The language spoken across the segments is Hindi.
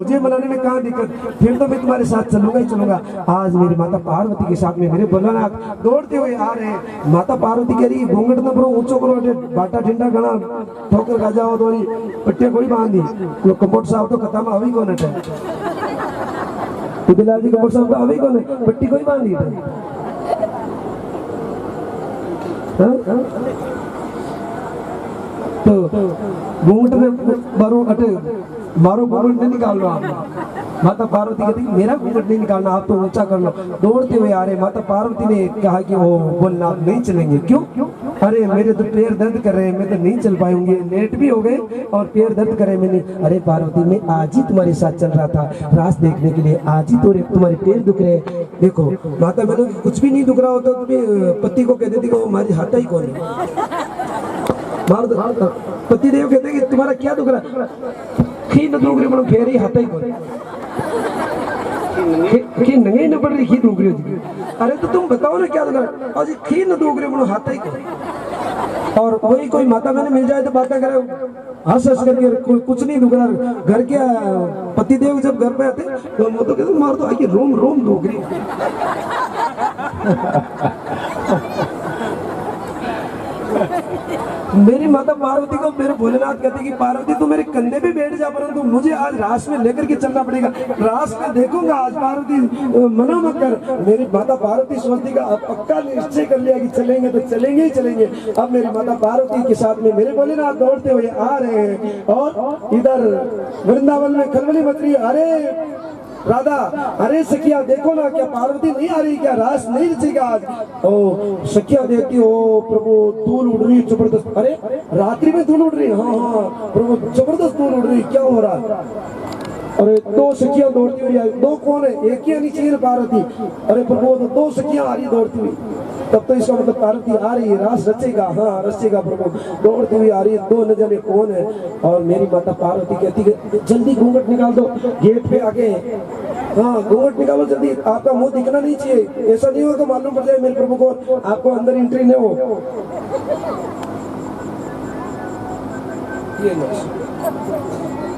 मुझे मनाने में कहाँ दिक्कत, फिर तो मैं तुम्हारे साथ चलूंगा ही चलूंगा। आज मेरी माता पार्वती के साथ में मेरे भोलानाथ दौड़ते हुए आ रहे हैं। माता पार्वती कह रही घूंघट न करो, ऊंचो करो, बाटा ठंडा गणा ठोकर खा जाओ तो पट्टे कोई बांधी तो कपोट साहब तो खत्म अभी कौन है बिलाल जी कपोट साहब तो अभी कौन है पट्टी कोई बांधी तो घूंघट में मारो अटे मारो घूंघट नहीं निकाल रहा। माता पार्वती कहती मेरा घूंघट नहीं निकालना, आप तो ऊंचा कर लो। दौड़ते हुए आ रहे। माता पार्वती ने कहा कि वो बोलना आप नहीं चलेंगे। क्यों? अरे मेरे तो पैर दर्द कर रहे हैं, मैं तो नहीं चल पाऊंगी, लेट भी हो गए और पैर दर्द कर रहे हैं। मैंने अरे पार्वती मैं आज ही तुम्हारे साथ चल रहा था रास देखने के लिए, आज ही तो तुम्हारे पैर दुख रहे। देखो माता मैंने कुछ भी नहीं दुख रहा होता तुम्हें पति को कह देती कि हमारी हाथा ही कौन है। पति देव कहते कि तुम्हारा क्या दुख रहा, खी न दुख रही फेरी हाथा ही कौन खी नंगे न पड़ रही खी दुख रही। अरे तो तुम बताओ ना क्या दुख रहा, अजी खी न दुख रही हाथा ही कौन। और वही कोई माता मैंने मिल जाए तो बातें करे हंस हंस करके कुछ नहीं दुख रहा। घर के पति देव जब घर पे आते तो वो तो कहते मार दो आइए रोम रोम दुख रही। मेरी माता पार्वती को मेरे भोलेनाथ कहते कि पार्वती तू मेरे कंधे पे बैठ जा, परंतु मुझे आज रास में लेकर के चलना पड़ेगा। रास में देखूंगा आज पार्वती मना मत कर। मेरी माता पार्वती सोचती का अब पक्का निश्चय कर लिया कि चलेंगे तो चलेंगे ही चलेंगे। अब मेरी माता पार्वती के साथ में मेरे भोलेनाथ दौड़ते हुए आ रहे हैं और इधर वृंदावन में खलबली मच रही। अरे राधा, अरे सखिया देखो ना क्या पार्वती नहीं आ रही, क्या रास नहीं रचेगा आज। ओ सखिया देखती हो प्रभु धूल उड़ रही जबरदस्त। अरे रात्रि में धूल उड़ रही, हाँ हाँ प्रभु जबरदस्त धूल उड़ रही, क्या हो रहा। अरे दो सखिया दौड़ती हुई, दो कौन है, एक ही आनी चाहिए पार्वती। अरे प्रभु तो दो सखिया आ रही दौड़ती हुई, तब तो इसका मतलब पार्वती आ रही है, रास रचेगा। हाँ रचेगा प्रभु, दौड़ती हुई आ रही है, दो न जाने कौन है। और मेरी माता पार्वती कहती है जल्दी घूंघट निकाल दो, गेट पे आके हाँ घूंघट निकालो जल्दी, आपका मुंह दिखना नहीं चाहिए, ऐसा नहीं हो तो मालूम पड़ जाए मेरे प्रभु को आपको अंदर एंट्री नहीं हो।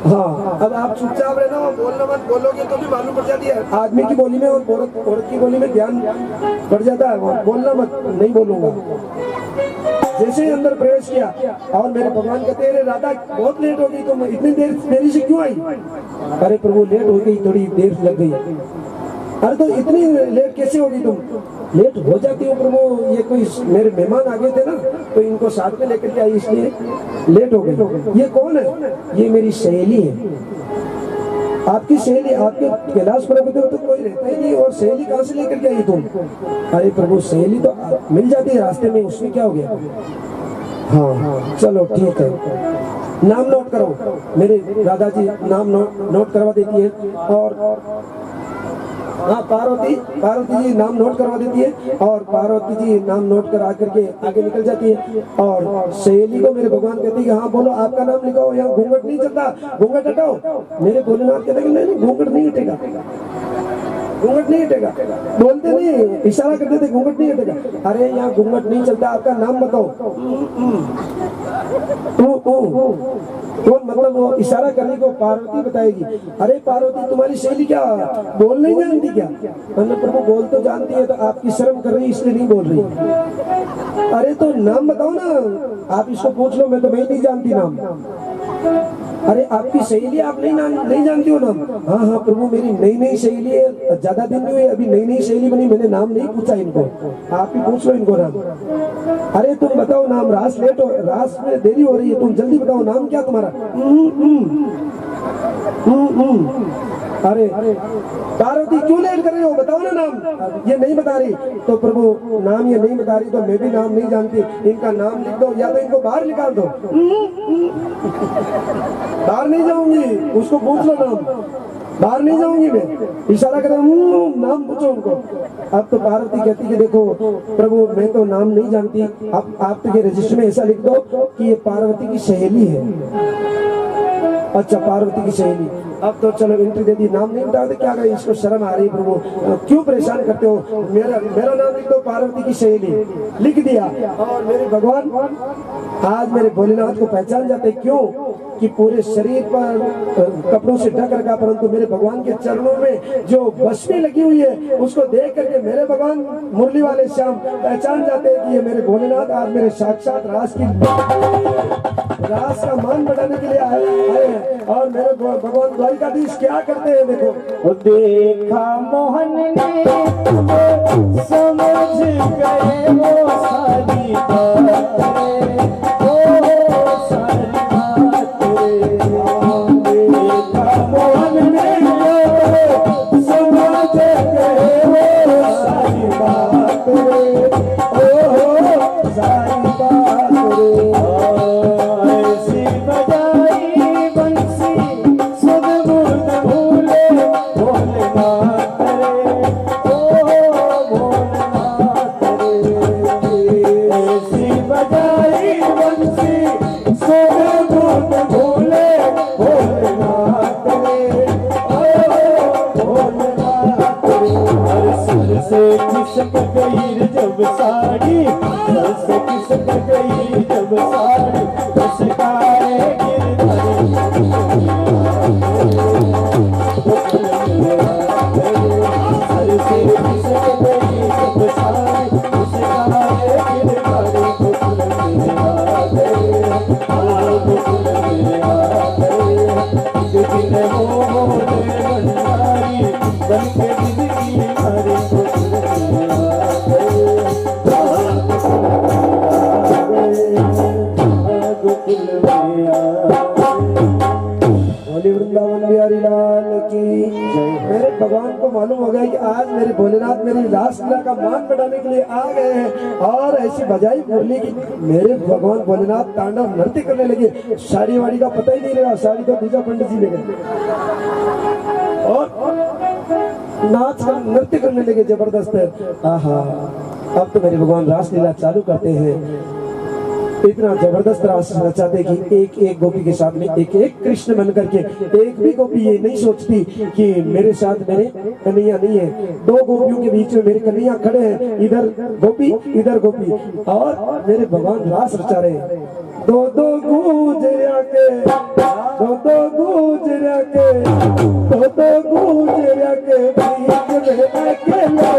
हाँ अब आप चुपचाप रहना, बोलना मत, बोलोगे तो भी मालूम पड़ जाती है आदमी की बोली में और औरत की बोली में ध्यान बढ़ जाता है। बोलना मत, नहीं बोलूंगा। जैसे ही अंदर प्रवेश किया और मेरे भगवान कहते हैं राधा बहुत लेट हो गई, तुम इतनी देर देरी से क्यों आई। अरे प्रभु लेट हो गई, थोड़ी देर लग गई। अरे तो इतनी लेट कैसे होगी तुम, लेट हो जाती हो प्रभु, ये कोई मेरे मेहमान आ गए थे ना तो इनको साथ में लेकर के आई इसलिए लेट हो गई। ये कौन है, ये मेरी सहेली है। आपकी सहेली, आपके कैलाश पर्वत तो कोई रहता ही नहीं और सहेली कहाँ से लेकर के आई तुम। अरे प्रभु सहेली तो मिल जाती है रास्ते में, उसमें क्या हो गया। हाँ चलो ठीक है, नाम नोट करो। मेरे राधा जी नाम नोट करवा देती है और हाँ पार्वती जी नाम नोट करवा देती है और पार्वती जी नाम नोट करा करके आगे निकल जाती है। और सहेली को मेरे भगवान कहते हैं कि हाँ बोलो आपका नाम लिखाओ, यहाँ घूंघट नहीं चलता, घूंघट हटाओ। मेरे भोलेनाथ कहते हैं कि नहीं घूंघट नहीं हटेगा, घूंघट नहीं हटेगा। बोलते नहीं, इशारा करते थे घूंघट नहीं हटेगा। अरे यहाँ घूंघट नहीं चलता, आपका नाम बताओ। कौन, मतलब वो इशारा करने को पार्वती बताएगी। अरे पार्वती तुम्हारी सहेली क्या बोल नहीं जानती क्या। मैंने प्रभु बोल तो जानती है, तो आपकी शर्म कर रही इसलिए नहीं बोल रही। अरे तो नाम बताओ ना, आप इसको पूछ लो, मैं तो नहीं जानती नाम। अरे आपकी सहेली आप नहीं जानती हो नाम। हाँ हाँ प्रभु मेरी नई सहेली है, ज्यादा दिन नहीं हुए, अभी नई सहेली बनी, मैंने नाम नहीं पूछा इनको, आप ही पूछ लो इनको नाम। अरे तुम बताओ नाम, रास लेट हो, रास में देरी हो रही है, तुम जल्दी बताओ नाम क्या तुम्हारा। अरे पार्वती क्यों लेट कर रही हो, बताओ ना नाम। ये नहीं बता रही तो प्रभु नाम ये नहीं बता रही तो मैं भी नाम नहीं जानती, इनका नाम लिख दो या तो इनको बाहर निकाल दो। बाहर नहीं जाऊंगी, उसको पूछ लो नाम, बाहर नहीं जाऊंगी मैं, इशारा करें नाम पूछो उनको। अब तो पार्वती कहती कि देखो प्रभु मैं तो नाम नहीं जानती, अब आप तो ये रजिस्टर में ऐसा लिख दो कि ये पार्वती की सहेली है। अच्छा पार्वती की सहेली, अब तो चलो एंट्री दे दी, नाम नहीं बताते क्या करें, इसको शर्म आ रही प्रभु, क्यों परेशान करते हो। मेरा नाम लिख दो पार्वती की सहेली, लिख दिया। और मेरे भगवान आज मेरे भोलेनाथ को पहचान जाते, क्यों कि पूरे शरीर पर कपड़ों से ढक रखा, परंतु मेरे भगवान के चरणों में जो बसनी लगी हुई है उसको देख करके मेरे भगवान मुरली वाले श्याम पहचान जाते हैं कि ये मेरे भोलेनाथ आज मेरे साक्षात रास का मान बढ़ाने के लिए आए हैं। और मेरे भगवान द्वारिकाधीश क्या करते हैं देखो। देखा मोहन ने समझ गए वो सारी बातें, ओ सारी बातें। देखा मोहन ने समझ गए वो सारी बातें, ओ सारी बातें। ऐसी बजाई बंसी सुध मुर्द भूले भोलेनाथ रे, ओ भोलेनाथ रे। ऐसी बजाई बंसी सुध मुर्द भूले भोलेनाथ रे, ओ भोलेनाथ रे। हर सुर से खिसक गई जब साड़ी, हर से खिसक गई जब साड़ी, मुस्काए वृंदावन बिहारी लाल की जय। मेरे भगवान को मालूम हो गया कि आज मेरे भोलेनाथ मेरी रासलीला का मान बढ़ाने के लिए आ गए हैं और ऐसी बजाई मुरली की मेरे भगवान भोलेनाथ तांडव नृत्य करने लगे। साड़ी वाड़ी का पता ही नहीं लगा, साड़ी तो दूसरा पंडित जी ले गए और नाच का नृत्य करने लगे जबरदस्त है। आहा, अब तो मेरे भगवान रासलीला चालू करते हैं। इतना जबरदस्त रास रचाते कि एक एक गोपी के साथ में एक एक कृष्ण बन करके एक भी गोपी ये नहीं सोचती कि मेरे साथ मेरे कन्हैया नहीं है। दो गोपियों के बीच में मेरे कन्हैया खड़े हैं, इधर गोपी इधर गोपी, और मेरे भगवान रास रचा रहे हैं। दो दो गुजरिया के, दो दो गुजरिया के, दो दो गुजरिया के बीच में अकेला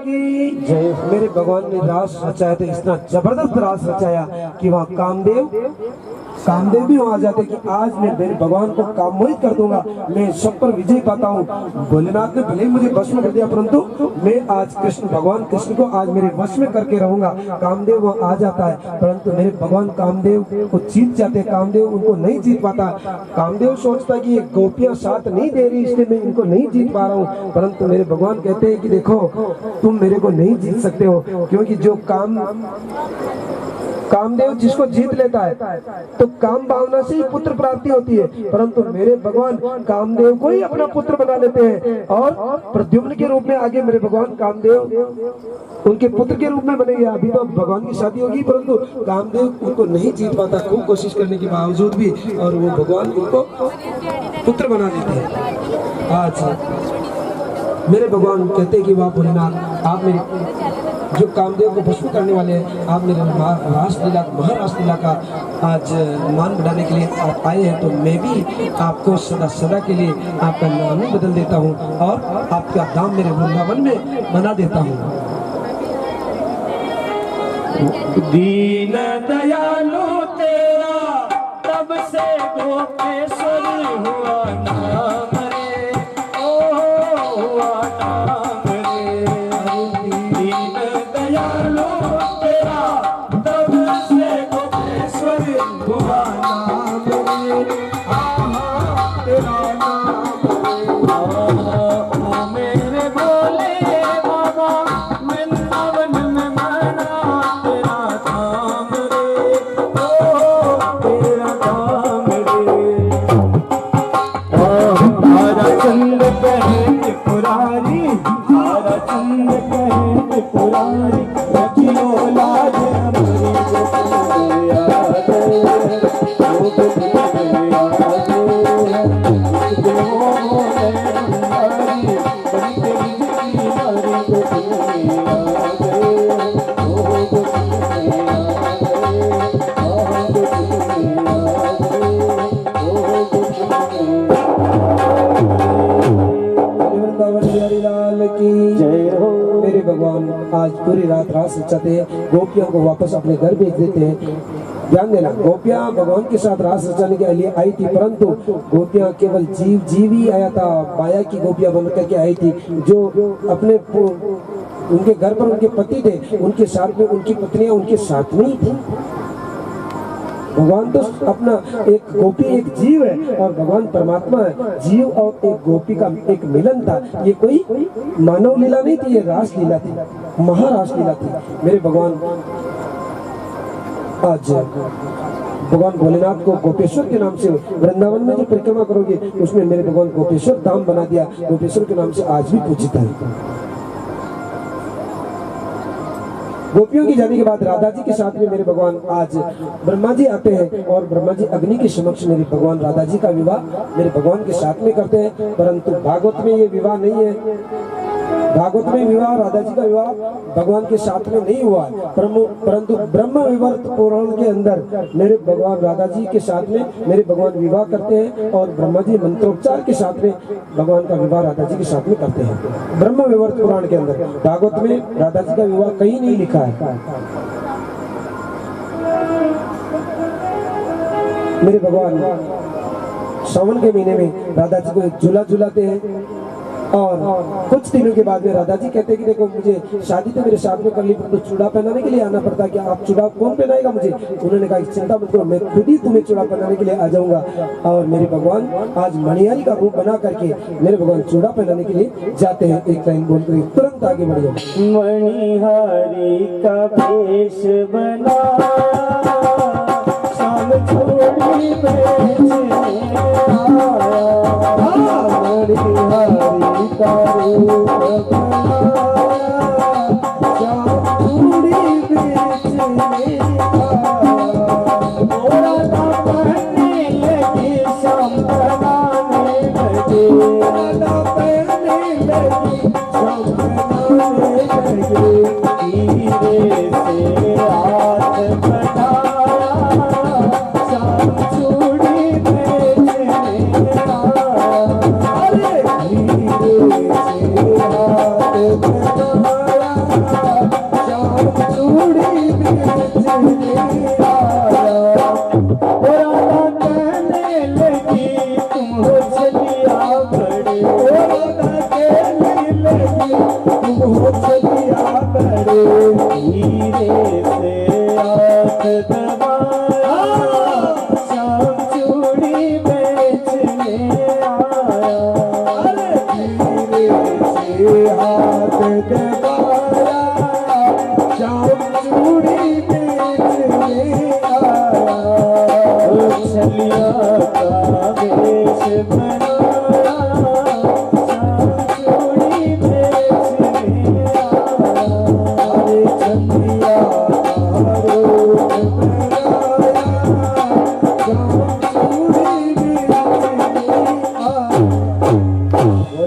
की जय। मेरे भगवान ने रास रचाया था, इतना जबरदस्त रास रचाया कि वहाँ कामदेव भी वहां आ जाते कि आज मैं मेरे भगवान को काम मोहित कर दूंगा, मैं सब पर विजय पाता हूँ। भोलेनाथ ने भले ही मुझे वश में कर दिया, परंतु मैं आज भगवान कृष्ण को आज मेरे वश में करके रहूंगा। कामदेव वहां आ जाता है, परंतु मेरे भगवान कामदेव को जीत जाते हैं। कामदेव उनको नहीं जीत पाता। कामदेव सोचता कि ये गोपियां साथ नहीं दे रही, इसलिए मैं इनको नहीं जीत पा रहा हूँ। परंतु मेरे भगवान कहते हैं कि देखो, तुम मेरे को नहीं जीत सकते हो, क्योंकि जो कामदेव जिसको जीत लेता है तो काम भावना से ही पुत्र प्राप्ति होती है, परंतु मेरे भगवान कामदेव को ही अपना पुत्र बना लेते हैं और प्रद्युम्न के रूप में आगे मेरे भगवान कामदेव उनके पुत्र के रूप में बनेंगे। अभी तो भगवान की शादी होगी, परंतु कामदेव उनको नहीं जीत पाता, खूब कोशिश करने के बावजूद भी, और वो भगवान उनको पुत्र बना देते हैं। आज मेरे भगवान कहते हैं कि वाह भोलेनाथ, आप मेरे जो कामदेव को भस्म करने वाले हैं, आप मेरे रासलीला महारासलीला का आज मान बढ़ाने के लिए आप आए हैं, तो मैं भी आपको सदा सदा के लिए आपका नाम ही बदल देता हूँ और आपका धाम मेरे वृंदावन में बना देता हूँ। दीन दयालु तेरा तब से गोपेश्वर हुआ नाम रे, ओ हुआ नाम रे। दीन दयालु तेरा तब से गोपेश्वर हुआ नाम रे, आहा तेरा नाम रे। आहा मेरे भोले बाबा वृंदावन में मना तेरा धाम रे, ओ तेरा धाम रे। हरा चंद कहते पुरारी, हरा चंद कहते पुरारी, रखियो लाज हमारी गोपिया दे, ओ गोपिया दे। मेरे भगवान आज पूरी रात रास रचाते हैं, गोपियों को वापस अपने घर भेज देते हैं। ध्यान देना, गोपियां भगवान के साथ रास रचाने के लिए आई थी, परंतु गोपियां केवल जीव ही आया था। माया की गोपियां बन करके आई थी, जो अपने उनके घर पर उनके पति थे, उनके साथ में उनकी पत्नियां उनके साथ में ही थी। भगवान तो अपना एक गोपी एक जीव है और भगवान परमात्मा है। जीव और एक गोपी का एक मिलन था। ये कोई मानव लीला नहीं थी, ये रास लीला थी, महारास लीला थी। मेरे भगवान आज भगवान भोलेनाथ को गोपेश्वर के नाम से वृंदावन में जो परिक्रमा करोगे उसमें मेरे भगवान गोपेश्वर धाम बना दिया। गोपेश्वर के नाम से आज भी पूजित है। गोपियों की जाने के बाद राधा जी के साथ में मेरे भगवान आज ब्रह्मा जी आते हैं और ब्रह्मा जी अग्नि के समक्ष मेरे भगवान राधा जी का विवाह मेरे भगवान के साथ में करते हैं। परंतु भागवत में ये विवाह नहीं है। भागवत में विवाह राधा जी का विवाह भगवान के साथ में नहीं हुआ, परंतु ब्रह्म विवर्त पुराण के अंदर मेरे भगवान राधा जी के साथ में मेरे भगवान विवाह करते हैं और ब्रह्मा जी मंत्रोच्चार के साथ में भगवान का विवाह राधा जी के साथ में करते हैं। ब्रह्म विवर्त पुराण के अंदर भागवत में राधा जी का विवाह कहीं नहीं लिखा है। मेरे भगवान सावन के महीने में राधा जी को एक झूला झूलाते हैं और कुछ दिनों के बाद में राधा जी कहते हैं कि देखो, मुझे शादी तो मेरे साथ में कर ली, तो चूड़ा पहनाने के लिए आना पड़ता है, कि आप चूड़ा कौन पहनाएगा मुझे? उन्होंने कहा चिंता मत करो, मैं खुद ही तुम्हें चूड़ा पहनाने के लिए आ जाऊंगा। और मेरे भगवान आज मणिहारी का रूप बना करके मेरे भगवान चूड़ा पहनाने के लिए जाते हैं। एक लाइन बोलकर तुरंत आगे बढ़ जाओ। मणिहारी का भेष बनाया, शाम छोड़ी मणिहारी का रूप बनाया, शाम छोड़ी बेचने मोरा ना पहनने लगी, शाम बनाने लगे, ना पहनने लगी, शाम बनाने लगे। धीरे से हाथ बढ़ाया, शाम छोड़ी बेचने आया, धीरे से हाथ बढ़ाया,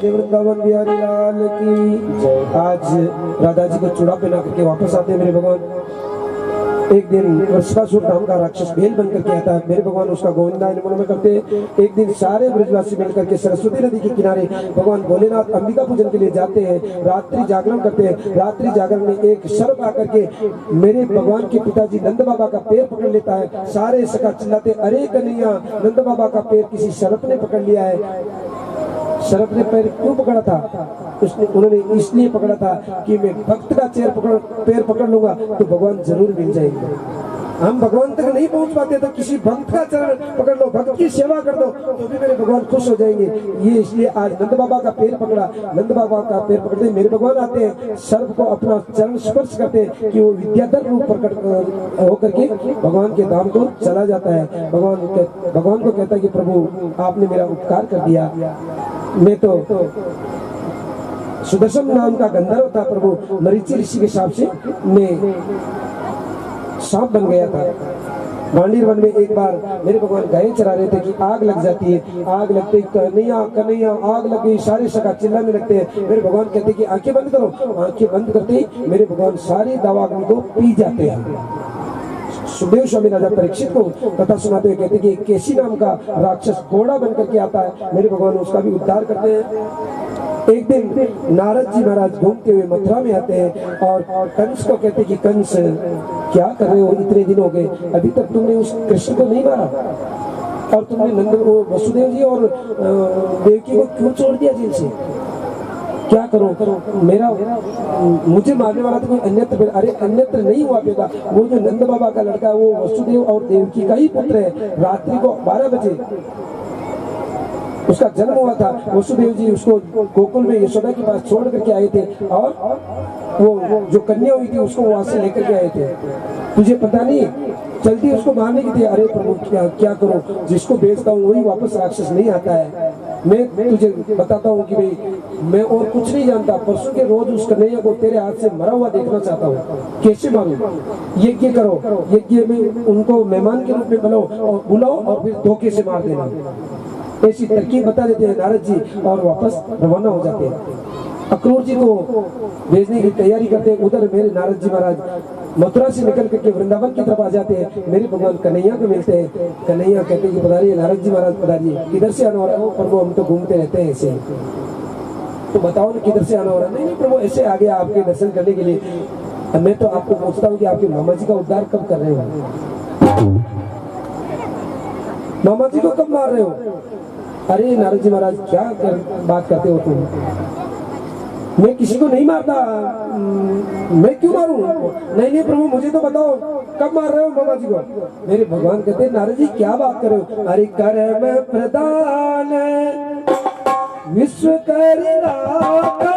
वृंदावन बिहारी लाल की। आज राधा जी को चूड़ा पहना करके वापस आते हैं मेरे भगवान। एक दिन वृषभासुर नाम का राक्षस भेल बन करके आता है, मेरे भगवान उसका गोविंदा मन करते। एक दिन सारे ब्रजवासी मिलकर के सरस्वती नदी के किनारे भगवान भोलेनाथ अंबिका पूजन के लिए जाते हैं, रात्रि जागरण करते हैं। रात्रि जागरण में एक सर्प आकर के मेरे भगवान के पिताजी नंद बाबा का पैर पकड़ लेता है। सारे सखा चिल्लाते, अरे कन्हैया, नंद बाबा का पैर किसी सर्प ने पकड़ लिया है। सर्प ने पैर क्यों पकड़ा था? उन्होंने इसलिए पकड़ा था कि मैं भक्त का पैर पकड़ लूंगा तो भगवान जरूर मिल जाएंगे। हम भगवान तक नहीं पहुंच पाते तो किसी भक्त का चरण पकड़ लो, भक्त की सेवा कर दो तो भी मेरे भगवान खुश हो जाएंगे। ये इसलिए आज नंद बाबा का पैर पकड़ा। नंद बाबा का पैर पकड़ते मेरे भगवान आते हैं, सर्प को अपना चरण स्पर्श करते हैं कि वो विद्याधर रूप प्रकट होकर के भगवान के धाम को चला जाता है। भगवान को कहता है कि प्रभु आपने मेरा उपकार कर दिया, मैं तो सुदर्शन नाम का गंधर्व था प्रभु, मरीचि ऋषि के हिसाब से मैं सांप बन गया था। गांडीर वन में एक बार मेरे भगवान गाय चरा रहे थे कि आग लग जाती है। आग लगते कन्हैया कन्हैया आग लग गई, सारे सखा चिल्लाने लगते हैं। मेरे भगवान कहते हैं कि आंखें बंद करो। आंखें बंद करते ही मेरे भगवान सारी दावाग्नि को पी जाते हैं। सुखदेव स्वामी राजा परीक्षित को कथा सुनाते हुए कहते कि केसी नाम का राक्षस घोड़ा बनकर के आता है, मेरे भगवान उसका भी उद्धार करते हैं। एक दिन नारद जी महाराज घूमते हुए मथुरा में आते हैं और कंस को कहते कि कंस क्या कर रहे हो, इतने दिन हो गए अभी तक तुमने उस कृष्ण को नहीं मारा और तुमने नंद वसुदेव जी और देवकी को क्यों छोड़ दिया जेल से? क्या करो मेरा मुझे मारने वाला तो कोई अन्यत्र, अरे अन्यत्र नहीं हुआ पैदा। वो जो नंद बाबा का लड़का है वो वसुदेव और देवकी का ही पुत्र है। रात्रि को 12 बजे उसका जन्म हुआ था। वसुदेव जी उसको गोकुल में यशोदा के पास छोड़ करके आए थे और वो जो कन्या हुई थी उसको वहां से लेकर के आए थे। तुझे पता नहीं, जल्दी उसको मारने की थी। अरे प्रभु क्या करो, जिसको बेचता हूँ वही वापस राक्षस नहीं आता है। मैं तुझे बताता हूँ कि भाई मैं और कुछ नहीं जानता, परसों के रोज उस कन्हैया को तेरे हाथ से मरा हुआ देखना चाहता हूँ। कैसे मारूं? यज्ञ करो, यज्ञ में उनको मेहमान के रूप में बुलाओ और फिर धोखे से मार देना। ऐसी तरकीब बता देते हैं नारद जी और वापस रवाना हो जाते हैं। अक्रूर जी को भेजने की तैयारी करते हैं। उधर मेरे नारद जी महाराज मथुरा से निकल करके वृंदावन की तरफ आ जाते हैं। मेरे भगवान कन्हैया को मिलते हैं। कन्हैया कहते हैं कि पधारिए नारद जी महाराज पधारिए। किधर से आना हो रहा है? प्रभु हम तो घूमते रहते हैं ऐसे। तो बताओ ना किधर से आना हो रहा है? नहीं प्रभु ऐसे आ गया आपके दर्शन करने के लिए। मैं तो आपको पूछता हूँ कि आपके मामा जी का उद्धार कब कर रहे हो? मामा जी को कब मार रहे हो? अरे नारद जी महाराज क्या बात करते हो तुम? मैं किसी को नहीं मारता, मैं क्यों मारूं? नहीं प्रभु मुझे तो बताओ कब मार रहे हो मामा जी को? मेरे भगवान कहते नारद जी क्या बात कर रहे हो? अरे कर्म प्रदान विश्व करनाका,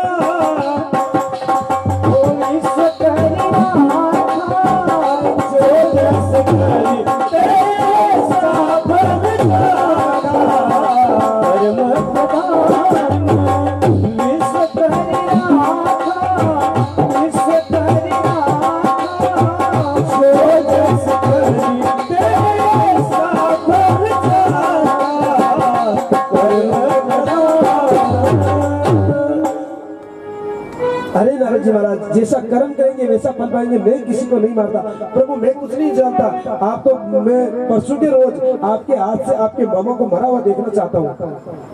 विश्व करनाका, जो जस करी तेसा भगवान। कर्म प्रदान विश्व करनाका, विश्व करनाका, जो जस करी तेसा भगवान। अरे नारद जी महाराज जैसा कर्म करेंगे वैसा फल पाएंगे। मैं किसी को नहीं मारता प्रभु, मैं कुछ नहीं जानता। आप तो मैं परसों के रोज आपके हाथ से आपके मामा को मरा हुआ देखना चाहता हूँ।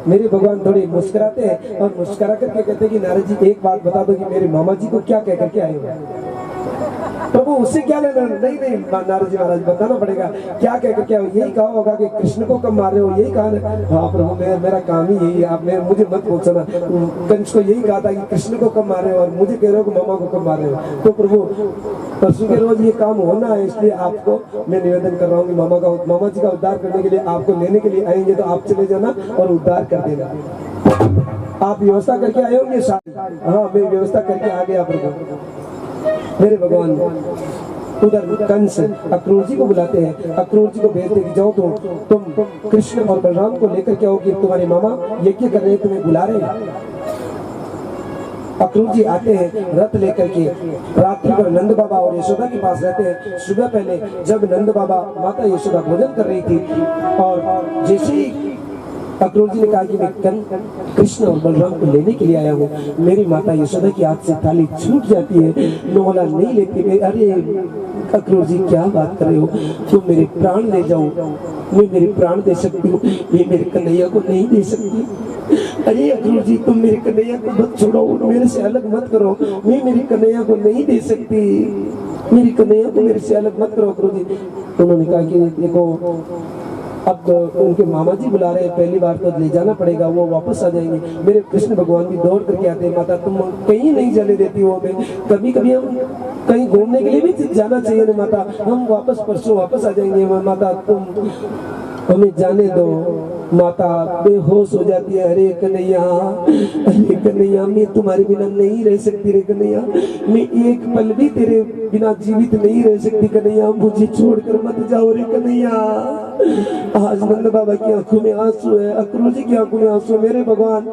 मेरे भगवान थोड़ी मुस्कुराते हैं और मुस्कुरा करके कहते हैं कि नारद जी एक बात बता दो कि मेरे मामा जी को क्या कह करके आए हो? प्रभु उससे क्या लेना? नहीं नहीं नारद जी महाराज बताना पड़ेगा। क्या कहकर क्या यही कहा होगा कि कृष्ण को कब मार रहे हो, यही कहा ना? हाँ प्रभु मेरा काम ही यही है, आप मुझे मत पूछना। कंस को यही कहा था कि कृष्ण को कब मार रहे हो और मुझे कह रहे हो कि मामा को कब मार रहे हो। तो प्रभु परसों के रोज ये काम होना है, इसलिए आपको मैं निवेदन कर रहा हूँ कि मामा जी का उद्धार करने के लिए आपको लेने के लिए आएंगे, तो आप चले जाना और उद्धार कर देना। आप व्यवस्था करके आए होंगे सारी? हाँ मैं व्यवस्था करके आ गया प्रभु। मेरे भगवान उधर कंस अक्रूर जी को बुलाते हैं, अक्रूर जी को भेजते कि जाओ तुम कृष्ण और बलराम को लेकर के आओ कि तुम्हारे मामा यज्ञ कर रहे हैं, तुम्हें बुला रहे हैं। अक्रूर जी आते हैं रथ लेकर के, रात्रि को नंद बाबा और यशोदा के पास रहते हैं। सुबह पहले जब नंद बाबा माता यशोदा भोजन कर रही थी और जैसे ही अक्रूर जी ने कहा कि मैं कृष्ण और बलराम को लेने के लिए आया हूँ, मेरी माता यशोदा की हाथ से थाली छूट जाती है, नोला नहीं लेती। अरे अक्रूर जी क्या बात कर रहे हो, तुम मेरे प्राण ले जाओ, मैं मेरे प्राण दे सकती हूँ, ये मेरे कन्हैया को नहीं दे सकती। अरे अक्रूर जी तुम मेरे कन्हैया को मत छोड़ो, मेरे से अलग मत करो, मैं मेरी कन्हैया को नहीं दे सकती, मेरी कन्हैया को मेरे से अलग मत करो अक्रूर जी। उन्होंने कहा कि देखो अब उनके मामा जी बुला रहे हैं, पहली बार तो ले जाना पड़ेगा, वो वापस आ जाएंगे। मेरे कृष्ण भगवान भी दौड़ करके आते हैं, माता तुम कहीं नहीं जाने देती हो हमें, कभी कभी हम कहीं घूमने के लिए भी जाना चाहिए ना माता, हम परसों वापस आ जाएंगे माता, तुम हमें जाने दो। माता बेहोश हो जाती है। अरे कन्हैया मैं तुम्हारे बिना नहीं रह सकती रे कन्हैया, मैं एक पल भी तेरे बिना जीवित नहीं रह सकती कन्हैया, मुझे छोड़कर मत जाओ रे कन्हैया। आज नंद बाबा की आंखों में आंसू है, अक्रूर जी की आंखों में आंसू। मेरे भगवान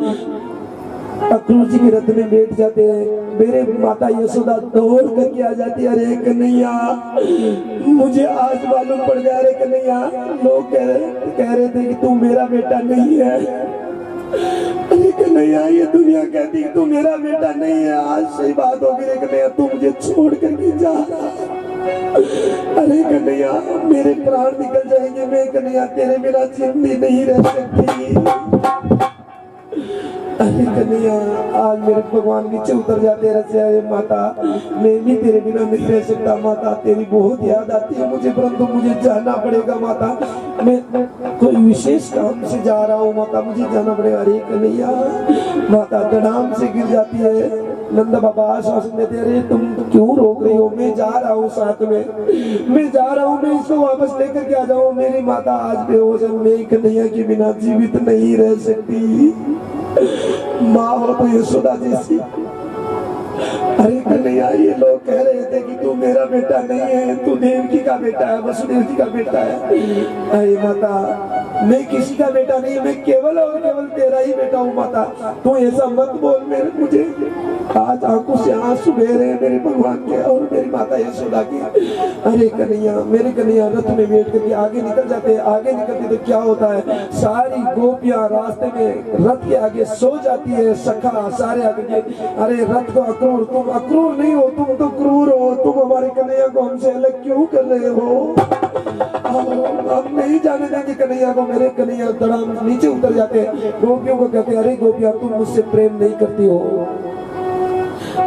अक्रूर जी के रथ में बैठ जाते हैं, मेरे माता यशोदा दौड़ करके आ जाती है। अरे कन्हैया मुझे आज मालूम पड़ गया रे कन्हैया, लोग कह रहे थे कि तू मेरा बेटा नहीं है। अरे कन्हैया ये दुनिया कहती तू मेरा बेटा नहीं है, आज सही बात होगी रे कन्हैया, तू मुझे छोड़ करके जा। अरे कन्हैया मेरे प्राण निकल जाएंगे, मैं कन्हैया तेरे बिना जिंदगी नहीं रह सकती। अरे कन्हैया आज मेरे भगवान नीचे उतर जाते रहे, माता मैं भी तेरे बिना नहीं रह सकता, माता तेरी बहुत याद आती है मुझे, परंतु मुझे जाना पड़ेगा माता, मैं कोई विशेष काम से जा रहा हूँ माता, मुझे जाना पड़ेगा। अरे कन्हैया माता धड़ाम से गिर जाती है। नंद बाबा आश्वासन देते, अरे तुम क्यों रोक रही हो, मैं जा रहा हूँ साथ में, मैं जा रहा हूँ, मैं इसको वापस लेकर के आ जाऊँ। मेरी माता आज बेहोश है, मैं कन्हैया के बिना जीवित नहीं रह सकती। माँ हो तो यशोदा जैसी। अरे कन्हैया ये लोग कह रहे थे कि तू मेरा बेटा नहीं है, तू देवकी का बेटा है, वसुदेव जी का बेटा है। अरे माता मैं किसी का बेटा नहीं, मैं केवल और केवल तेरा ही बेटा हूँ माता, तू ऐसा मत बोल। मुझे आज आंखों से आंसू बह रहे हैं मेरे भगवान के और मेरी माता यशोदा की। अरे कन्हैया मेरे कन्हैया रथ में बैठ करके आगे निकल जाते हैं। आगे निकलते तो क्या होता है, सारी गोपियां रास्ते में रथ के आगे सो जाती है, सखा सारे आगे। अरे रथ को अक्रूर, तुम अक्रूर नहीं हो, तुम तो क्रूर हो, तुम हमारे कन्हैया को हमसे अलग क्यों कर रहे हो। हम नहीं जाने देंगे कन्हैया को। मेरे कन्हैया धड़ाम नीचे उतर जाते हैं। गोपियों को कहते हैं, अरे गोपिया तुम मुझसे प्रेम नहीं करती हो,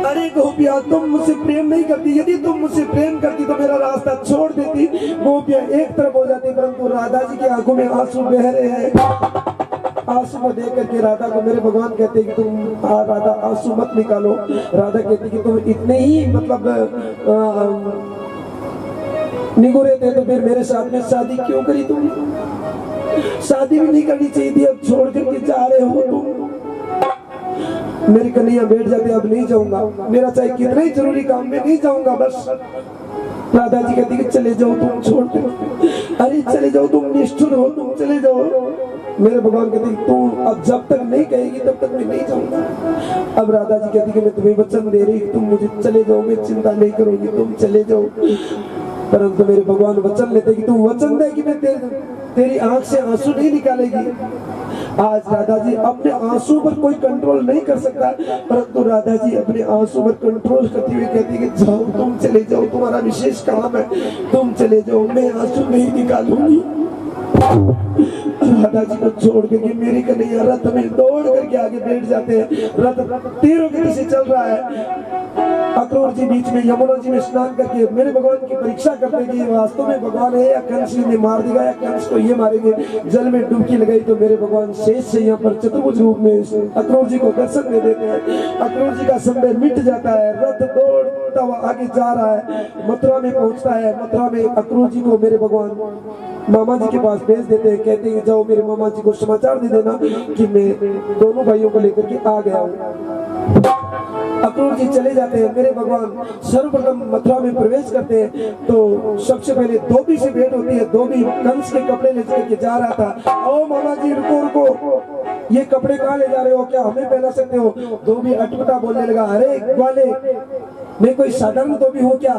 अरे गोपिया तुम मुझसे प्रेम नहीं करती, यदि तुम मुझसे प्रेम करती तो मेरा रास्ता छोड़ देती। गोपिया एक तरफ हो जाती, परंतु राधा जी की आंखों में आंसू बह रहे हैं। आंसू को देख करके राधा को मेरे भगवान कहते हैं कि तुम राधा आंसू मत निकालो। राधा कहती कि तुम इतने ही मतलब निगुरे थे तो फिर मेरे साथ में शादी क्यों करी तुम, शादी भी नहीं करनी चाहिए थी, अब छोड़ करके जा रहे हो तुम। मेरी कन्हैया बैठ जाते, अब नहीं जाऊंगा, मेरा चाहे कितना ही जरूरी काम में नहीं जाऊंगा बस। राधा जी कहती कि चले जाओ तुम, छोड़ दो। अरे चले जाओ तुम निष्ठुर हो, तुम चले जाओ। मेरे भगवान कहते तू अब जब तक नहीं कहेगी तब तक मैं नहीं जाऊंगा। अब राधा जी कहती कि मैं तुम्हें वचन दे रही, तुम मुझे चले जाओ, मैं चिंता नहीं करूंगी, तुम चले जाओ। परंतु मेरे भगवान वचन लेते कि तू वचन दे कि मैं तेरी आंख से आंसू नहीं निकालेगी। आज राधा जी अपने आंसू पर कोई कंट्रोल नहीं कर सकता, परंतु राधा जी अपने आंसू पर कंट्रोल करती हुई कहती कि जाओ तुम चले जाओ, तुम्हारा विशेष काम है, तुम चले जाओ, मैं आंसू नहीं निकालूंगी। राधा जी को छोड़ के कि मेरी कन्हैया रथ में दौड़ करके आगे बैठ जाते हैं। रथ तीरों की तरह से चल रहा है। अक्रूर जी बीच में यमुना जी में स्नान करके मेरे भगवान की परीक्षा करते हैं कि वास्तव में भगवान है या कंस ने मार दिया या कंस को ये मारेंगे। जल में डुबकी लगाई तो मेरे भगवान शेष से यहाँ पर चतुर्भुज रूप में अक्रूर जी को दर्शन दे देते हैं। अक्रूर जी का संदेह मिट जाता है। रथ दौड़ता हुआ आगे जा रहा है, मथुरा में पहुंचता है। मथुरा में अक्रूर जी को मेरे भगवान मामा जी के पास भेज देते हैं। कहते हैं जाओ मेरे मामा जी को समाचार दे देना कि मैं दोनों भाइयों को लेकर के आ गया हूँ। अक्रूर जी चले जाते हैं। मेरे भगवान सर्वप्रथम मथुरा में प्रवेश करते हैं तो सबसे पहले धोबी से भेंट होती है। धोबी कंस के कपड़े लेकर के जा रहा था। ओ मामा जी रुको रुको, ये कपड़े कहाँ ले जा रहे हो, क्या हमें पहना सकते हो? धोबी अटपटा बोलने लगा, अरे ग्वाले मैं कोई साधारण धोबी हूँ क्या?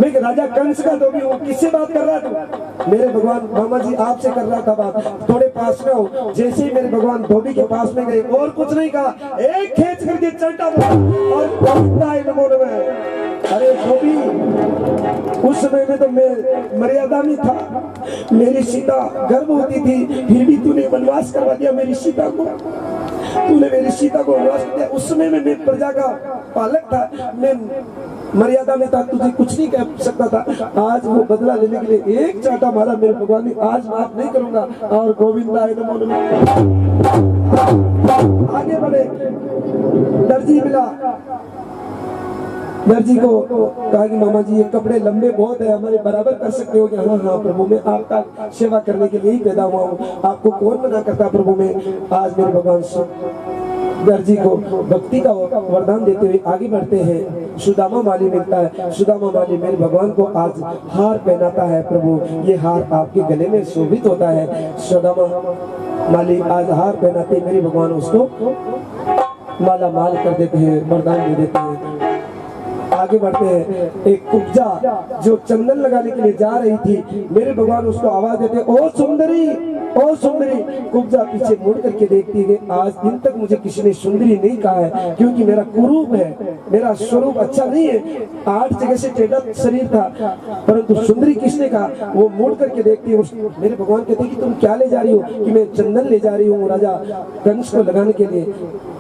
मैं राजा कंस का धोबी हूँ, किससे बात कर रहा तू? मेरे भगवान मामा जी आपसे कर रहा था बात, थोड़े पास में हो। जैसे ही मेरे भगवान धोबी के पास में गए और कुछ नहीं कहा, एक खींच करके चंटा और नमो नमः। अरे धोबी, उस समय में तो मैं मर्यादा में था, मेरी सीता गर्भवती थी, फिर भी तूने वनवास करवा दिया मेरी सीता को। तूने मेरी सीता को वनवास कर दिया। उस समय में मैं प्रजा का पालक था, मैं मर्यादा में था, तुझे कुछ नहीं कह सकता था। आज वो बदला लेने के लिए एक चाटा मारा मेरे भगवान ने, आज माफ नहीं करूंगा। और गोविंदाय नमो नमः। आगे बढ़े, दर्जी मिला। दर्जी को कहा कि मामा जी ये कपड़े लंबे बहुत है, हमारे बराबर कर सकते हो? कि हाँ हाँ प्रभु, मैं आपका सेवा करने के लिए ही पैदा हुआ हूँ, आपको कौन मना करता प्रभु। मैं आज मेरे भगवान दर्जी को भक्ति का वरदान देते हुए आगे बढ़ते हैं। सुदामा माली मिलता है। सुदामा माली मेरे भगवान को आज हार पहनाता है। प्रभु ये हार आपके गले में शोभित होता है। सुदामा माली आज हार पहनाते मेरे भगवान उसको माला माल कर देते हैं, वरदान दे देते हैं। आगे बढ़ते हैं। एक कुब्जा जो चंदन लगाने के लिए जा रही थी, मेरे भगवान उसको आवाज देते, ओ सुंदरी, ओ सुंदरी। कुब्जा पीछे मुड़ करके देखती है, आज दिन तक मुझे किसी ने सुंदरी नहीं कहा है, क्योंकि मेरा कुरूप है, मेरा स्वरूप अच्छा नहीं है। 8 जगह से टेढ़ा शरीर था, परंतु सुंदरी किसने कहा? वो मुड़ करके देखती है। मेरे भगवान कहते कि तुम क्या ले जा रही हो? कि मैं चंदन ले जा रही हूँ राजा कंस को लगाने के लिए।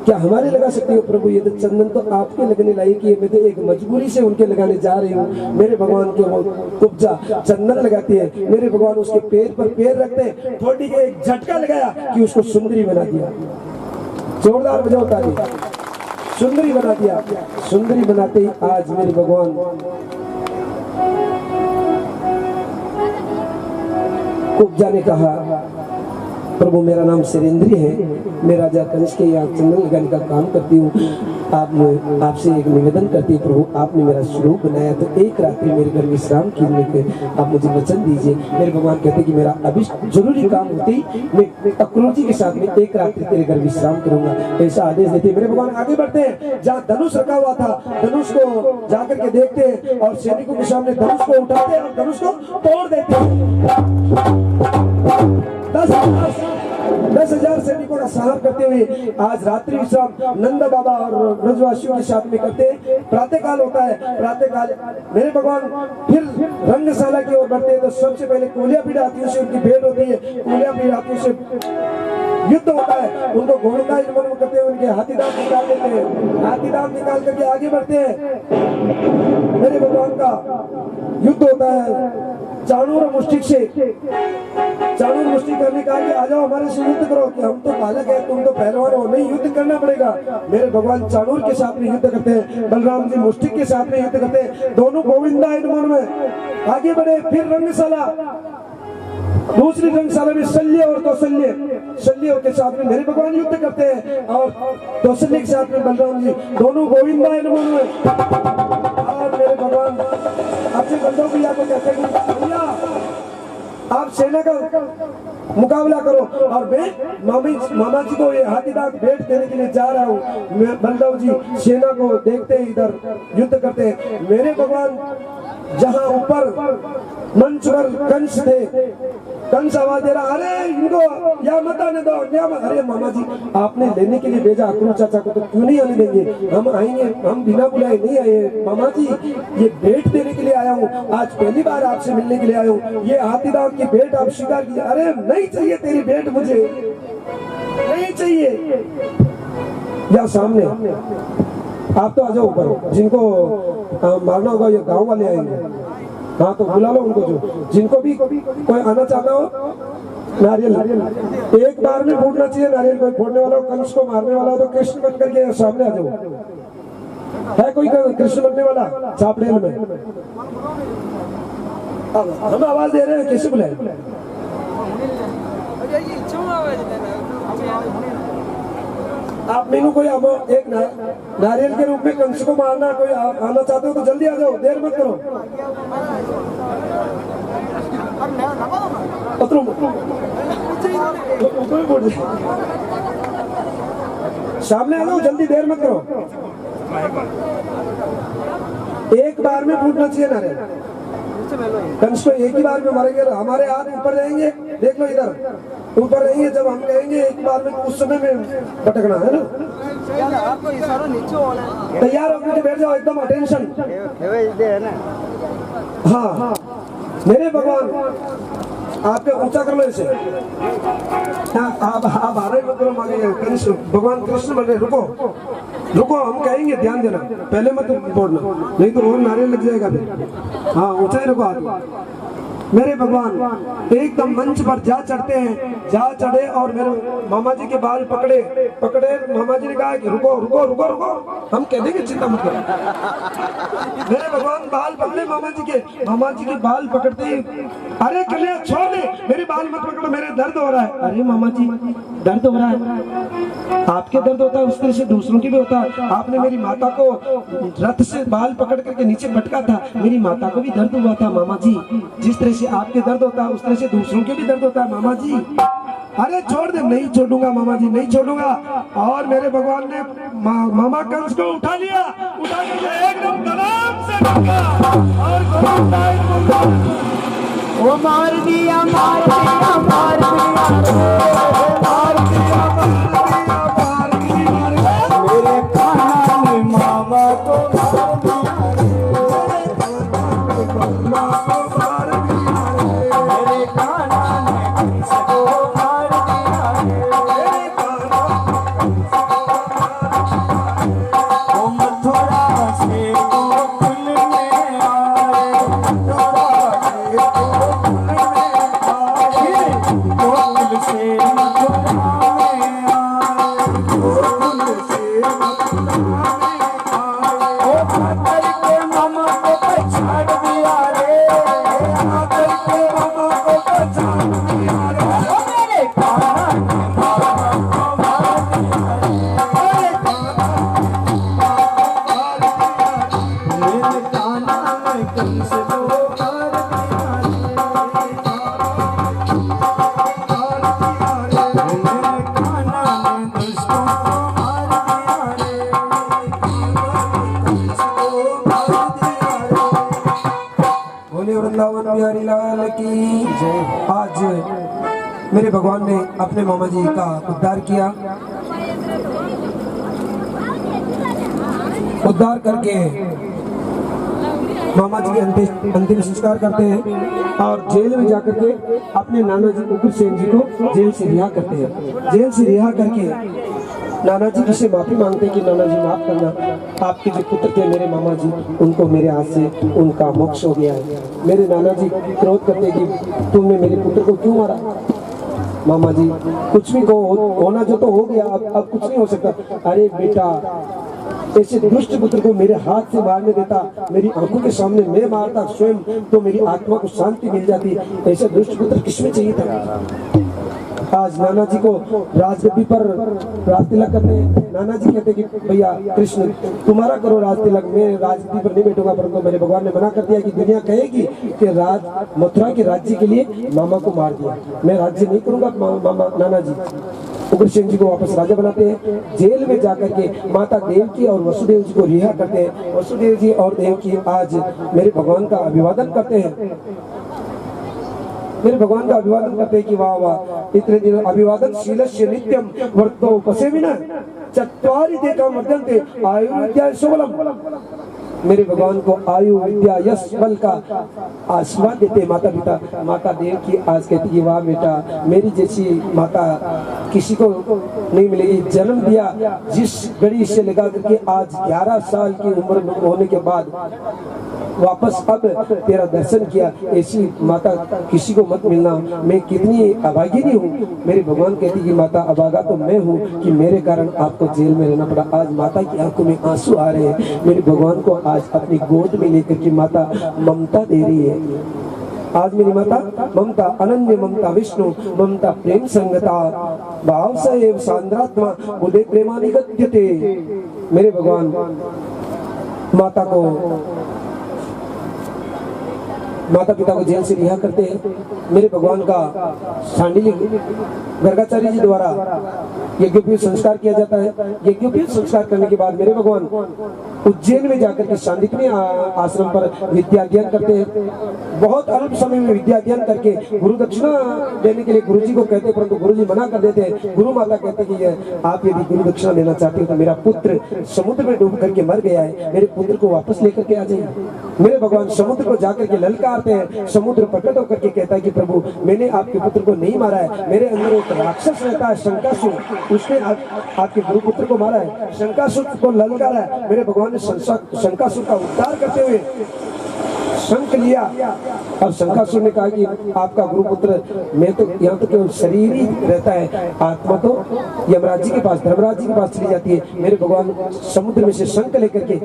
क्या हमारे लगा सकते हो? प्रभु ये तो चंदन तो आपके लगने लायक है, मैं तो एक मजबूरी से उनके लगाने जा रही हूँ। मेरे भगवान के वो कुब्जा चंदन लगाती है। मेरे भगवान उसके पैर पर पैर रखते, थोड़ी के एक झटका लगाया कि उसको सुंदरी बना दिया। जोरदार बजाओ ताली। सुंदरी बना दिया। सुंदरी बनाते ही आज मेरे भगवान कुब्जा ने कहा, प्रभु मेरा नाम सुरेंद्री है, मैं राजा कंस के यहाँ चंदन लगाने का काम करती हूँ। आपसे एक निवेदन करती है प्रभु, आपने मेरा स्वरूप बनाया तो एक रात्रि मेरे घर विश्राम करने के आप मुझे वचन दीजिए। मेरे भगवान कहते कि मेरा अभी जरूरी काम होती मैं अक्रूर जी के साथ में एक रात्रि तेरे घर विश्राम करूंगा, ऐसा आदेश देते। मेरे भगवान आगे बढ़ते हैं, जहाँ धनुष रखा हुआ था, धनुष को जाकर के देखते हैं और सैनिकों के सामने धनुष को उठाते हैं और धनुष को तोड़ देते हैं। 10,000 सैनिकों का संहार करते हुए आज रात्रि विश्राम नंद बाबा और ब्रजवासियों के साथ में करते हैं। प्रातः काल होता है। प्रातः काल मेरे भगवान फिर रंगशाला की ओर बढ़ते हैं तो सबसे पहले कोलिया पीढ़ हाथियों से उनकी भेंट होती है। कोलिया पीढ़ हाथियों से युद्ध होता है। उनको गोविंदाई नमन करते हैं, उनके हाथी दांत निकाल देते हैं। हाथी दांत निकाल करके आगे बढ़ते हैं। मेरे भगवान का युद्ध होता है चाणूर मुष्टिक से। चाणूर मुष्टिक करने का आ जाओ हमारे से युद्ध करो, कि हम तो बालक है, तुम तो पहलवान हो, नहीं युद्ध करना पड़ेगा। मेरे भगवान चाणूर के साथ में युद्ध करते हैं, बलराम जी मुष्टिक के साथ में युद्ध करते हैं। दोनों गोविंदाय नमः में आगे बढ़े। फिर रंगशाला, दूसरी रंगशाला में शल्य और कौशल्य, शल्य के साथ में मेरे भगवान युद्ध करते हैं और कौशल्य के साथ में बलराम जी, दोनों गोविंदाय नमः में। और मेरे भगवान आपसे बंदों को या तो कहते हैं भैया आप सेना का मुकाबला करो और मैं मामा जी को ये हाथी दांत भेंट देने के लिए जा रहा हूँ। बलदेव जी सेना को देखते हैं, इधर युद्ध करते हैं। मेरे भगवान जहां ऊपर मंच पर कंस थे, कंस आवाज दे रहा, अरे इनको या मत आने दो, या मत। अरे मामा जी, आपने लेने के लिए भेजा अक्रूर चाचा को, तो क्यों नहीं आने देंगे? हम आएंगे, हम बिना बुलाए नहीं आए मामा जी, ये भेंट देने के लिए आया हूँ, आज पहली बार आपसे मिलने के लिए आया हूँ, ये हाथीदांत की भेंट आप स्वीकार कीजिए। अरे नहीं चाहिए तेरी भेंट, मुझे नहीं चाहिए। या सामने आप तो आ जाओ ऊपर, जिनको मारना होगा ये गांव वाले आएंगे। हाँ तो बुला लो उनको, जो जिनको भी कोई आना चाहता हो। नारियल एक बार में फूटना चाहिए, नारियल कोई फोड़ने वाला हो, कंस को मारने वाला हो तो कृष्ण बन करके सामने आ जाओ। है कोई कृष्ण बनने वाला चापड़ेल में? हम आवाज दे रहे हैं, कैसे बुलाए? आप मेनू कोई एक नारियल के रूप में कंस को मारना, कोई आना चाहते हो तो जल्दी आ जाओ, देर मत करो। सामने आ जाओ, जल्दी, देर मत करो। एक बार में फूटना चाहिए नारियल। कंस को एक ही बार में मारेंगे, हमारे हाथ ऊपर रहेंगे, देख लो इधर ऊपर रहेंगे, जब हम कहेंगे एक बार में, उस समय में भटकना है ना। तैयार होकर बैठ जाओ, एकदम अटेंशन। हाँ मेरे भगवान, आपके ऊंचा कर लो इसे। आप आ रहे मत करो, मांगे कृष्ण, भगवान कृष्ण बोल रहे, रुको रुको, हम कहेंगे, ध्यान देना, पहले मत बोलना, नहीं तो और नारियल लग जाएगा फिर। हाँ ऊंचाई रखो हाथ। मेरे भगवान एकदम मंच पर जा चढ़ते हैं, जा चढ़े और मेरे मामा जी के बाल पकड़े पकड़े। मामा जी ने कहा कि रुको रुको रुको रुको, हम कह देंगे, चिंता मत करो। मेरे भगवान बाल पकड़े मामा जी के बाल पकड़ते ही, अरे कन्हैया छोड़ दे, मेरे बाल मत पकड़ो, मेरे दर्द हो रहा है। अरे मामा जी दर्द हो रहा है, आपके दर्द होता है उस तरह से दूसरों की भी होता है। आपने मेरी माता को रथ से बाल पकड़ करके नीचे पटका था, मेरी माता को भी दर्द हुआ था मामा जी। जिस तरह से आपके दर्द होता है उस तरह से दूसरों के भी दर्द होता है मामा जी। अरे छोड़ दे, नहीं छोड़ूंगा मामा जी, नहीं छोड़ूंगा। और मेरे भगवान ने मामा कंस को उठा लिया, उठा के एकदम धड़ाम से और वो मार दिया मार दिया मार दिया मार दिया मार दिया, मेरे कान्हा ने मामा को मार दिया, मेरे कान्हा ने किसको मार दिया, वो मथुरा से गोकुल में आए, मथुरा से गोकुल से मथुरा में आए, गोकुल से मथुरा में आए। ओ आकर के मामा को पछाड़ दिया रे, आकर के मामा को पछाड़ दिया रे, ओ मेरे कान्हा ने मामा को मार दिया रे, मेरे कान्हा ने कंस को मार दिया रे, बोले वृंदावन बिहारी लाल की जय। आज मेरे भगवान ने अपने मामा जी का उद्धार किया, उद्धार करके मामा जी के अंतिम संस्कार करते हैं और जेल में जाकर के अपने नाना जी उग्रसेन जी को जेल से रिहा करते हैं। जेल से रिहा करके नाना जी जी से माफी मांगते हैं कि नाना जी माफ करना, आपके जो पुत्र थे मेरे मामा जी, उनको मेरे हाथ से उनका मोक्ष हो गया है। मेरे नाना जी क्रोध करते कि तुमने मेरे पुत्र को क्यों मारा? मामा जी कुछ भी होना जो तो हो गया, अब कुछ नहीं हो सकता। अरे बेटा, ऐसे दुष्ट पुत्र को मेरे हाथ से मारने देता, मेरी आंखों के सामने मैं मारता स्वयं, तो मेरी आत्मा को शांति मिल जाती। ऐसा दुष्ट पुत्र किसमें चाहिए था? आज नाना जी को राजगद्दी पर राज तिलक करते हैं। नाना जी कहते कि भैया कृष्ण तुम्हारा करो राज तिलक, मैं राजगद्दी पर नहीं बैठूंगा। परंतु मेरे भगवान ने मना कर दिया कि दुनिया कहेगी कि राज मथुरा के राज्य के लिए मामा को मार दिया, मैं राज्य नहीं करूंगा मामा नाना जी। उग्रसेन जी को वापस राजा बनाते हैं। जेल में जाकर के माता देवकी और वसुदेव जी को रिहा करते हैं। वसुदेव जी और देवकी आज मेरे भगवान का अभिवादन करते हैं, मेरे भगवान का अभिवादन करते हैं कि वाह वाह इतने दिन अभिवादन शीलस्य नित्यम वर्तो पसेविना चत्वारि देखा मर्दन्ते आयु विद्या यशोबलम। मेरे भगवान को आयु विद्या यश बल का आशीर्वाद देते माता पिता। माता देव की आज कहती है वाह बेटा, मेरी जैसी माता किसी को नहीं मिलेगी। जन्म दिया जिस घड़ी से लगा करके आज 11 साल की उम्र होने के बाद वापस अब तेरा दर्शन किया, ऐसी माता किसी को मत मिलना। मैं कितनी अभागिनी हूँ। मेरे भगवान कहती कि माता अभागा तो मैं हूँ कि मेरे कारण आपको जेल में रहना पड़ा। आज माता की आंखों में आंसू आ रहे हैं। मेरे भगवान को आज अपनी गोद में लेकर के माता ममता दे रही है। आज मेरी माता ममता अनन्य ममता विष्णु ममता प्रेम संगता भाव से सांद्रात्मा बुद्धे प्रेमानिगत्यते। मेरे भगवान माता को माता पिता को जेल से रिहा करते हैं। मेरे भगवान का सांडिल्य गर्गाचार्य जी द्वारा यज्ञोपवीत संस्कार किया जाता है। यज्ञोपवीत संस्कार करने के बाद मेरे भगवान उज्जैन में जाकर के सांदीपनी आश्रम पर विद्या अध्ययन करते हैं। बहुत अल्प समय में विद्या अध्ययन करके गुरु दक्षिणा देने के लिए गुरु जी को कहते हैं, परंतु गुरु जी मना कर देते हैं। गुरु माता कहते कि आप यदि गुरु दक्षिणा देना चाहते हो तो मेरा पुत्र समुद्र में डूब करके मर गया है, मेरे पुत्र को वापस लेकर के आ जाइए। मेरे भगवान समुद्र को जाकर के ललकारते हैं। समुद्र प्रकट होकर के कहता है कि प्रभु मैंने आपके पुत्र को नहीं मारा है, मेरे अंदर एक राक्षस रहता है शंकासुर, उसने आपके गुरु पुत्र को मारा है। शंकासुर को ललकारा है। मेरे भगवान ने शंकासुर का उद्धार करते हुए शंख लिया और शंकासुर ने कहा कि आपका गुरुपुत्र मैं तो यहाँ तो केवल शरीर ही रहता है, आत्मा तो यमराज जी के पास धर्मराज जी के पास चली जाती है। मेरे भगवान समुद्र में से शंख लेकर के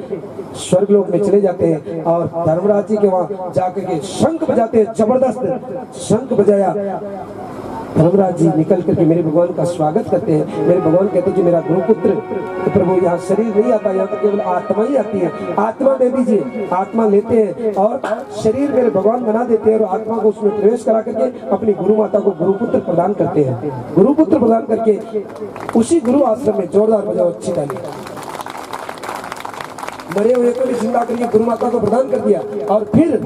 स्वर्गलोक में चले जाते हैं और धर्मराज जी के वहां जाकर के शंख बजाते हैं। जबरदस्त शंख बजाया। धर्मराज जी निकल करके मेरे भगवान का स्वागत करते हैं। मेरे भगवान कहते हैं कि मेरा गुरुपुत्र तो प्रभु यहाँ शरीर नहीं आता, यहाँ तो केवल आत्मा ही आती है, आत्मा दे दीजिए। आत्मा लेते हैं और शरीर मेरे भगवान बना देते हैं और आत्मा को उसमें प्रवेश करा करके अपनी गुरु माता को गुरुपुत्र प्रदान करते हैं। गुरुपुत्र प्रदान करके उसी गुरु आश्रम में जोरदार बजाओ अच्छी ताली। मरे हुए को भी जिंदा करके गुरु माता को प्रदान कर दिया और फिर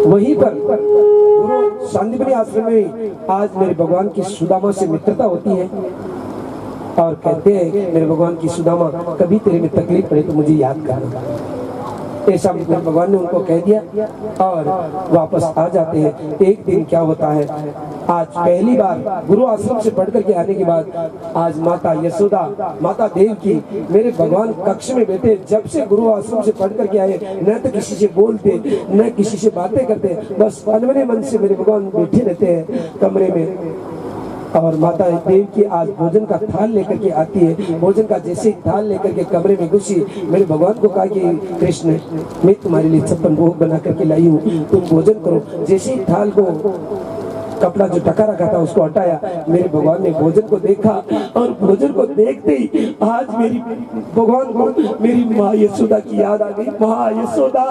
वहीं पर गुरु सांदीपनी आश्रम में आज मेरे भगवान की सुदामा से मित्रता होती है और कहते हैं मेरे भगवान की सुदामा कभी तेरे में तकलीफ पड़े तो मुझे याद करना। ऐसा मेरे भगवान ने उनको कह दिया और वापस आ जाते हैं। एक दिन क्या होता है, आज पहली बार गुरु आश्रम से पढ़ करके आने के बाद आज माता यशोदा माता देव की मेरे भगवान कक्ष में बैठे। जब से गुरु आश्रम से पढ़ करके आए न तो किसी से बोलते न किसी से बातें करते, बस अनमने मन से मेरे भगवान बैठे रहते हैं कमरे में। और माता देव की आज भोजन का थाल लेकर के आती है। भोजन का जैसे ही थाल लेकर के कमरे में घुसी, मेरे भगवान को कहा कि कृष्ण मैं तुम्हारे लिए 56 भोग बना करके लाई हूँ, तुम भोजन करो। जैसे ही थाल को कपड़ा जो ढका रखा था उसको हटाया, मेरे भगवान ने भोजन को देखा और भोजन को देखते ही आज मेरी भगवान को मेरी माँ यशोदा की याद आ गई। माँ यशोदा,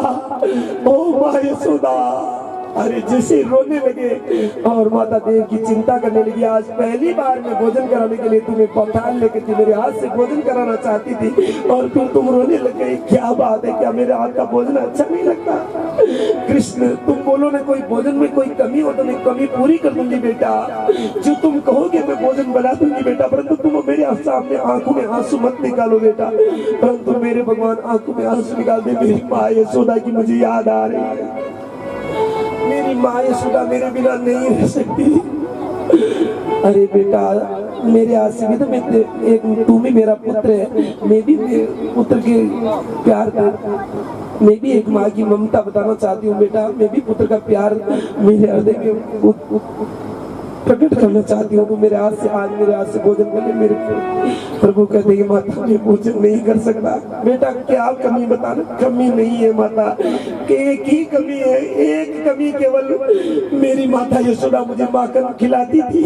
ओ माँ यशोदा। अरे जैसे रोने लगे और माता देव की चिंता करने लगी। आज पहली बार मैं भोजन कराने के लिए तुम्हें पठान लेकर के मेरे हाथ से भोजन कराना चाहती थी और फिर तुम रोने लग गई। क्या बात है, क्या मेरे हाथ का भोजन अच्छा नहीं लगता? कृष्ण तुम बोलो ना कोई भोजन में कोई कमी हो तो मैं कमी पूरी कर दूंगी बेटा। जो तुम कहोगे मैं भोजन बना दूंगी बेटा, परंतु तुम मेरे सामने आंखों में आंसू मत निकालो बेटा। परंतु मेरे भगवान आंखों में आंसू निकाल दे। मेरी माँ यशोदा की मुझे याद आ रही है। मेरी माँ यशोदा मेरे बिना नहीं रह सकती। अरे बेटा मेरे हाथ से भी तो एक तू भी मेरा पुत्र है, मैं भी पुत्र के प्यार कर, मैं भी एक माँ की ममता बताना चाहती हूँ बेटा। मैं भी पुत्र का प्यार मेरे हृदय में प्रकट करना चाहती हूँ। तो मेरे हाथ से आज मेरे हाथ से भोजन करने मेरे प्रभु कहते हैं माता मैं भोजन नहीं कर सकता। बेटा क्या कमी बताना? कमी नहीं है माता, एक ही कमी है, एक कमी केवल मेरी माता यशोदा मुझे माखन खिलाती थी।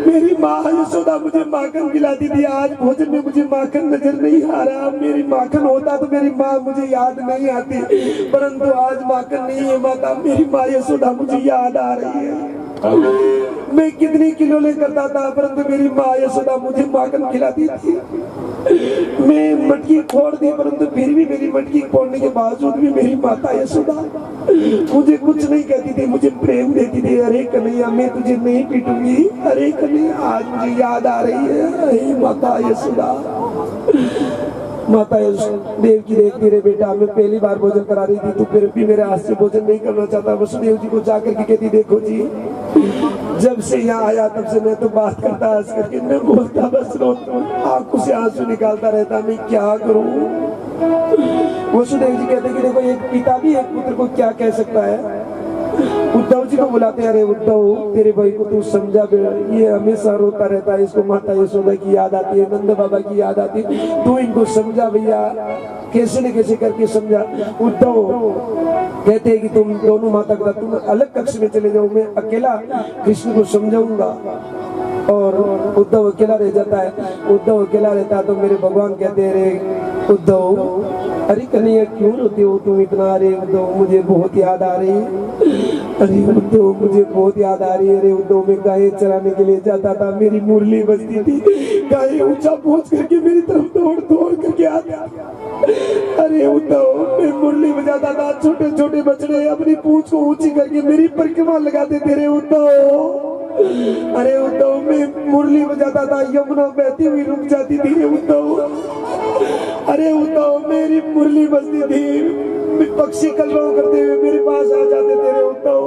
मेरी माँ यशोदा मुझे माखन खिलाती थी। आज भोजन में मुझे माखन नजर नहीं आ रहा। मेरी माखन होता तो मेरी माँ मुझे याद नहीं आती, परंतु आज माखन नहीं है माता। मेरी माँ यशोदा मुझे याद आ रही है। मैं कितनी किलोले करता था, परंतु मेरी माँ यशोदा मुझे माखन खिलाती थी। मैं मटकी फोड़ दी, परंतु फिर भी मेरी मटकी फोड़ने के बावजूद भी मेरी माता यशोदा मुझे कुछ नहीं कहती थी, मुझे प्रेम देती थी। अरे कन्हैया मैं तुझे नहीं पीटूंगी, अरे कन्हैया आज मुझे याद आ रही है, अरे माता यशोदा। माता देव की देखती रे बेटा, मैं पहली बार भोजन करा रही थी, तू फिर भी मेरे हाथ से भोजन नहीं करना चाहता। वसुदेव जी को जाकर के कहती, देखो जी जब से यहाँ आया तब से मैं तो बात करता हंस करके, मैं बोलता बस आंखों से आंसू निकालता रहता, मैं क्या करूं। वसुदेव जी कहते कि देखो एक पिता भी एक पुत्र को क्या कह सकता है। उद्धव जी को बुलाते हैं, अरे उद्धव तेरे भाई को तू समझा, ये हमेशा रोता रहता है, इसको माता यशोदा की याद आती है, नंद बाबा की याद आती है, तू इनको समझा भैया, कैसे न कैसे करके समझा। उद्धव कहते हैं कि तुम दोनों माता पिता तुम अलग कक्ष में चले जाओ, मैं अकेला कृष्ण को समझाऊंगा। और उद्धव अकेला रह जाता है। उद्धव अकेला रहता है तो मेरे भगवान कहते हैं, अरे उद्धव, अरे कन्हैया क्यों रोते हो तुम इतना। अरे उद्धव मुझे बहुत याद आ रही है, अरे उद्धव मुझे बहुत याद आ रही है। अरे उद्धव मैं गाय चराने के लिए जाता था, मेरी मुरली बजती थी, गाय ऊंचा पहुंच करके मेरी तरफ दौड़ दौड़ करके आता। अरे उद्धव मैं मुरली बजाता था, छोटे छोटे बछड़े अपनी पूंछ को ऊंची करके मेरी परिक्रमा लगाते थे। रे उद्धव, अरे उद्धव मैं मुरली बजाता था, यमुना बहती हुई रुक जाती थी। उद्धव, अरे उद्धव मेरी मुरली बजती थी, पक्षी कलरव करते हुए मेरे पास आ जाते थे। रे उद्धव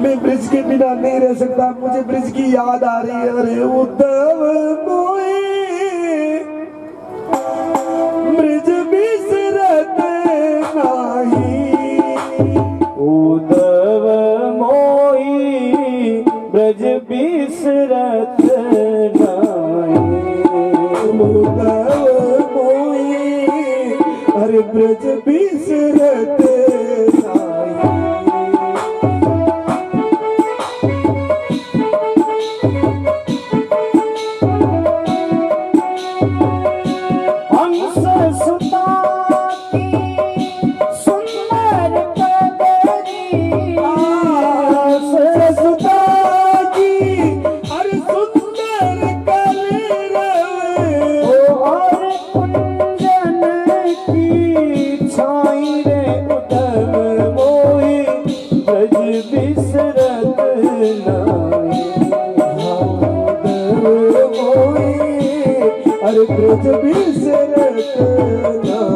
मैं ब्रिज के बिना नहीं रह सकता, मुझे ब्रिज की याद आ रही है। अरे उद्धव मोए ब्रिज बिसरत नाही, उद्धव मोई ब्रज बिसरत नाही, उद्धव मोई अरे ब्रज बिसरत नाही। हंस सुता की सुंदर कबरी, हंस सुता की अरे सुंदर कलरव, और कुंजन की छाई रे उद्धव मोई ब्रज बिसरत नाही, उद्धव मोई अरे ब्रज बिसरत नाही।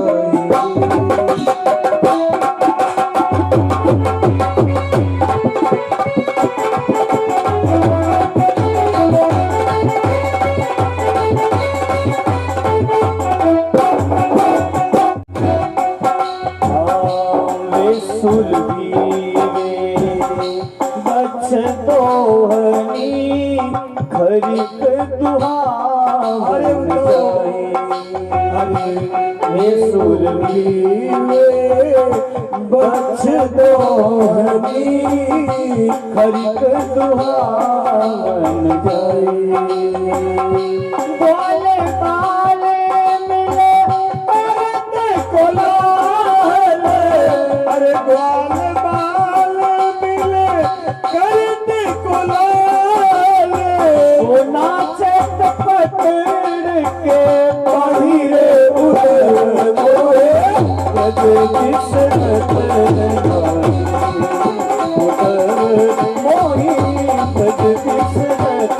सुलभी बच दोहनी खरिक दुहावन जाए, अरे सुलभी बच दोहनी खरिक दुहावन जाए। बोले बाले मिले परत कोलाहल, अरे ग्वाल बाल मिले करते कोलाल, वो नाचे पकड़ के पाही रे उद्धव मोए ब्रज बिसरत नाही, उद्धव मोई ब्रज बिसरत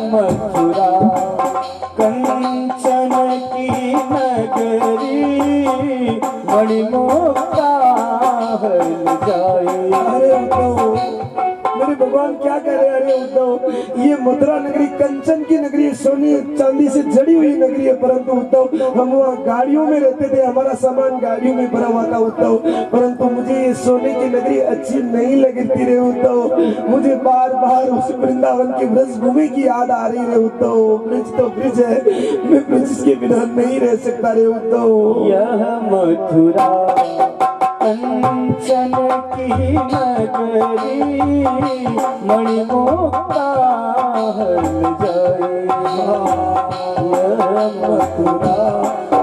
मथुरा कंचन की नगरी, मणिमुक्ता हल जाए। अरे उद्धव मेरे भगवान क्या कह रहे हैं? अरे उद्धव, ये मथुरा नगरी कंचन की नगरी है, सोने चांदी से जड़ी हुई नगरी है, परंतु उद्धव हम वहाँ गाड़ियों में रहते थे, हमारा सामान गाड़ियों में भरा हुआ था उद्धव, परंतु मुझे ये सोने की नगरी अच्छी नहीं लगती रे उद्धव। मुझे बार बार उस वृंदावन की ब्रज भूमि की याद आ रही रे उद्धव। ब्रिज तो ब्रिज है, मैं ब्रिज के बिना नहीं रह सकता रे उद्धव। यह मथुरा कंचन की नगरी मणिमुक्ता हल जाए। यह मथुरा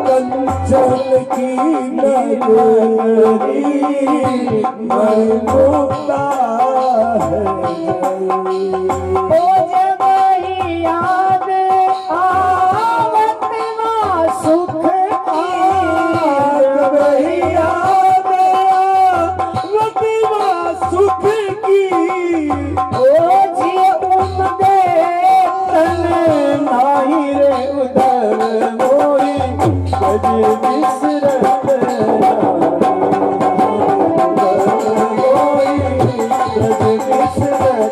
कंचन की नगरी मणिमुक्ता हल जाए। याद आवत ना सुख सुख की ओ जी उमदे तन नाई रे उधर मोरी गज बिसरत मोरी गज बिसरत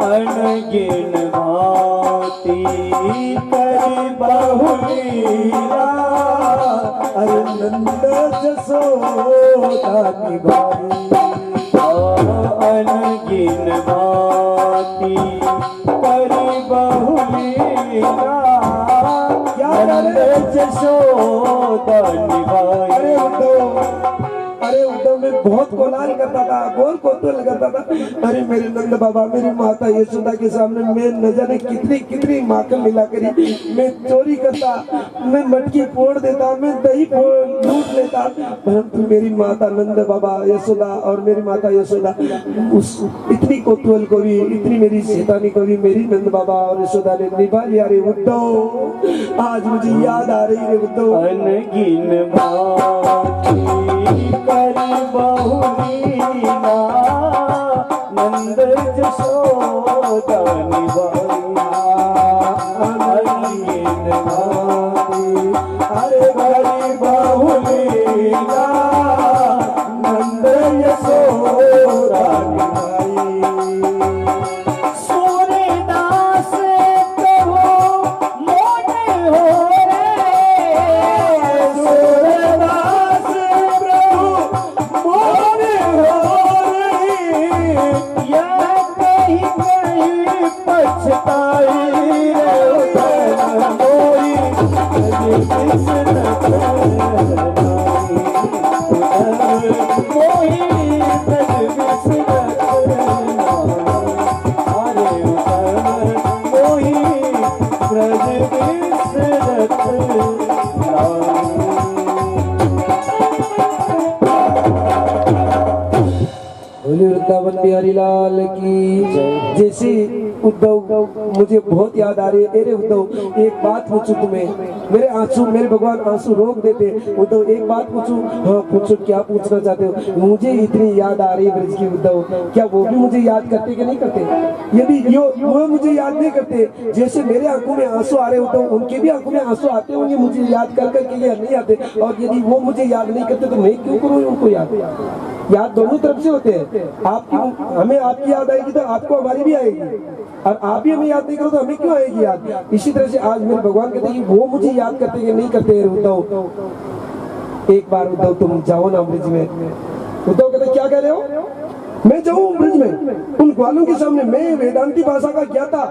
अनगिन भांति करी बहुलीला अरे नंद जसोदा निभाई। अनगिन भांति करी बहुलीला नंद जसोदा निभाई। अरे उद्धव मैं बहुत कोलाहल करता था, बहुत कौतूहल करता था। अरे मेरे नंद बाबा, मेरी माता यशोदा के सामने मैं न जाने कितनी कितनी माखन मिला करी, मैं चोरी करता, मैं मटकी फोड़ देता, मैं दही लूट लेता, परंतु मेरी माता नंद बाबा यशोदा और मेरी माता यशोदा उस इतनी कौतूहल को भी, इतनी मेरी शैतानी को भी मेरी नंद बाबा और यशोदा ने निभा लिया रे उद्धव। आज मुझे याद आ रही है उद्धव। अनगिन भांति करी बहुलीला नंद जसोदा निभाई। अनगिन भांति अरे करी बहुलीला नंद यशोदा निभाई। सूर्यदास प्रभु मोटे हो सूरदास प्रभु मोरे हो रे। यह कहीं कहीं पछताई रे उधर मोरी गज बिसरत मोही गज बिसरत अरे उधर मोही गज बिसरत बोले वृंदावन बिहारी लाल की जय। जैसे उद्धव मुझे बहुत याद आ रही है। अरे उद्धव एक बात पूछूं तुम्हें, मेरे आंसू, मेरे भगवान आंसू रोक देते। उद्धव एक बात पूछूं? हाँ पूछो, क्या पूछना चाहते हो? मुझे इतनी याद आ रही है ब्रज की उद्धव, क्या वो भी मुझे याद करते कि नहीं करते? यदि वो मुझे याद नहीं करते, जैसे मेरे आंखों में आंसू आ रहे उद्धव, उनके भी आंखों में आंसू आते होंगे मुझे याद कर करके, या नहीं आते? और यदि वो मुझे याद नहीं करते तो मैं क्यों करूँ उनको याद? याद दोनों तरफ से होते हैं। आपकी, हमें आपकी याद आएगी तो आपको हमारी भी आएगी, और आप भी हमें याद नहीं करो तो हमें क्यों आएगी याद? इसी तरह से आज मेरे भगवान कहते हैं कि वो मुझे याद करते कि नहीं करते। उद्धव एक बार उद्धव तुम जाओ ना ब्रिज में। उद्धव कहते क्या कह रहे हो? मैं जाऊं ब्रिज में उन ग्वालों के सामने? मैं वेदांती भाषा का ज्ञाता,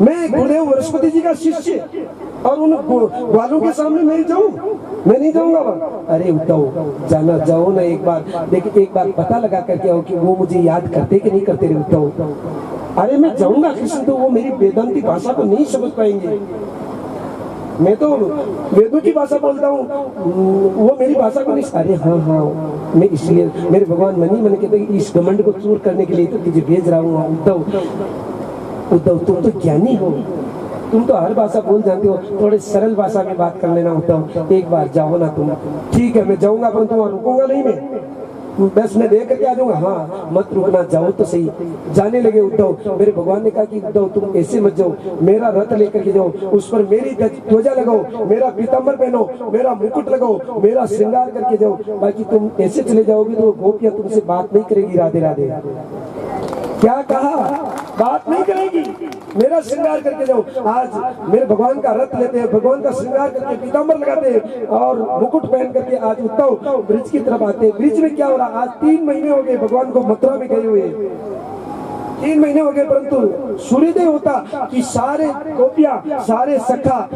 मैं गुरुदेव बृहस्पति जी का शिष्य, और उन ग्वालों के सामने मैं जाऊं? मैं नहीं जाऊंगा वहां। अरे उद्धव जाना, जाओ ना एक बार, लेकिन एक बार पता लगा करके आओ कि वो मुझे याद करते कि नहीं करते रे उद्धव। अरे मैं जाऊंगा कृष्ण, तो वो मेरी वेदांती भाषा को नहीं समझ पाएंगे। मैं तो वेदों की भाषा बोलता हूँ, वो मेरी भाषा को नहीं। अरे हाँ हाँ, मैं इसलिए मेरे भगवान मनी मन कहते इस घमंड को चूर करने के लिए तो तुझे भेज रहा हूँ। उद्धव उद्धव तुम तो ज्ञानी हो, तुम तो हर भाषा बोल जानते हो, थोड़े सरल भाषा में बात कर लेना उद्धव। एक बार जाओ ना तुम। ठीक है मैं जाऊंगा, पर तुम रुकूंगा नहीं, मैं बस मैं देख करके आ जाऊंगा। हाँ मत रुकना, जाओ तो सही। जाने लगे उद्धव। मेरे भगवान ने कहा कि उद्धव तुम ऐसे मत जाओ, मेरा रथ लेकर के जाओ, उस पर मेरी ध्वजा लगाओ, मेरा पीताम्बर पहनो, मेरा मुकुट लगाओ, मेरा श्रृंगार करके जाओ। बाकी तुम ऐसे चले जाओगे तो गोपियां तुमसे बात नहीं करेगी। राधे राधे। क्या कहा? बात नहीं करेगी, मेरा श्रृंगार करके जाओ। आज मेरे भगवान का रथ लेते हैं, भगवान का श्रृंगार करके पीताम्बर लगाते हैं और मुकुट पहन करके आज उद्धव ब्रिज की तरफ आते हैं। ब्रिज में क्या हो रहा? आज 3 महीने हो गए भगवान को मथुरा में गए हुए, 3 महीने हो गए, परंतु सूर्योदय होता कि सारे गोपियां, सारे सखा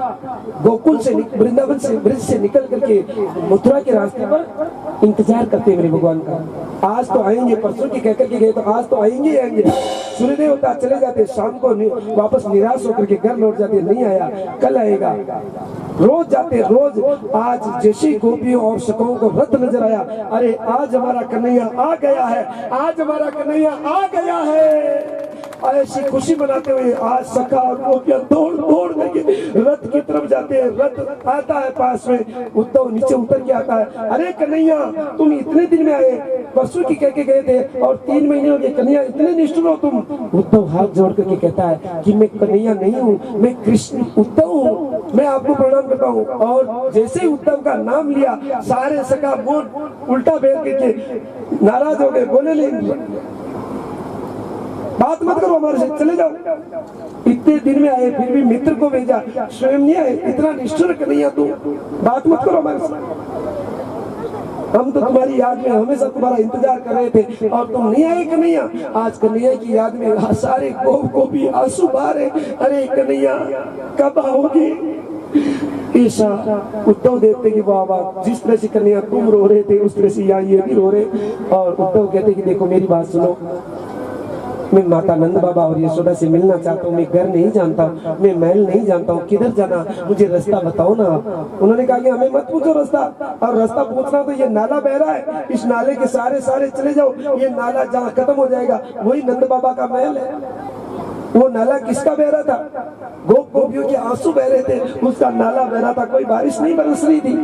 गोकुल से, वृंदावन से, ब्रिज से निकल करके मथुरा के रास्ते पर इंतजार करते हैं मेरे भगवान का। आज तो आएंगे, परसों की कहकर के गए तो आज तो आएंगे ही आएंगे। सूर्योदय होता चले जाते, शाम को वापस निराश होकर के घर लौट जाते, नहीं आया कल आएगा। रोज जाते, रोज। आज जैसे गोपियों और सखाओं को रथ नजर आया, अरे आज हमारा कन्हैया आ गया है, आज हमारा कन्हैया आ गया है। ऐसी खुशी मनाते हुए आज सखा और गोपियां दौड़ दौड़ करके रथ की तरफ जाते हैं। रथ आता है पास में, उद्धव नीचे उतर के आता है। अरे कन्हैया तुम इतने दिन में आए, परसों की कह के गए थे और 3 महीने हो गए, कन्हैया इतने निष्ठुर हो तुम। उद्धव हाथ जोड़ करके कहता है कि मैं कन्हैया नहीं हूँ, मैं कृष्ण उद्धव हूँ, मैं आपको प्रणाम करता हूँ। और जैसे ही उद्धव का नाम लिया, सारे सखा मुंह उल्टा फेर करके नाराज हो गए, बोले नहीं बात मत करो हमारे से, चले जाओ। इतने दिन में आए फिर भी मित्र को भेजा, स्वयं नहीं आए, इतना निष्ठुर कन्हैया तू, बात मत करो हमारे से। हम तो तुम्हारी याद में हमेशा तुम्हारा इंतजार कर रहे थे और तुम नहीं आए कन्हैया। आज कन्हैया की याद में सारे गोपी आंसू बहा रहे, अरे कन्हैया कब आओगे। ऐसा उद्धव देखते कि वाह वाह, जिस तरह से कन्हैया तुम रो रहे थे उस तरह से यहाँ ये भी रो रहे। और उद्धव कहते कि देखो मेरी बात सुनो, मैं माता नंद बाबा और यशोदा से मिलना चाहता हूँ, मैं घर नहीं जानता, मैं महल नहीं जानता हूँ, किधर जाना मुझे रास्ता बताओ ना। उन्होंने कहा कि हमें मत पूछो रास्ता, और रास्ता पूछना तो ये नाला बह रहा है, इस नाले के सारे सारे चले जाओ, ये नाला जहाँ खत्म हो जाएगा वही नंद बाबा का महल है। वो नाला किसका बह रहा था? गोपियों के आंसू बह रहे थे, उसका नाला बह रहा था, कोई बारिश नहीं बरस रही थी।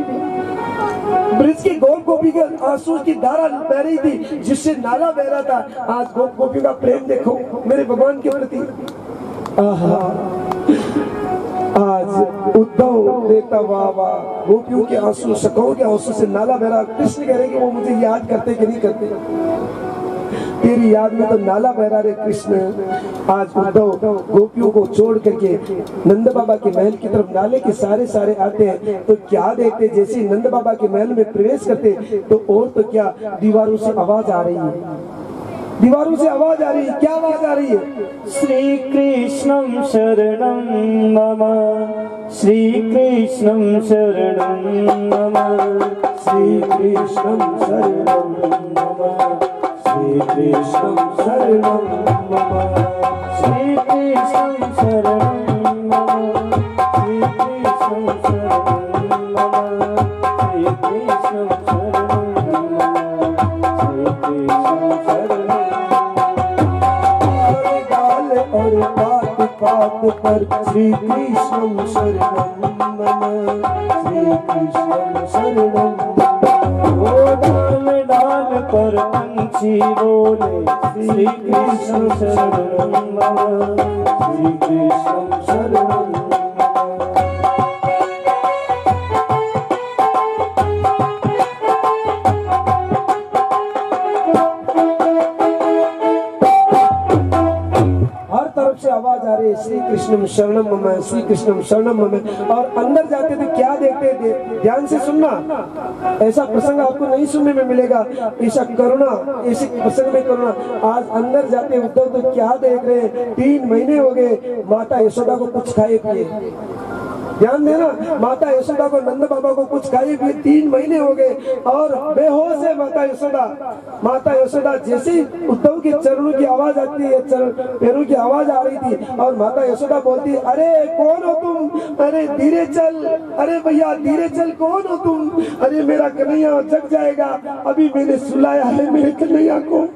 ब्रिज की गोपी के आंसू की धारा बह रही थी, जिससे नाला बह रहा था। आज गोपियों का प्रेम देखो मेरे भगवान के प्रति। आहा, आज उद्धव देखता वाह वाह, गोपियों के आंसू, सखाओं के आंसू से नाला बह रहा। कृष्ण कह रहे कि वो मुझे याद करते कि नहीं करते, तेरी याद में तो नाला बह रहा रे कृष्ण। आज उद्धव गोपियों को छोड़ करके नंद बाबा के महल की तरफ नाले के सारे सारे आते हैं, तो क्या देखते, जैसे ही नंद बाबा के महल में प्रवेश करते तो और तो क्या, दीवारों से आवाज आ रही है, दीवारों से आवाज आ रही है। क्या आवाज आ रही है? श्री कृष्णं शरणं मम, श्री कृष्णं शरणं मम, श्री कृष्णं शरणं मम, श्री कृष्णं शरणं मम, श्री कृष्णं शरणं मम, श्री कृष्णं शरणं मम, श्री कृष्णं शरणं मम, श्री कृष्णं शरणं। गाल और बात बात पर श्री कृष्णं शरणं मम, श्री कृष्णं शरणं मम। ओ डाल डाल पर पंछी बोले, श्री कृष्ण शरणं मम, श्री कृष्णं शरणं मम। हर तरफ से आवाज आ रही है, श्री कृष्णम शरणम मम, श्री कृष्णम शरणम मम। और अंदर जाते थे क्या देखते थे, ध्यान से सुनना, ऐसा प्रसंग आपको नहीं सुनने में मिलेगा, ऐसा करुणा, ऐसे प्रसंग में करुणा। आज अंदर जाते उद्धव तो क्या देख रहे हैं, 3 महीने हो गए माता यशोदा को कुछ खाए पिए, ध्यान देना। माता यशोदा को नंद बाबा को कुछ खाए भी 3 महीने हो गए और बेहोश है माता यशोदा। माता यशोदा जैसे ही उद्धव के चरणों की आवाज आती है, पैरों की आवाज आ रही थी और माता यशोदा बोलती, अरे कौन हो तुम? अरे धीरे चल, अरे भैया धीरे चल, कौन हो तुम? अरे मेरा कन्हैया जग जाएगा, अभी मैंने सुलाया है मेरे कन्हैया को,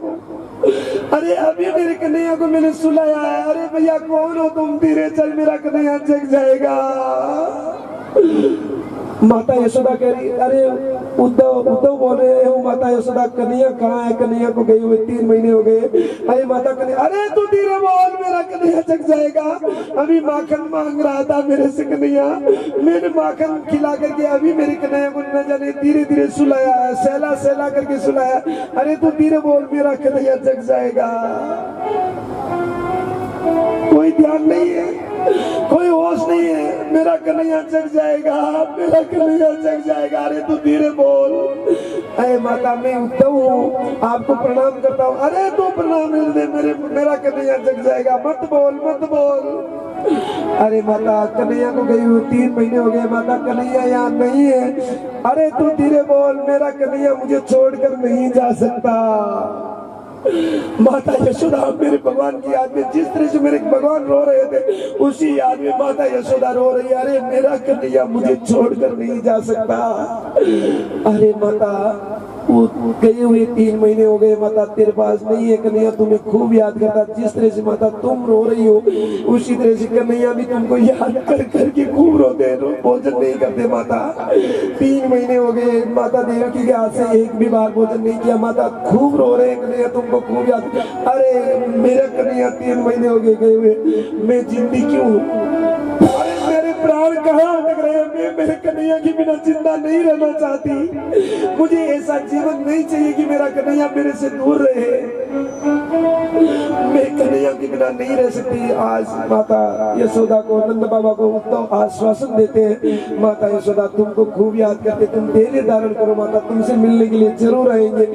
अरे अभी मेरे कन्हैया को मैंने सुलाया है, अरे भैया कौन हो तुम? धीरे चल, मेरा कन्हैया जग जाएगा। माता यशोदा कह रही, अरे उद्धव बोल रहे हो माता यशोदा, कन्हैया कहाँ है? कन्हैया को गए हुए 3 महीने हो गए। अरे माता कन्हैया, अरे तू धीरे बोल, मेरा कन्हैया जग जाएगा, अभी माखन मांग रहा था मेरे से कन्हैया, मैंने माखन खिला करके अभी मेरे कन्हैया को न जाने धीरे धीरे सुलाया है, सहला सहला करके सुलाया। अरे तू धीरे बोल, मेरा कन्हैया जग जाएगा। कोई ध्यान नहीं है, कोई होश नहीं है, मेरा कन्हैया जग जाएगा, मेरा कन्हैया जग जाएगा। अरे तू धीरे बोल। अरे माता मैं उद्धव हूँ, आपको प्रणाम करता हूँ। अरे तू प्रणाम दे, मेरा कन्हैया जग जाएगा, मत बोल मत बोल। अरे माता कन्हैया को गई हुई 3 महीने हो गए, माता कन्हैया यहाँ नहीं है। अरे तू धीरे बोल, मेरा कन्हैया मुझे छोड़कर नहीं जा सकता। माता यशोदा मेरे भगवान की याद में, जिस तरह से मेरे भगवान रो रहे थे उसी याद में माता यशोदा रो रही है। अरे मेरा कन्हैया मुझे छोड़कर नहीं जा सकता। अरे माता वो गए हुए 3 महीने हो गए, माता तेरे पास नहीं है, कन्हैया तुम्हें खूब याद करता। जिस तरह से माता तुम रो रही हो उसी तरह से कन्हैया भी तुमको याद कर करके खूब रोते हैं, भोजन नहीं करते। माता 3 महीने हो गए, माता देवकी के हाथ से एक भी बार भोजन नहीं किया, माता खूब रो रहे हैं, कन्हैया तुमको खूब याद। अरे मेरा कन्हैया 3 महीने हो गए गए हुए, मैं जिंदी क्यों? अरे मेरे प्राण कहाँ अटक रहे हैं? मैं मेरे कन्हैया के बिना जिंदा नहीं रहना चाहती। मुझे ऐसा जीवन नहीं चाहिए कि मेरा कन्हैया मेरे से दूर रहे। मैं कन्हैया के बिना नहीं रह सकती। आज माता यशोदा को, नंद बाबा को उद्धव आश्वासन देते हैं, माता यशोदा तुमको खूब याद करते, तुम धैर्य धारण करो, माता तुमसे मिलने के लिए जरूर आएंगे।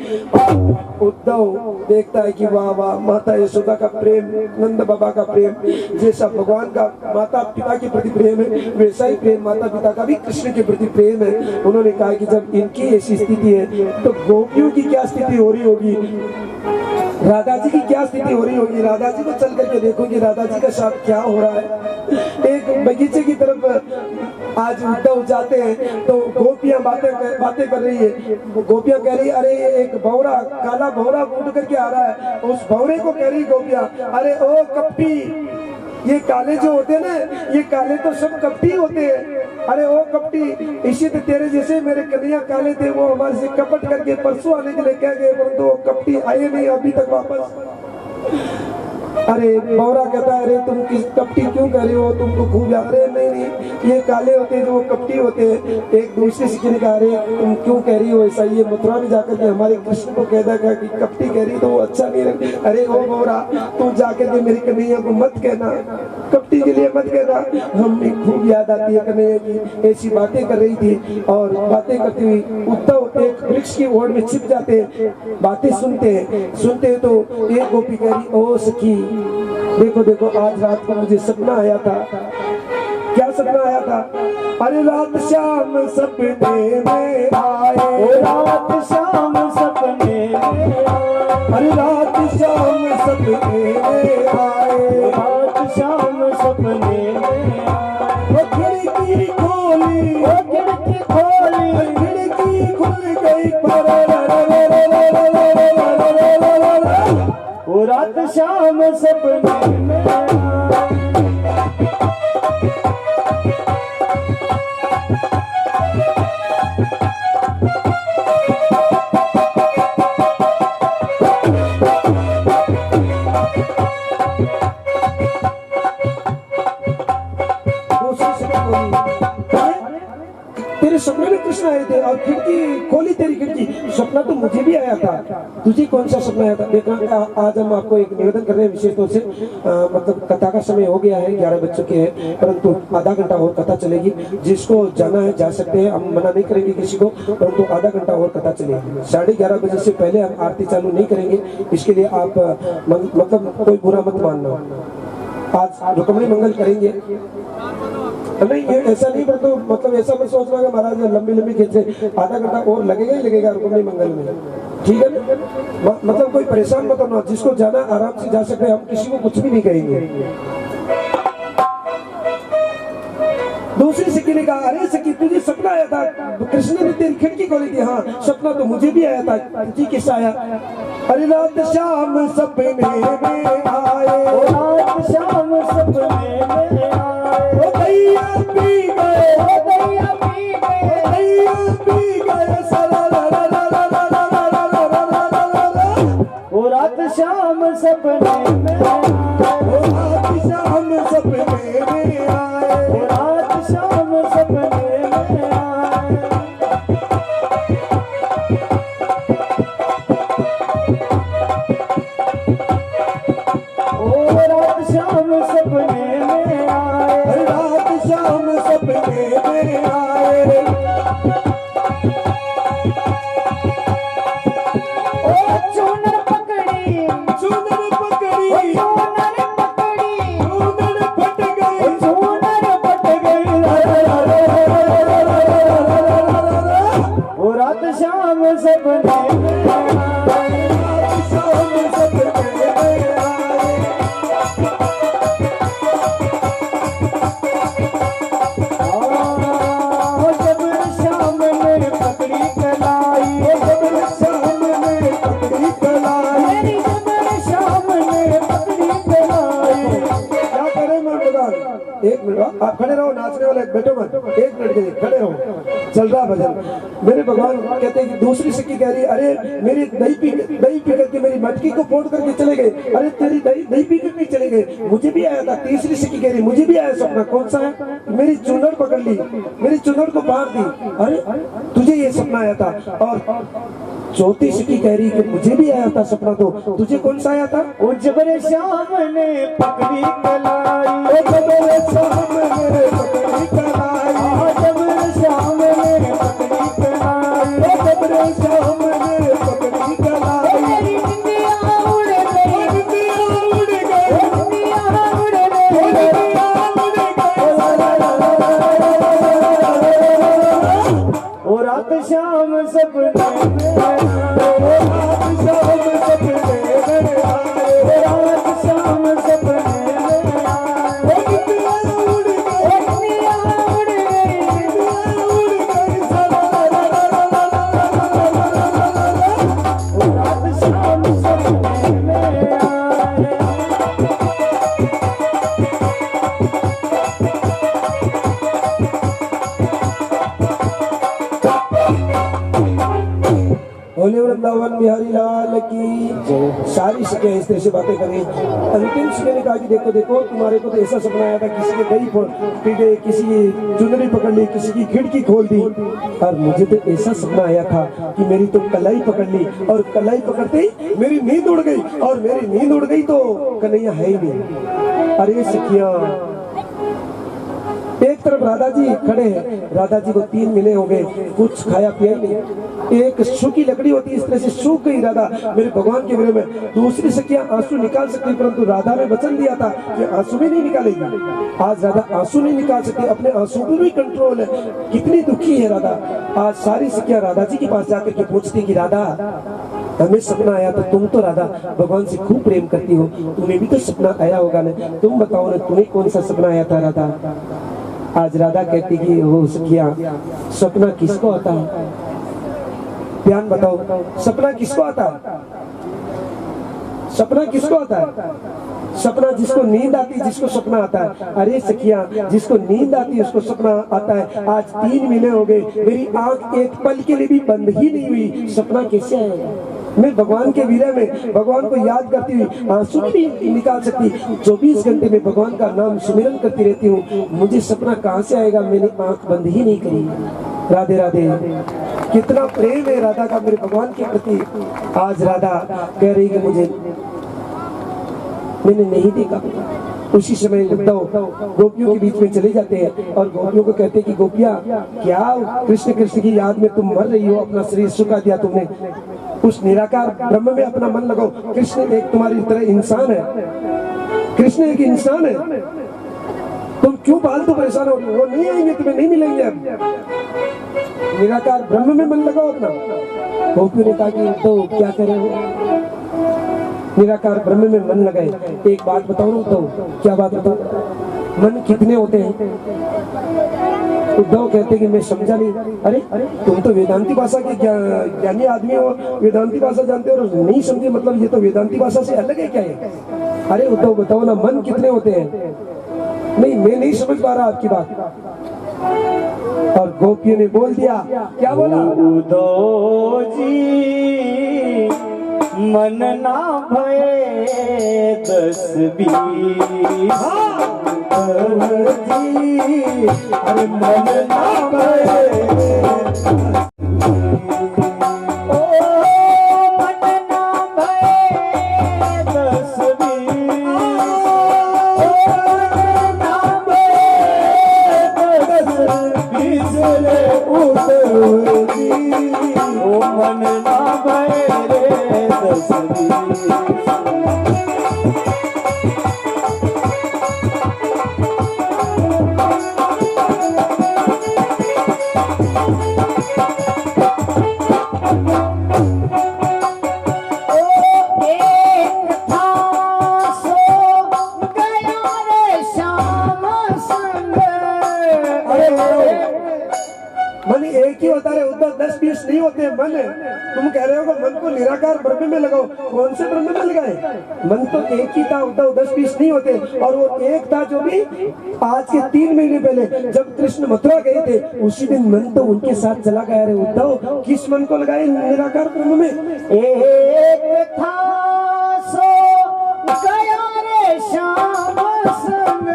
उद्धव देखता है कि वाह वाह, माता यशोदा का प्रेम, नंद बाबा का प्रेम जैसा भगवान का माता पिता के प्रति प्रेम है, वैसा ही प्रेम माता पिता का भी कृष्ण के प्रति प्रेम है। उन्होंने कहा कि जब इनकी ऐसी स्थिति है तो गोपियों की क्या स्थिति हो रही होगी, राधा जी की क्या स्थिति हो रही होगी। राधा जी को चल करके देखो कि राधा जी का साथ क्या हो रहा है। एक बगीचे की तरफ आज उद्धव जाते हैं तो गोपियां बातें कर रही है। गोपियां कह रही, अरे एक भौरा, काला भौरा उड़ करके आ रहा है। उस भौरे को कह रही गोपियां, अरे ओ कपटी, ये काले जो होते हैं ना, ये काले तो सब कपटी होते हैं। अरे ओ कपटी, इसी तो तेरे जैसे मेरे कन्हैया काले थे, वो हमारे से कपट करके परसों आने के लिए कह गए, परंतु वो कपटी आए नहीं अभी तक वापस। अरे बौरा कहता है, अरे तुम किस कपटी क्यों कह रहे हो, तुमको खूब याद। अरे नहीं, ये काले होते हैं जो वो कपटी होते हैं। एक दूसरे से कहा, अरे तुम क्यों कह रही हो ऐसा, ये मथुरा में जाकर के हमारे कृष्ण को कह देगा कि कपटी कह रही तो वो अच्छा नहीं लगे। अरे ओ बौरा, तू जाकर के मेरी कन्हैया को मत कहना, कपटी के लिए मत कहना। हमें खूब याद आती है कन्हैया की। ऐसी बातें कर रही थी और बातें करती हुई उद्धव एक वृक्ष की ओर में छिप जाते हैं, बातें सुनते हैं तो एक गोपी कह रही, ओ सखी देखो देखो, आज रात को मुझे सपना आया था। क्या सपना आया था? अरे रात शाम सपने में आए, रात शाम सपने में आए, अरे रात शाम सपने में आए, रात शाम सपने में आए। वो खिड़की खोली, वो खिड़की खोली, खिड़की खुल गई, वो रात शाम सपने में तेरे सपने में कृष्ण आए थे और खिड़की खोली, तेरी खिड़की। सपना तो मुझे भी आया था, तुझे कौन सा सपना आया था? देखना, आज हम आपको एक निवेदन कर रहे हैं विशेष तौर से, मतलब कथा का समय हो गया है, 11 बज चुके हैं, परंतु आधा घंटा और कथा चलेगी। जिसको जाना है जा सकते हैं, हम मना नहीं करेंगे किसी को, परंतु आधा घंटा और कथा चलेगी। 11:30 बजे से पहले हम आरती चालू नहीं करेंगे, इसके लिए आप मतलब कोई बुरा मत मानना। आज रुक्मिणी मंगल करेंगे। नहीं ये ऐसा नहीं, पर तो मतलब ऐसा मैं सोच रहा हूँ महाराज लंबी लंबी खींचे, आधा घंटा और लगेगा ही लगेगा रुक्मिणी मंगल में, ठीक है ना? मतलब कोई परेशान मत होना, जिसको जाना आराम से जा सकते, हम किसी को कुछ भी नहीं कहेंगे। दूसरी सखी ने कहा, अरे सखी तुझे सपना आया था, कृष्ण ने तेरी खिड़की खोली थी। हाँ सपना तो मुझे भी आया था, तुझे किससे आया? अरे रात शाम सपने में आए, रात शाम सपने में आए, ओ दैया पी गए, ओ दैया पी गए, दैया पी गए, सला ला ला ला ला ला ला ला ला ला ला ला ला ला। ओ रात शाम सपने में आए, ओ रात शाम सपने में आए, ओ रात शाम सपने में आए। ओ रात शाम सपने में आए, रात शाम सपने में आए। ओ चूनर पकड़ी, चुनर पकड़ी, ओ चूनर पकड़ी, चुनर फट गई, चूनर पट गई। ओ रात शाम सपने में आए, रात शाम सपने में आए। जब शाम ने पकड़ी कलाई, जब शाम ने पकड़ी कलाई, मेरी जब शाम ने पकड़ी कलाई। क्या करे मैं भगवान? एक मिनट आप खड़े रहो, नाचने वाले बैठो मत, एक मिनट के लिए खड़े रहो, चल रहा भजन। मेरे भगवान कहते हैं कि दूसरी सिक्की कह रही है, अरे मेरी दही पी करके मेरी मटकी को फोड़ करके चले गए, अरे तेरी दही पी करके चले गए, मुझे भी आया था। तीसरी सिक्की कह रही मुझे भी आया सपना, कौन सा है? मेरी चुनर पकड़ ली, मेरी चुनर को फाड़ दी, अरे तुझे ये सपना आया था। और चौथी सिक्की कह रही कि मुझे भी आया था सपना, तो तुझे कौन सा आया था? ओ जबर शाम ने पकड़ी कलाई, ओ जबर शाम ने पकड़ी कलाई, जबर शाम ने पकड़ी कलाई। ओ जबर शाम ने पकड़ी कलाई। मेरी निंदिया उड़ गई, निंदिया उड़ गई, निंदिया उड़ गई, निंदिया उड़ गई, ला ला ला ला ला ला ला। ओ रात शाम सपने में आए, ओ रात शाम सपने में आए, रात शाम सपने में आए। ओ निंदिया उड़ गई, निंदिया उड़ गई, निंदिया उड़ गई, ला ला ला ला ला ला ला ला ला ला। ओ रात शाम सपने में आए। बोले वृंदावन बिहारी लाल की। सारी सिक्के इस तरह से बातें करें। अंतिम सिक्के ने कहा कि देखो देखो तुम्हारे को तो ऐसा सपना आया था, किसी के दही पी गए, किसी की चुनरी पकड़ ली, किसी की खिड़की खोल दी, और मुझे तो ऐसा सपना आया था कि मेरी तो कलाई पकड़ ली, और कलाई पकड़ते ही मेरी नींद उड़ गई, और मेरी नींद उड़ गई तो कन्हैया है ही नहीं। अरे सखियां, एक तरफ राधा जी खड़े हैं, राधा जी को 3 महीने हो गए, कुछ खाया पिया ही नहीं। एक सूखी लकड़ी होती है, इस तरह से सूख गई राधा मेरे भगवान के विरह में। दूसरी सखियां आंसू निकाल सकती, परंतु राधा ने वचन दिया था कि आंसू भी नहीं निकालेगी। आज राधा आंसू नहीं निकाल सकती, अपने आंसू पर भी कंट्रोल है। कितनी दुखी है राधा। आज सारी सखियां राधा जी के पास जाकर के पूछती कि राधा हमें सपना आया, तो तुम तो राधा भगवान से खूब प्रेम करती हो, तुम्हें भी तो सपना आया होगा ना, तुम बताओ ना तुम्हें कौन सा सपना आया था राधा। आज राधा कहती कि वो सखिया, सपना किसको आता है? ध्यान बताओ, सपना किसको आता है? सपना किसको आता है? सपना जिसको नींद आती है, जिसको सपना आता है। अरे सखिया, जिसको नींद आती है उसको सपना आता है। आज 3 महीने हो गए, मेरी आंख एक पल के लिए भी बंद ही नहीं हुई, सपना कैसे आएगा? मैं भगवान के विरह में भगवान को याद करती हुई आंसू भी नहीं निकाल सकती। 24 घंटे में भगवान का नाम सुमिरन करती रहती हूँ, मुझे सपना कहाँ से आएगा? मैंने आंख बंद ही नहीं करी। राधे राधे। कितना प्रेम है राधा का मेरे भगवान के प्रति। आज राधा कह रही कि मुझे मैंने नहीं देखा। उसी समय उद्धव गोपियों के बीच में चले जाते हैं और गोपियों को कहते हैं कि गोपियां, क्या कृष्ण कृष्ण की याद में तुम मर रही हो? अपना शरीर सुखा दिया तुमने, उस निराकार ब्रह्म में अपना मन लगाओ। कृष्ण एक तुम्हारी तरह इंसान है। कृष्ण एक इंसान है, तुम क्यों फालतू परेशान हो रही हो? वो नहीं आएंगे, तुम्हें नहीं मिलेंगे। अब निराकार ब्रह्म में मन लगाओ अपना। गोपियों ने कहा कि तो क्या करे हो? निराकार ब्रह्म में मन लगाए। एक बात बताओ ना, तो क्या बात बताओ? मन कितने होते हैं? उद्धव कहते कि मैं समझा नहीं। अरे तुम तो वेदांती भाषा के ज्ञानी आदमी हो, वेदांती भाषा जानते हो और नहीं समझे, मतलब ये तो वेदांती भाषा से अलग है क्या है? अरे उद्धव बताओ ना, मन कितने होते हैं? नहीं, मैं नहीं समझ पा रहा आपकी बात। और गोपियों ने बोल दिया, क्या बोला? उद्धव जी मन ना भये 10-20। अरे मन ना भये मन ना भये रे 10-20। मन एक ही होता है उद्धव, 10-20 नहीं होते हैं मन। तुम कह रहे हो कि मन को निराकार ब्रह्म में लगाओ, कौन से ब्रह्म में लगाए? मन तो एक ही था उद्धव, 10-20 नहीं होते। और वो एक था जो भी आज के 3 महीने पहले जब कृष्ण मथुरा गए थे, उसी दिन मन तो उनके साथ चला गया। रे उद्धव, किस मन को लगाए निराकार ब्रह्म में? एक था सो गया रे श्याम संग।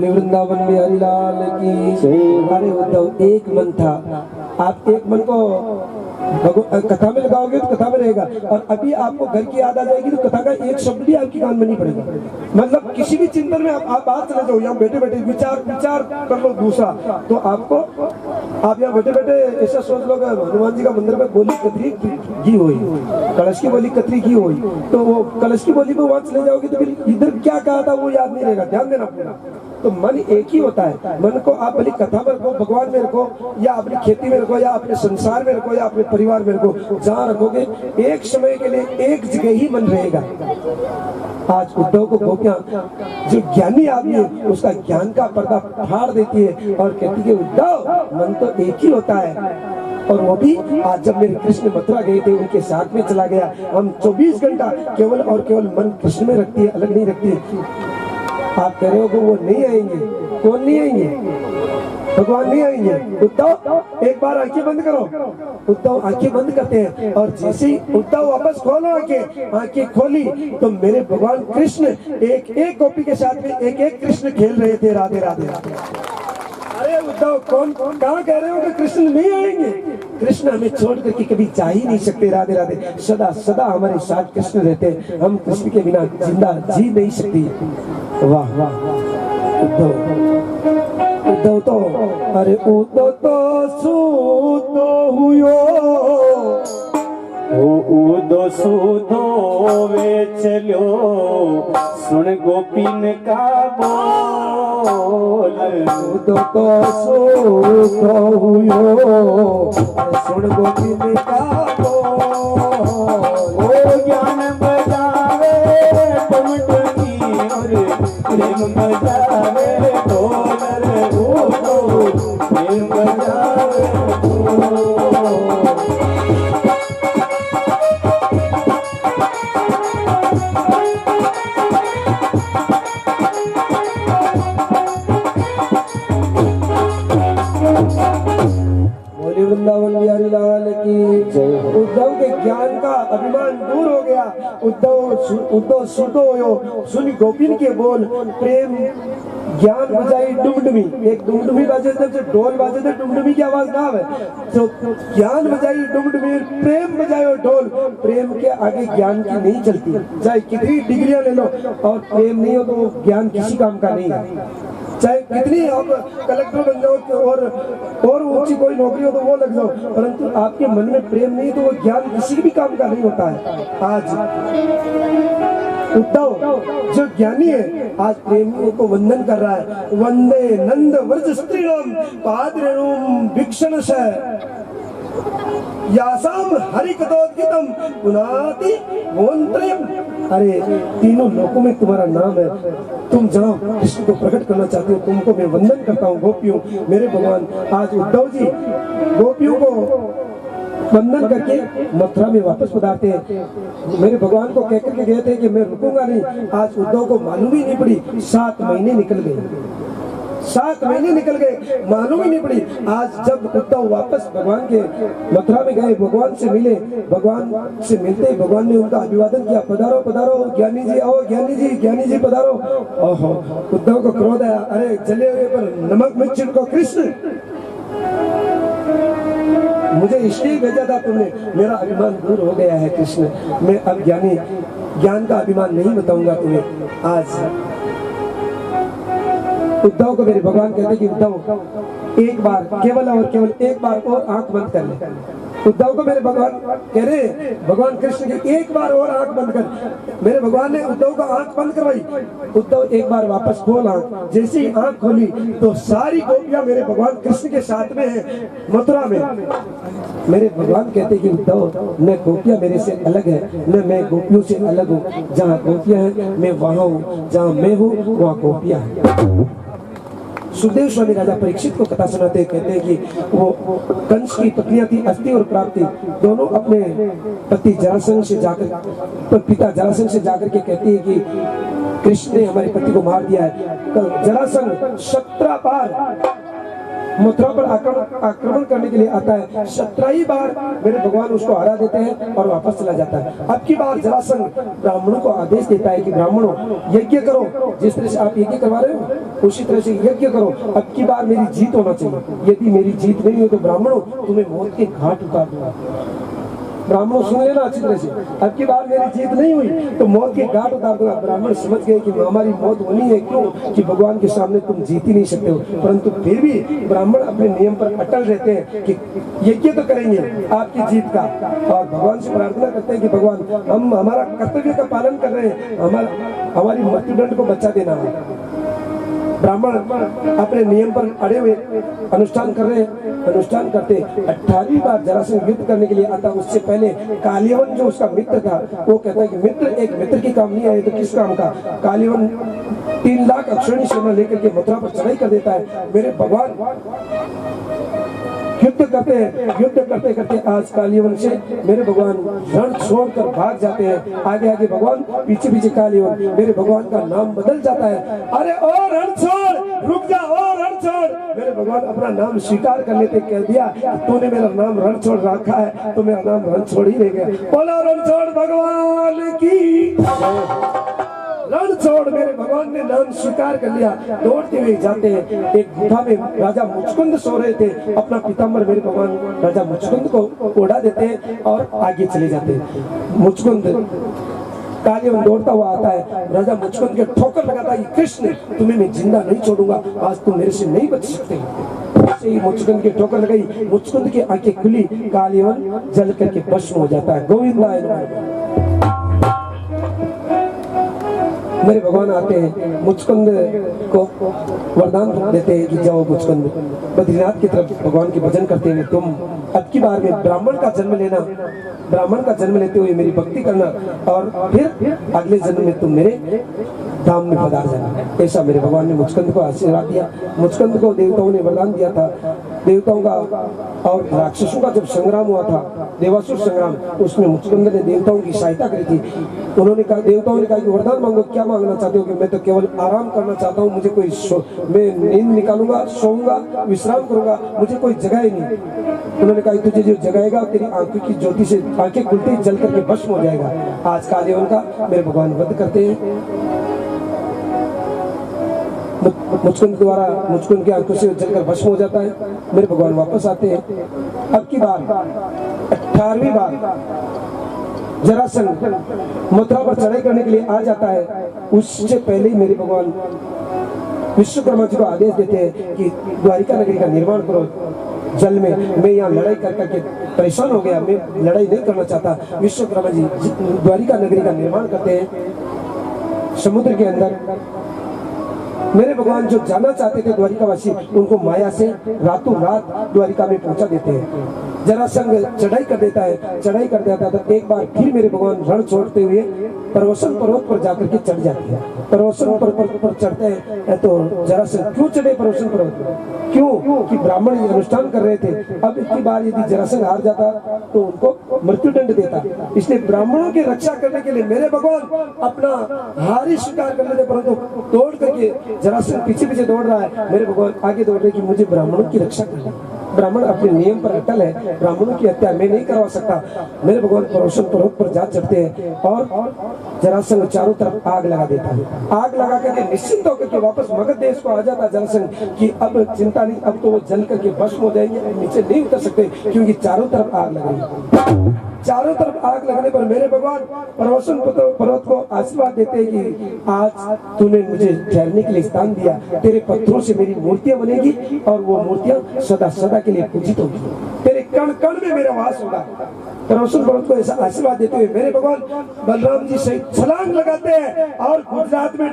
वृंदावन में हरिलाल की। अरे उद्धव, एक मन था। आप एक मन को कथा में लगाओगे तो कथा में रहेगा, और अभी आपको घर की याद आ जाएगी तो कथा का एक शब्द भी आपकी कान में नहीं पड़ेगा। मतलब किसी भी चिंतन में आप बात चले जाओ, यहाँ बैठे बैठे विचार कर लो दूसरा, तो आपको आप यहाँ बैठे बैठे ऐसा सोच लो कि हनुमान जी का मंदिर में बोली कतरी घी हुई, कलश की बोली कतरी घी हुई, तो वो कलश की बोली पे वहां चले जाओगे तो फिर इधर क्या कहा था वो याद नहीं रहेगा। ध्यान देना पूरा। तो मन एक ही होता है। मन को आप भले कथा में रखो, भगवान में रखो, या अपनी खेती में रखो, या अपने संसार में रखो, या अपने परिवार में रखो, जहाँ रखोगे एक समय के लिए एक जगह ही मन रहेगा। आज उद्धव को गोपियां, जो ज्ञानी आदमी है, उसका ज्ञान का पर्दा फाड़ देती है और कहती है उद्धव, मन तो एक ही होता है। और वो भी आज जब मेरे कृष्ण मथुरा गए थे, उनके साथ में चला गया। हम 24 घंटा केवल और केवल मन कृष्ण में रखती है, अलग नहीं रखती। आप कह रहे हो कि वो नहीं आएंगे, कौन नहीं आएंगे? भगवान नहीं आएंगे। उद्धव, एक बार आंखें बंद करो। उद्धव आंखें बंद करते हैं, और जैसे ही उद्धव वापस खोलो आंखें खोली तो मेरे भगवान कृष्ण एक एक गोपी के साथ में एक एक कृष्ण खेल रहे थे। राधे राधे राधे। अरे उद्धव, कौन कहाँ कह रहे हो कि कृष्ण नहीं आएंगे? कृष्ण हमें छोड़ करके कभी जा ही नहीं सकते। राधे राधे। सदा सदा हमारे साथ कृष्ण रहते हैं, हम कृष्ण के बिना जिंदा जी नहीं सकती। वाह वाह उद्धव तो, अरे उद्धव तो सूतो हुयो, उदो सूतो वे चलो, सुन गोपीन का बोल। उद्धव तो सूतो हुयो, सुन गोपीन का बोल। ओ ज्ञान बजावे टमटमी और प्रेम बजावे ढोल रे उदो, प्रेम बजावे ढोल। बोले वृंदावन बिहारी लाल की जय। उद्धव के ज्ञान का अभिमान दूर हो गया। उद्धव सुतो हो सुन गोपिन के बोल प्रेम ज्ञान बजाई डुमडुमी। एक डुमडुमी बाजे जब ढोल बाजे तो डुमडुमी की आवाज ना आवे, तो ज्ञान बजाई डुमडुमी, प्रेम बजायो ढोल। प्रेम के आगे ज्ञान की नहीं चलती, चाहे कितनी डिग्रियां ले लो और प्रेम नहीं हो तो वो ज्ञान किसी काम का नहीं है। चाहे कितनी आप कलेक्टर बन जाओ और ऊंची कोई नौकरी हो तो वो लग जाओ, परंतु आपके मन में प्रेम नहीं तो वो ज्ञान किसी भी काम का नहीं होता है। आज उद्धव जो ज्ञानी है आज प्रेमियों को वंदन कर रहा है। वंदे नंद व्रज स्त्रीणम पादरेणुम भिक्षण से यासाम हरिकथोद्गीतम पुनाति मोन्त्रयम। अरे तीनों लोकों में तुम्हारा नाम है, तुम जहाँ कृष्ण को प्रकट करना चाहते हो तुमको मैं वंदन करता हूँ गोपियों। मेरे भगवान आज उद्धव जी गोपियों को वंदन करके मथुरा में वापस पधारते हैं। मेरे भगवान को कहकर के गए थे कि मैं रुकूंगा नहीं। आज उद्धव को मालूम ही नहीं पड़ी 7 महीने निकल गए, 7 महीने निकल गए, मालूम ही नहीं पड़ी। आज जब उद्धव वापस भगवान के मथुरा में गए, भगवान से मिले, भगवान से मिलते ही भगवान ने उनका अभिवादन किया, पधारो पधारो ज्ञानी जी, आओ ज्ञानी जी पधारो। ओहो उद्धव को क्रोध आया, अरे जले हुए पर नमक मत छिड़को कृष्ण, मुझे इसलिए भेजा था तुमने, मेरा अभिमान दूर हो गया है कृष्ण, मैं अब ज्ञान का अभिमान नहीं बताऊंगा तुम्हें। आज उद्धव को मेरे भगवान कहते कि उद्धव एक बार केवल और केवल एक बार और आंख बंद कर ले। उद्धव को मेरे भगवान कह रहे भगवान कृष्ण के एक बार और आंख बंद कर। मेरे भगवान ने उद्धव का आंख बंद करवाई। उद्धव एक बार वापस खोल आंख, जैसे ही आंख खोली तो सारी गोपियां मेरे भगवान कृष्ण के साथ में है मथुरा में। मेरे भगवान कहते कि उद्धव न गोपियां मेरे से अलग है न मैं गोपियों से अलग हूँ। जहाँ गोपियां हैं मैं वहाँ हूँ, जहाँ मैं हूँ वहाँ गोपियां हैं। सुखदेव स्वामी राजा परीक्षित को कथा सुनाते कहते हैं कि वो कंस की पत्नियां थी अस्थि और प्राप्ति, दोनों अपने पति जरासंध से जाकर पिता जरासंध से जाकर के कहती है कि कृष्ण ने हमारे पति को मार दिया है। तो जरासंध 17 बार मथुरा पर आक्रमण करने के लिए आता है, 17 बार मेरे भगवान उसको हरा देते हैं और वापस चला जाता है। अब की बार जरासंध ब्राह्मणों को आदेश देता है कि ब्राह्मणों यज्ञ करो, जिस तरह से आप यज्ञ करवा रहे हो उसी तरह से यज्ञ करो, अब की बार मेरी जीत होना चाहिए। यदि मेरी जीत नहीं हो तो ब्राह्मणों तुम्हें मौत के घाट उतार दूंगा। ब्राह्मणों सुन लेना अच्छी तरह से, अब की बार मेरी जीत नहीं हुई तो मौत के घाट उतार दूंगा। ब्राह्मण समझ गए कि हमारी मौत होनी है, क्यों कि भगवान के सामने तुम जीत ही नहीं सकते हो, परंतु फिर भी ब्राह्मण अपने नियम पर अटल रहते हैं कि यज्ञ तो करेंगे आपकी जीत का, और भगवान से प्रार्थना करते हैं कि भगवान हम हमारा कर्तव्य का पालन कर रहे हैं, हमारी मृत्युदंड को बचा देना है। ब्राह्मण अपने नियम पर अड़े हुए अनुष्ठान कर रहे हैं। अनुष्ठान करते 18वीं बार जरासंध युद्ध करने के लिए आता। उससे पहले कालियवन जो उसका मित्र था वो कहता है कि मित्र एक मित्र की काम नहीं आए तो किस काम का। कालियवन 3 लाख अक्षौणी सेना लेकर के मथुरा पर चढ़ाई कर देता है। मेरे भगवान युद्ध करते करते आज कालियवन से मेरे भगवान रण छोड़कर भाग जाते हैं। आगे आगे भगवान, पीछे पीछे कालियवन। मेरे भगवान का नाम बदल जाता है, अरे ओ रण छोड़, रुक जा, ओ रण छोड़। मेरे भगवान अपना नाम स्वीकार कर लेते, कह दिया तूने मेरा नाम रण छोड़ रखा है तो मेरा नाम रण छोड़ ही रह गया। बोलो रण छोड़ भगवान की। रण छोड़ मेरे भगवान ने नाम स्वीकार कर लिया। दौड़ते हुए जाते हैं, एक गुफा में राजा मुचकुंद सो रहे थे। अपना पीताम्बर मेरे भगवान राजा मुचकुंद को ओढ़ा देते हैं और आगे चले जाते हैं। मुचकुंद कालियवन दौड़ता हुआ आता है, राजा मुचकुंद के ठोकर लगाता है कि कृष्ण तुम्हें मैं जिंदा नहीं छोड़ूंगा, आज तुम मेरे से नहीं बच सकते। ऐसे ही मुचकुंद की ठोकर लगाई, मुचकुंद की आंखें खुली, कालियवन जल करके भस्म हो जाता है। गोविंदा मेरे भगवान आते हैं, मुचकुंद को वरदान देते हैं कि जाओ मुचकुंद बद्रीनाथ की तरफ भगवान के भजन करते हैं। तुम अब की बार में ब्राह्मण का जन्म लेना, ब्राह्मण का जन्म लेते हुए मेरी भक्ति करना और फिर अगले जन्म में तुम मेरे धाम में पधार जाना। ऐसा मेरे भगवान ने मुचकुंद को आशीर्वाद दिया। मुचकुंद को देवताओं ने वरदान दिया था देवताओं का और राक्षसों का जब संग्राम हुआ था, देवासुर संग्राम, उसमें मुचकुंद ने देवताओं की सहायता करी थी। उन्होंने कहा, देवताओं ने कहा कि वरदान मांगो, क्या मांगना चाहते हो? कि मैं तो केवल आराम करना चाहता हूँ, मुझे कोई मैं नींद निकालूंगा, सोऊंगा, विश्राम करूंगा, मुझे कोई जगह ही नहीं। उन्होंने कहा तुझे जो जगाएगा तेरी आंखों की ज्योति से आंखें खुलते ही जल करके भस्म हो जाएगा। आज कालयवन का मेरे भगवान वध करते हैं, मुचकुंद द्वारा मुचकुंद की आंखों से जलकर भस्म हो जाता है। मेरे भगवान वापस आते हैं। अब की बार 18वीं बार जरासंध मथुरा पर चढ़ाई करने के लिए आ जाता है। उससे पहले ही मेरे भगवान विश्वकर्मा जी को आदेश देते हैं कि द्वारिका नगरी का निर्माण करो जल में। मैं यहाँ लड़ाई कर करके परेशान हो गया, मैं लड़ाई नहीं करना चाहता। विश्वकर्मा जी द्वारिका नगरी का निर्माण करते हैं समुद्र के अंदर। मेरे भगवान जो जाना चाहते थे द्वारिकावासी, उनको माया से रातों रात द्वारिका में पहुंचा देते हैं। जरासंध चढ़ाई कर देता है, चढ़ाई कर देता था। एक बार फिर मेरे भगवान रण छोड़ते हुए प्रवसन पर्वत पर जाकर के चढ़ जाते हैं। प्रवसन पर्वत पर चढ़ते हैं तो जरासंध क्यों चढ़े प्रवसन पर्वत पर? क्यों? कि ब्राह्मण अनुष्ठान कर रहे थे। अब इतनी बार यदि जरासंध हार जाता तो उनको मृत्युदंड देता। इसलिए ब्राह्मणों की रक्षा करने के लिए मेरे भगवान अपना हार ही स्वीकार कर लेते, परंतु दौड़ करके जरासंध पीछे पीछे दौड़ रहा है, मेरे भगवान आगे दौड़ रहे कि मुझे ब्राह्मणों की रक्षा करनी। ब्राह्मण अपने नियम पर अटल है, ब्राह्मणों की हत्या मैं नहीं करवा सकता। मेरे भगवान प्रवसन पर्वत पर जा चढ़ते हैं और जरासंध चारों तरफ आग लगा देता है। आग लगा करके निश्चिंत होकर के वापस मगध देश को आ जाता है जरासंध कि अब चिंता नहीं, अब तो वो जल करके भस्म हो जाएंगे, नीचे नहीं उतर सकते क्योंकि चारों तरफ आग लग रही। चारों तरफ आग लगने पर मेरे भगवान प्रवसन पर्वत को आशीर्वाद देते हैं कि आज तूने मुझे ठहरने के लिए स्थान दिया, तेरे पत्थरों से मेरी मूर्तियां बनेगी और वो मूर्तियां सदा सदा के लिए पूजित होगी, तेरे कण कण में मेरा वास होगा। प्रवसन पर्वत को ऐसा आशीर्वाद देते हुए मेरे भगवान बलराम जी सहित छलांग लगाते हैं और गुजरात में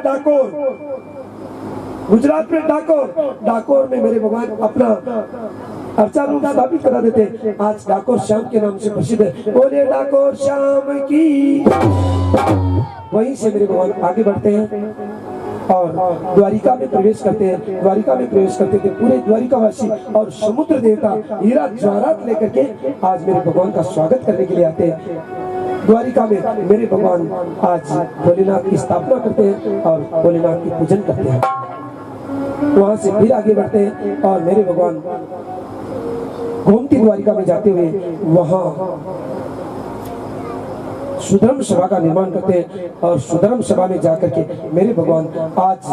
डाकोर में मेरे भगवान अपना अर्चा रूप स्थापित करा देते हैं। आज डाकोर श्याम के नाम से प्रसिद्ध है। बोले डाकोर श्याम की। वहीं से मेरे भगवान आगे बढ़ते हैं और द्वारिका में प्रवेश करते हैं। द्वारिका में प्रवेश करते थे पूरे द्वारिकावासी और समुद्र देवता हीरा जवाहरात लेकर के आज मेरे भगवान का स्वागत करने के लिए आते हैं। द्वारिका में मेरे भगवान आज भोलेनाथ की स्थापना करते हैं और भोलेनाथ की पूजन करते हैं। वहां से फिर आगे बढ़ते हैं और मेरे भगवान गोमती द्वारिका में जाते हुए वहां सुधर्म सभा का निर्माण करते हैं और सुधर्म सभा में जाकर के मेरे भगवान आज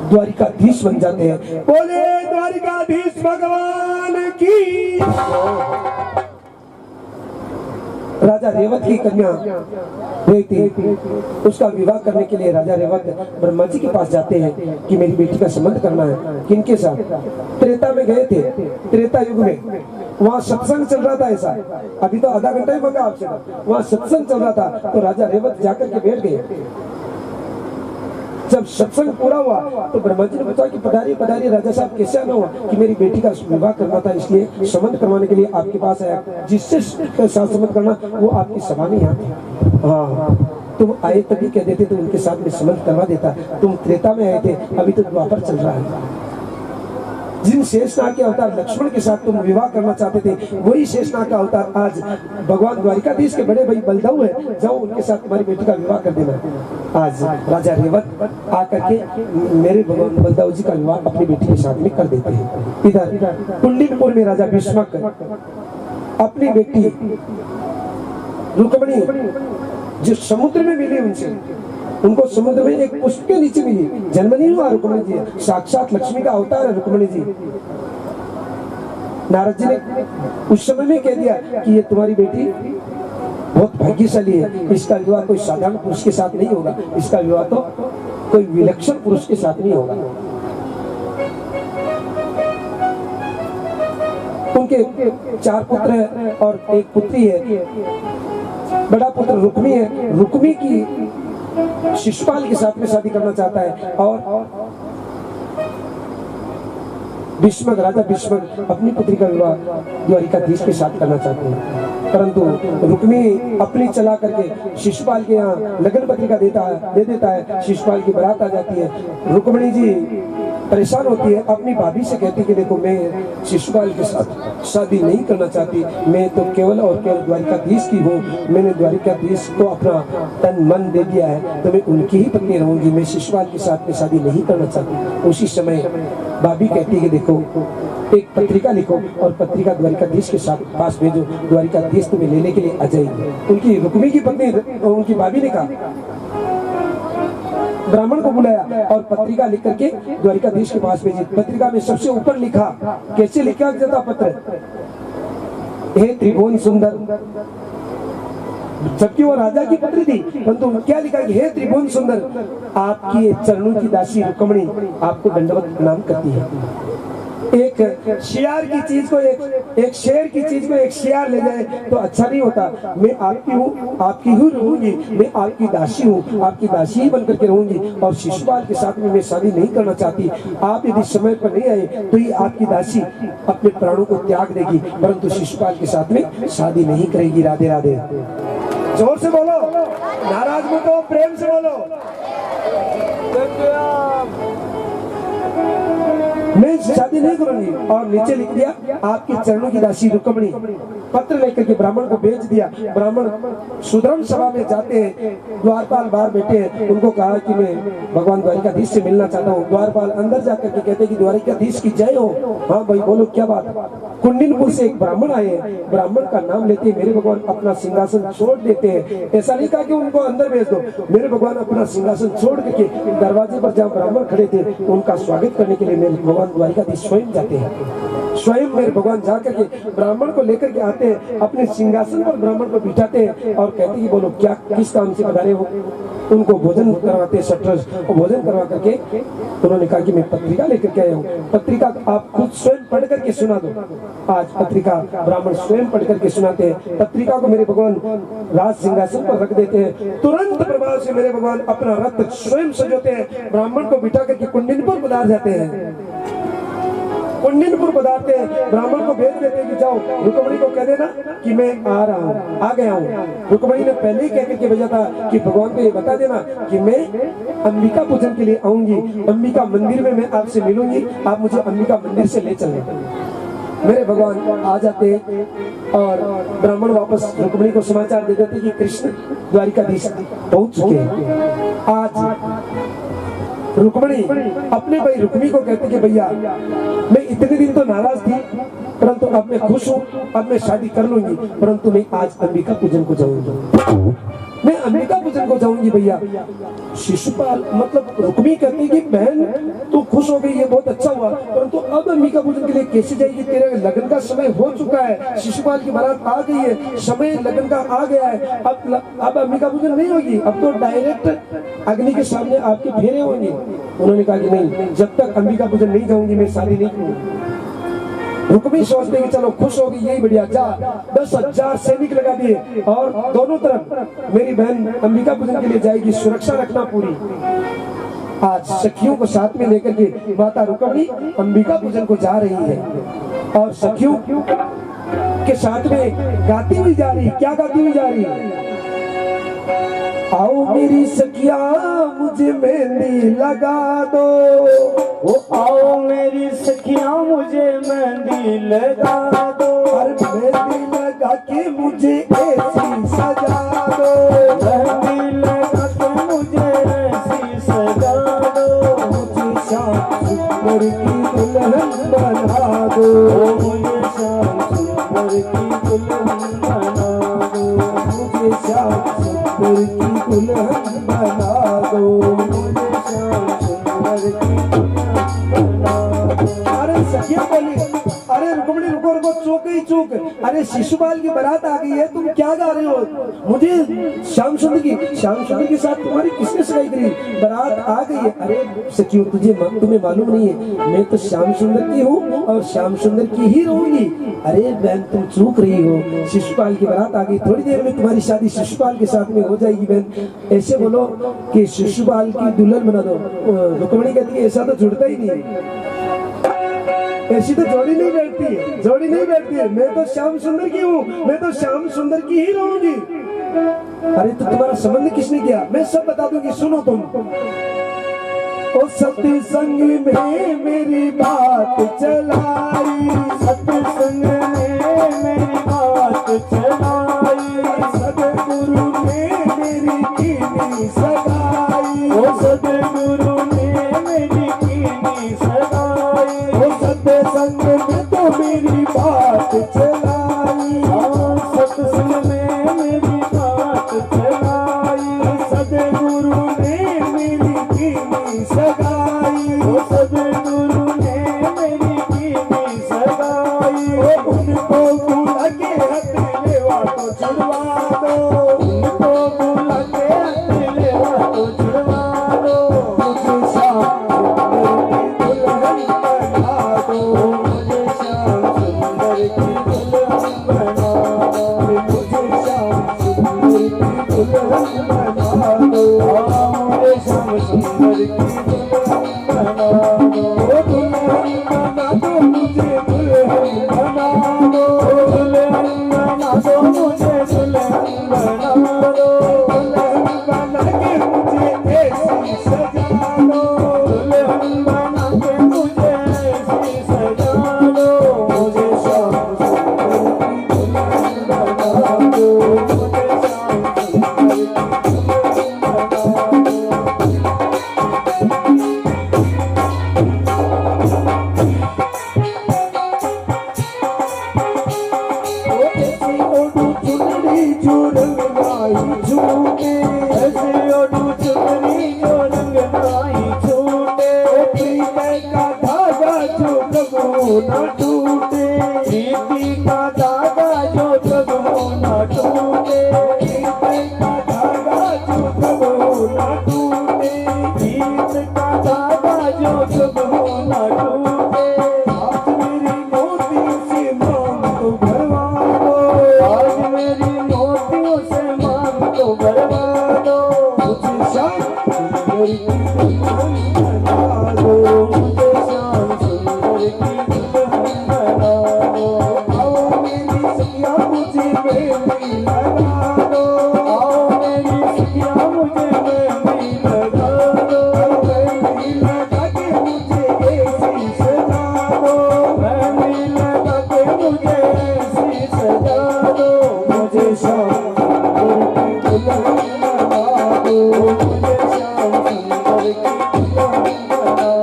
द्वारिकाधीश बन जाते हैं। बोले द्वारिकाधीश भगवान की। राजा रेवत की कन्या रेवती, उसका विवाह करने के लिए राजा रेवत ब्रह्मा जी के पास जाते हैं कि मेरी बेटी का संबंध करना है। किनके साथ? त्रेता में गए थे, त्रेता युग में वहाँ सत्संग चल रहा था। ऐसा अभी तो आधा घंटा ही मंगा आपसे, वहाँ सत्संग चल रहा था तो राजा रेवत जाकर के बैठ गए। जब सत्संग पूरा हुआ तो ब्रह्मा जी ने पूछा कि पधारिए पधारिए राजा साहब, कैसे आना हुआ? कि मेरी बेटी का विवाह करना था, इसलिए संबंध करवाने के लिए आपके पास आया। जिससे साथ संबंध करना वो आपकी सभा में आते। हाँ, तुम आए तभी कह देते तो उनके साथ में संबंध करवा देता। तुम त्रेता में आए थे, अभी तो द्वापर चल रहा है। जिन शेषनाग के अवतार लक्ष्मण के साथ तुम विवाह करना चाहते थे, वही शेषनाग का अवतार आज भगवान द्वारिकाधीश के बड़े भाई बलदाऊ है, जाओ उनके साथ तुम्हारी बेटी का विवाह कर देना। आज राजा रेवत आकर के मेरे भगवान बलदाऊ जी का विवाह अपनी बेटी के साथ में कर देते हैं। इधर कुंडीनपुर में राजा भीष्मक अपनी बेटी रुक्मिणी जो समुद्र में मिली, उनको समुद्र में एक पुष्प के नीचे मिली। जन्म नहीं हुआ रुक्मिणी जी, साक्षात लक्ष्मी का अवतार है रुक्मिणी जी। नारद जी ने उस समय में कह दिया कि ये तुम्हारी बेटी बहुत भाग्यशाली है, इसका विवाह कोई साधारण पुरुष के साथ नहीं होगा, इसका विवाह तो कोई विलक्षण पुरुष के साथ नहीं होगा। उनके 4 पुत्र हैं और 1 पुत्री है। बड़ा पुत्र रुक्मी है, रुक्मी की शिशुपाल के साथ में शादी करना चाहता है और भीष्मक राजा भीष्मक अपनी पुत्री का विवाह द्वारिकाधीश के साथ करना चाहते हैं, परंतु रुक्मी अपनी चला करके शिशुपाल के यहाँ लगन पत्रिका दे देता है। शिशुपाल की बारात आ जाती है। रुक्मिणी जी परेशान होती है, अपनी भाभी से कहती कि देखो मैं शिशुपाल के साथ शादी नहीं करना चाहती, मैं तो केवल और केवल द्वारिकाधीश की हूँ, मैंने द्वारिकाधीश को अपना तन मन दे दिया है, तो मैं उनकी ही पत्नी रहूंगी, मैं शिशुपाल के साथ में शादी नहीं करना चाहती। उसी समय भाभी कहती है कि देखो एक पत्रिका लिखो और पत्रिका द्वारिकाधीश के साथ पास भेजो, द्वारिकाधीश तुम्हें लेने के लिए आ जाएगी। उनकी रुक्मी की पत्नी उनकी भाभी ने कहा, ब्राह्मण को बुलाया और पत्रिका लिख करके द्वारिकाधीश के पास भेजी। पत्रिका में सबसे ऊपर लिखा, कैसे लिखा जाता पत्र, हे त्रिभुवन सुंदर, जबकि वो राजा की पत्री थी, परंतु क्या लिखा कि हे त्रिभुवन सुंदर, आपकी चरणों की दासी रुक्मिणी आपको दंडवत प्रणाम करती है। एक शियार की चीज को एक शेर की चीज को एक शियार ले जाए तो अच्छा नहीं होता। मैं आपकी हूँ, आपकी ही रहूंगी, मैं आपकी दासी हूँ, आपकी दासी ही बनकर के रहूंगी और शिशुपाल के साथ में मैं शादी नहीं करना चाहती। आप यदि समय पर नहीं आए तो ये आपकी दासी अपने प्राणों को त्याग देगी, परंतु शिशुपाल के साथ में शादी नहीं करेगी। राधे राधे। जोर से बोलो, नाराज मत हो, प्रेम से बोलो। मैं शादी नहीं करूंगी। और नीचे लिख दिया, आपके चरणों की दासी रुक्मिणी। पत्र लेकर के ब्राह्मण को भेज दिया। ब्राह्मण सुधर्म सभा में जाते हैं, द्वारपाल बाहर बैठे हैं, उनको कहा कि मैं भगवान द्वारिकाधीश से मिलना चाहता हूँ। द्वारपाल अंदर जाकर के कहते कि द्वारिकाधीश की जय हो। हाँ भाई बोलो, क्या बात। कुंडिनपुर से एक ब्राह्मण आए हैं, ब्राह्मण का नाम लेते मेरे भगवान अपना सिंहासन छोड़ देते हैं। ऐसा नहीं कहा कि उनको अंदर भेज दो, मेरे भगवान अपना सिंहासन छोड़ करके दरवाजे पर जहाँ ब्राह्मण खड़े थे उनका स्वागत करने के लिए मेरे भगवान द्वारिकाधीश स्वयं जाते हैं। स्वयं मेरे भगवान जाकर के ब्राह्मण को लेकर के आते हैं, अपने सिंहासन पर ब्राह्मण को बिठाते हैं और कहते हैं बोलो क्या किस काम से पधारे हो। उनको भोजन करवाते हैं, सट्रस और भोजन करवा करके उन्होंने कहा कि मैं पत्रिका लेकर के आया हूँ, पत्रिका आप खुद स्वयं पढ़ करके सुना दो। आज पत्रिका ब्राह्मण स्वयं पढ़ करके सुनाते हैं। पत्रिका को मेरे भगवान राज सिंहासन पर रख देते हैं। तुरंत प्रभाव से मेरे भगवान अपना रथ स्वयं सजाते हैं, ब्राह्मण को बिठा करके कुंडिनपुर पधार जाते हैं। कुंडिनपुर पधारते हैं, ब्राह्मण को भेज देते हैं कि जाओ रुक्मिणी को कह देना कि मैं आ रहा हूँ, आ गया हूँ। रुक्मिणी ने पहले ही कह करके भेजा था कि भगवान को ये बता देना कि मैं अंबिका पूजन के लिए आऊंगी, अंबिका मंदिर में मैं आपसे मिलूंगी, आप मुझे अंबिका मंदिर से ले चलें। मेरे भगवान आ जाते और ब्राह्मण वापस रुक्मिणी को समाचार दे देते कि कृष्ण द्वारिकाधीश पहुंच चुके हैं। आज रुक्मिणी अपने भाई रुक्मी को कहते कि भैया मैं इतने दिन तो नाराज थी, परंतु अब मैं खुश हूँ, अब मैं शादी कर लूंगी, परंतु मैं आज अंबिका पूजन को जाऊंगी, मैं अंबिका पूजन को जाऊंगी भैया। शिशुपाल मतलब रुक्मी कहती कि बहन तू खुश हो गई, ये बहुत अच्छा हुआ, परंतु अब अंबिका पूजन के लिए कैसे जाएगी, तेरे लगन का समय हो चुका है, शिशुपाल की बारात आ गई है, समय लगन का आ गया है, अब अंबिका पूजन नहीं होगी, अब तो डायरेक्ट अग्नि के सामने आपके फेरे होंगे। उन्होंने कहा कि नहीं, जब तक अंबिका पूजन नहीं जाऊंगी मैं शादी नहीं करूंगी। रुक्मी सोचते कि चलो खुश होगी, यही बढ़िया, जा 10,000 सैनिक लगा दिए और दोनों तरफ मेरी बहन अंबिका पूजन के लिए जाएगी, सुरक्षा रखना पूरी। आज सखियों को साथ में लेकर के माता रुक्मी अंबिका पूजन को जा रही है और सखियों के साथ में गाती हुई जा रही। क्या गाती हुई जा रही है? आओ मेरी सखिया मुझे मेहंदी लगा दो, वो आओ मेरी सखियां मुझे मेहंदी लगा दो, और मेहंदी लगा के मुझे ऐसी सजा दो, मेहंदी लगा के मुझे ऐसी सजा दो, मुझे श्याम सुंदर की दुल्हन बना दो, मुझे श्याम सुंदर की दुल्हन बना दो, मुझे श्याम सुंदर की दुल्हन बना दो, मुझे श्याम सुंदर की दुल्हन बना दो। अरे सखिया बोली, अरे रुक्मिणी रुको रुको, चूक ही चूक, अरे शिशुपाल की बारात आ गई है, तुम क्या गा रहे हो? मुझे श्याम सुंदर के साथ तुम्हारी किसने सगाई करी? बारात आ गई है। अरे सखियो तुम्हें मालूम नहीं है, मैं तो श्याम सुंदर की हूँ और श्याम सुंदर की ही रहूंगी। अरे बहन तुम चूक रही हो, शिशुपाल की बारात आ गई, थोड़ी देर में तुम्हारी शादी शिशुपाल के साथ में हो जाएगी। बहन ऐसे बोलो कि शिशुपाल की दुल्हन बना दो। रुक्मिणी कहती है ऐसा तो जुड़ता ही नहीं, ऐसी तो जोड़ी नहीं बैठती है, जोड़ी नहीं बैठती है। मैं तो श्याम सुंदर की हूँ, मैं तो श्याम सुंदर की ही रहूंगी। अरे तो तुम्हारा संबंध किसने किया? मैं सब बता दूंगी, सुनो तुम। ओ सत्संग में मेरी बात चलाई, सत्संग में मेरी बात चलाई, सदगुरु ने मेरी कीनी सगाई, ओ सदगुरु ने मेरी कीनी सगाई, ओ सत्संग में तो मेरी बात चलाई, सत्संग में मेरी बात चलाई, सदगुरु ने मेरी कीनी सगाई, ओ सदगुरु ने मेरी कीनी सगाई, ओ उनको बुला के हाथ लेवा तो छुड़वा दो, उनको बुला के हाथ लेवा तो छुड़वा दो, मुझे श्याम सुंदर की दुल्हन बना दो, मुझे श्याम सुंदर की दुल्हन बना दो, मुझे श्याम सुंदर की दुल्हन बना दो, दुल्हन बना दो, मुझे दुल्हन बना दो, दुल्हन बना के मुझे ऐसी सजा दो, दुल्हन बना के मुझे ऐसी सजा दो, मुझे श्याम सुंदर की दुल्हन बना दो, मुझे श्याम सुंदर की दुल्हन बना दो। ऐसी ओढ़ू चुनरी जो रंग लाई झूमे, ऐसे ओढ़ू चुनरी जो रंग नाई छूटे, प्रीत का धागा जो कबू न टूटे, प्रीति का धागा जो कबू न टूटे, प्रीत का धागा जो कबू न टूटे, प्रीत का धागा जो कबू न टूटे, आज मेरी मोती से मांग तो भरवा दो, आज मेरी मोतियों से मांग तो भरवा दो, मुझे श्याम सुंदर की दुल्हन बना दो, मुझे श्याम सुंदर की दुल्हन बना दो, आओ मेरी सखिया मुझे मेहंदी लगा दो, आओ मेरी सखिया मुझे मेहंदी लगा दो, मेहंदी लगा के मुझे ऐसी सजा दो, मेहंदी लगा के मुझे ऐसी सजा दो, मुझे श्याम सुंदर की दुल्हन बना दो, मुझे श्याम सुंदर की दुल्हन बना दो।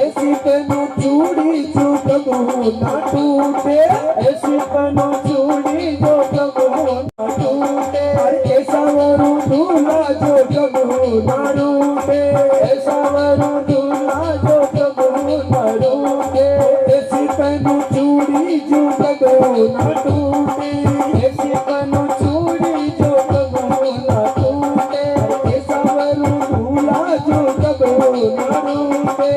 ऐसी तेनू चूड़ी जो कबू न टूटे, ऐसी पनो चूड़ी जो कबू न टूटे, ऐसा वरु दूल्हा जो कबू न रूठे, ऐसा वरु दूल्हा जो कबू न रूठे, ऐसी तेनू चूड़ी जो कबू न टूटे, ऐसी पनो चूड़ी जो कबू न टूटे, ऐसा वरु दूल्हा जो कबू न रूठे,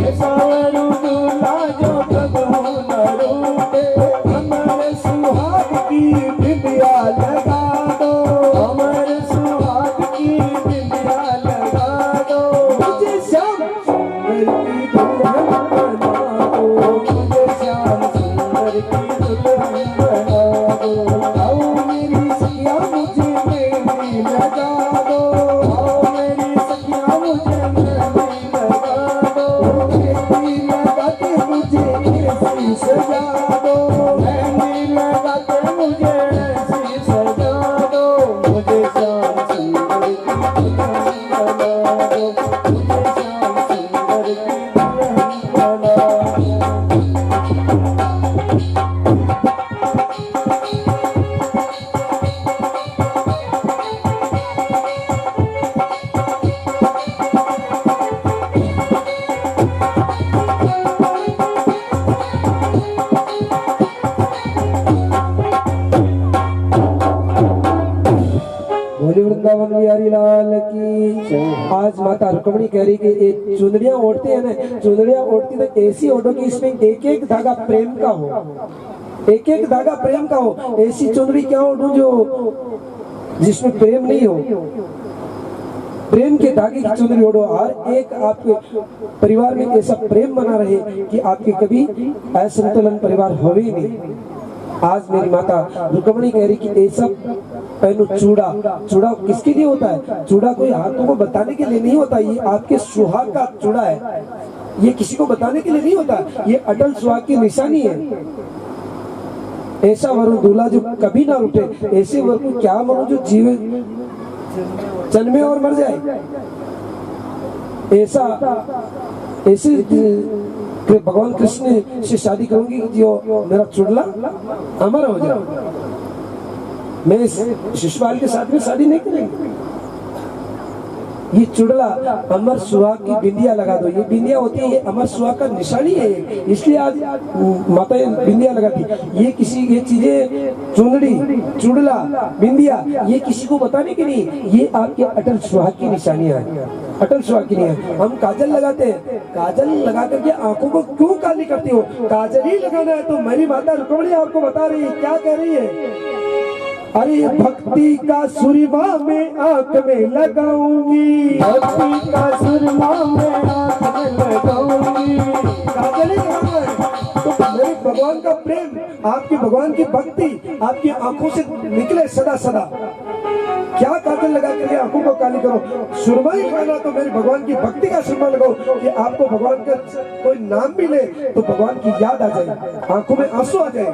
ऐसा वरु दूल्हा जो कबू न रूठे, हमारे सुहाग की बिंदिया लगा दो, हमारे सुहाग की बिंदिया लगा दो, मुझे श्याम सुंदर की दुल्हन बना दो, मुझे श्याम सुंदर की दुल्हन बना दो, आओ मेरी सखिया मुझे मेहंदी लगा दो, आओ मेरी सखिया मुझे मेहंदी लगा दो, मेहंदी लगा के मुझे ऐसी सजा दो, मेहंदी लगा के मुझे ऐसी सजा दो, मुझे श्याम सुंदर की दुल्हन बना दो, मुझे श्याम सुंदर की दुल्हन बना दो। बोली वृंदावन बिहारी लाल की। आज माता रुक्मणी कह रही कि एक चुनरियां ओढ़ते हैं ना, चुनरियां ओढ़ती तो ऐसी ओढ़ो कि इसमें एक एक धागा प्रेम का हो, एक एक धागा प्रेम का हो। ऐसी चुनरी क्या ओढ़ूं जो जिसमें प्रेम नहीं हो, प्रेम के धागे की चुनरी ओढ़ो। हर एक आपके परिवार में ऐसा प्रेम बना रहे कि आपके कभी असंतुलन परिवार हो ही नहीं। आज मेरी माता रुक्मणी कह रही कि ये सब पहनो चूड़ा। चूड़ा किसके लिए होता है? चूड़ा कोई हाथों को बताने के लिए नहीं होता, ये आपके सुहाग का चूड़ा है, ये किसी को बताने के लिए नहीं होता, ये अटल सुहाग की निशानी है। ऐसा वरुण दूल्हा जो कभी ना रूठे, ऐसे वर को क्या मरो जो जीवन जन्मे और मर जाए। ऐसे भगवान कृष्ण से शादी करूंगी जो मेरा चुड़ला अमर हो जाए। मैं शिशुपाल के साथ में शादी नहीं करेंगे। ये चुड़ला अमर सुहाग की बिंदिया लगा दो। ये बिंदिया होती है, ये अमर सुहाग का निशानी है, इसलिए आज माता बिंदिया लगाती। ये चीजें चुनड़ी, चुड़ला, बिंदिया, ये किसी को बताने की नहीं, ये आपके अटल सुहाग की निशानियां हैं, अटल सुहाग की नहीं है। हम काजल लगाते हैं, काजल लगा करके आंखों को क्यों काली करती हो? काजल ही लगाना है तो मेरी माता रुक्मणी आपको बता रही है, क्या कह रही है? अरे भक्ति का सुरमा में आंख में लगाऊंगी, भक्ति का सुरमा में आंख में लगाऊंगी। काजल ही लगाना है तो मेरे भगवान का प्रेम, आपकी भगवान की भक्ति आपकी आंखों से निकले सदा सदा। क्या काजल लगा करके आंखों को काली करो? सुरमा ही लगाना तो मेरे भगवान की भक्ति का सुरमा लगाओ कि आपको भगवान का कोई नाम भी ले तो भगवान की याद आ जाए, आंखों में आंसू आ जाए।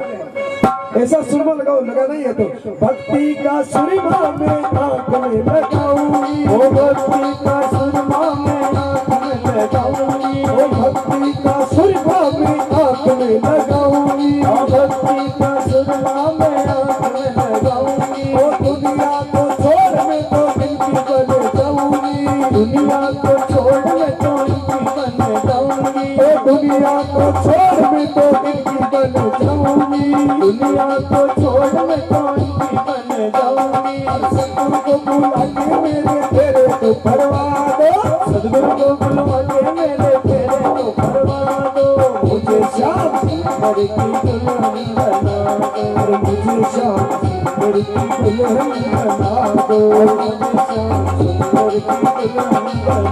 ऐसा सुरमा लगाओ, लगाना ही है तो भक्ति का सुरमा में आंख में लगाऊंगी, ओ भक्ति का सुरमा में आंख में लगाऊंगी, ओ भक्ति का सुरमा में आंख में लगाऊंगी, ओ भक्ति का सुरमा में आंख में लगाऊंगी। ओ दुनिया को छोड़ में तो इनकी बन जाऊंगी, दुनिया को छोड़ में तो इनकी बन जाऊंगी, ओ दुनिया को छोड़ में तो इनकी बन जाऊंगी, दुनिया को छोड़ में तो इनकी बन जाऊंगी। सदगुरु को बुला के मेरे फेरे तो भरवा दो, सदगुरु को बुला के मेरे फेरे तो भरवा दो। मुझे श्याम सुंदर की दुल्हन बना दो, मुझे श्याम सुंदर की दुल्हन बना दो, मुझे श्याम सुंदर की दुल्हन बना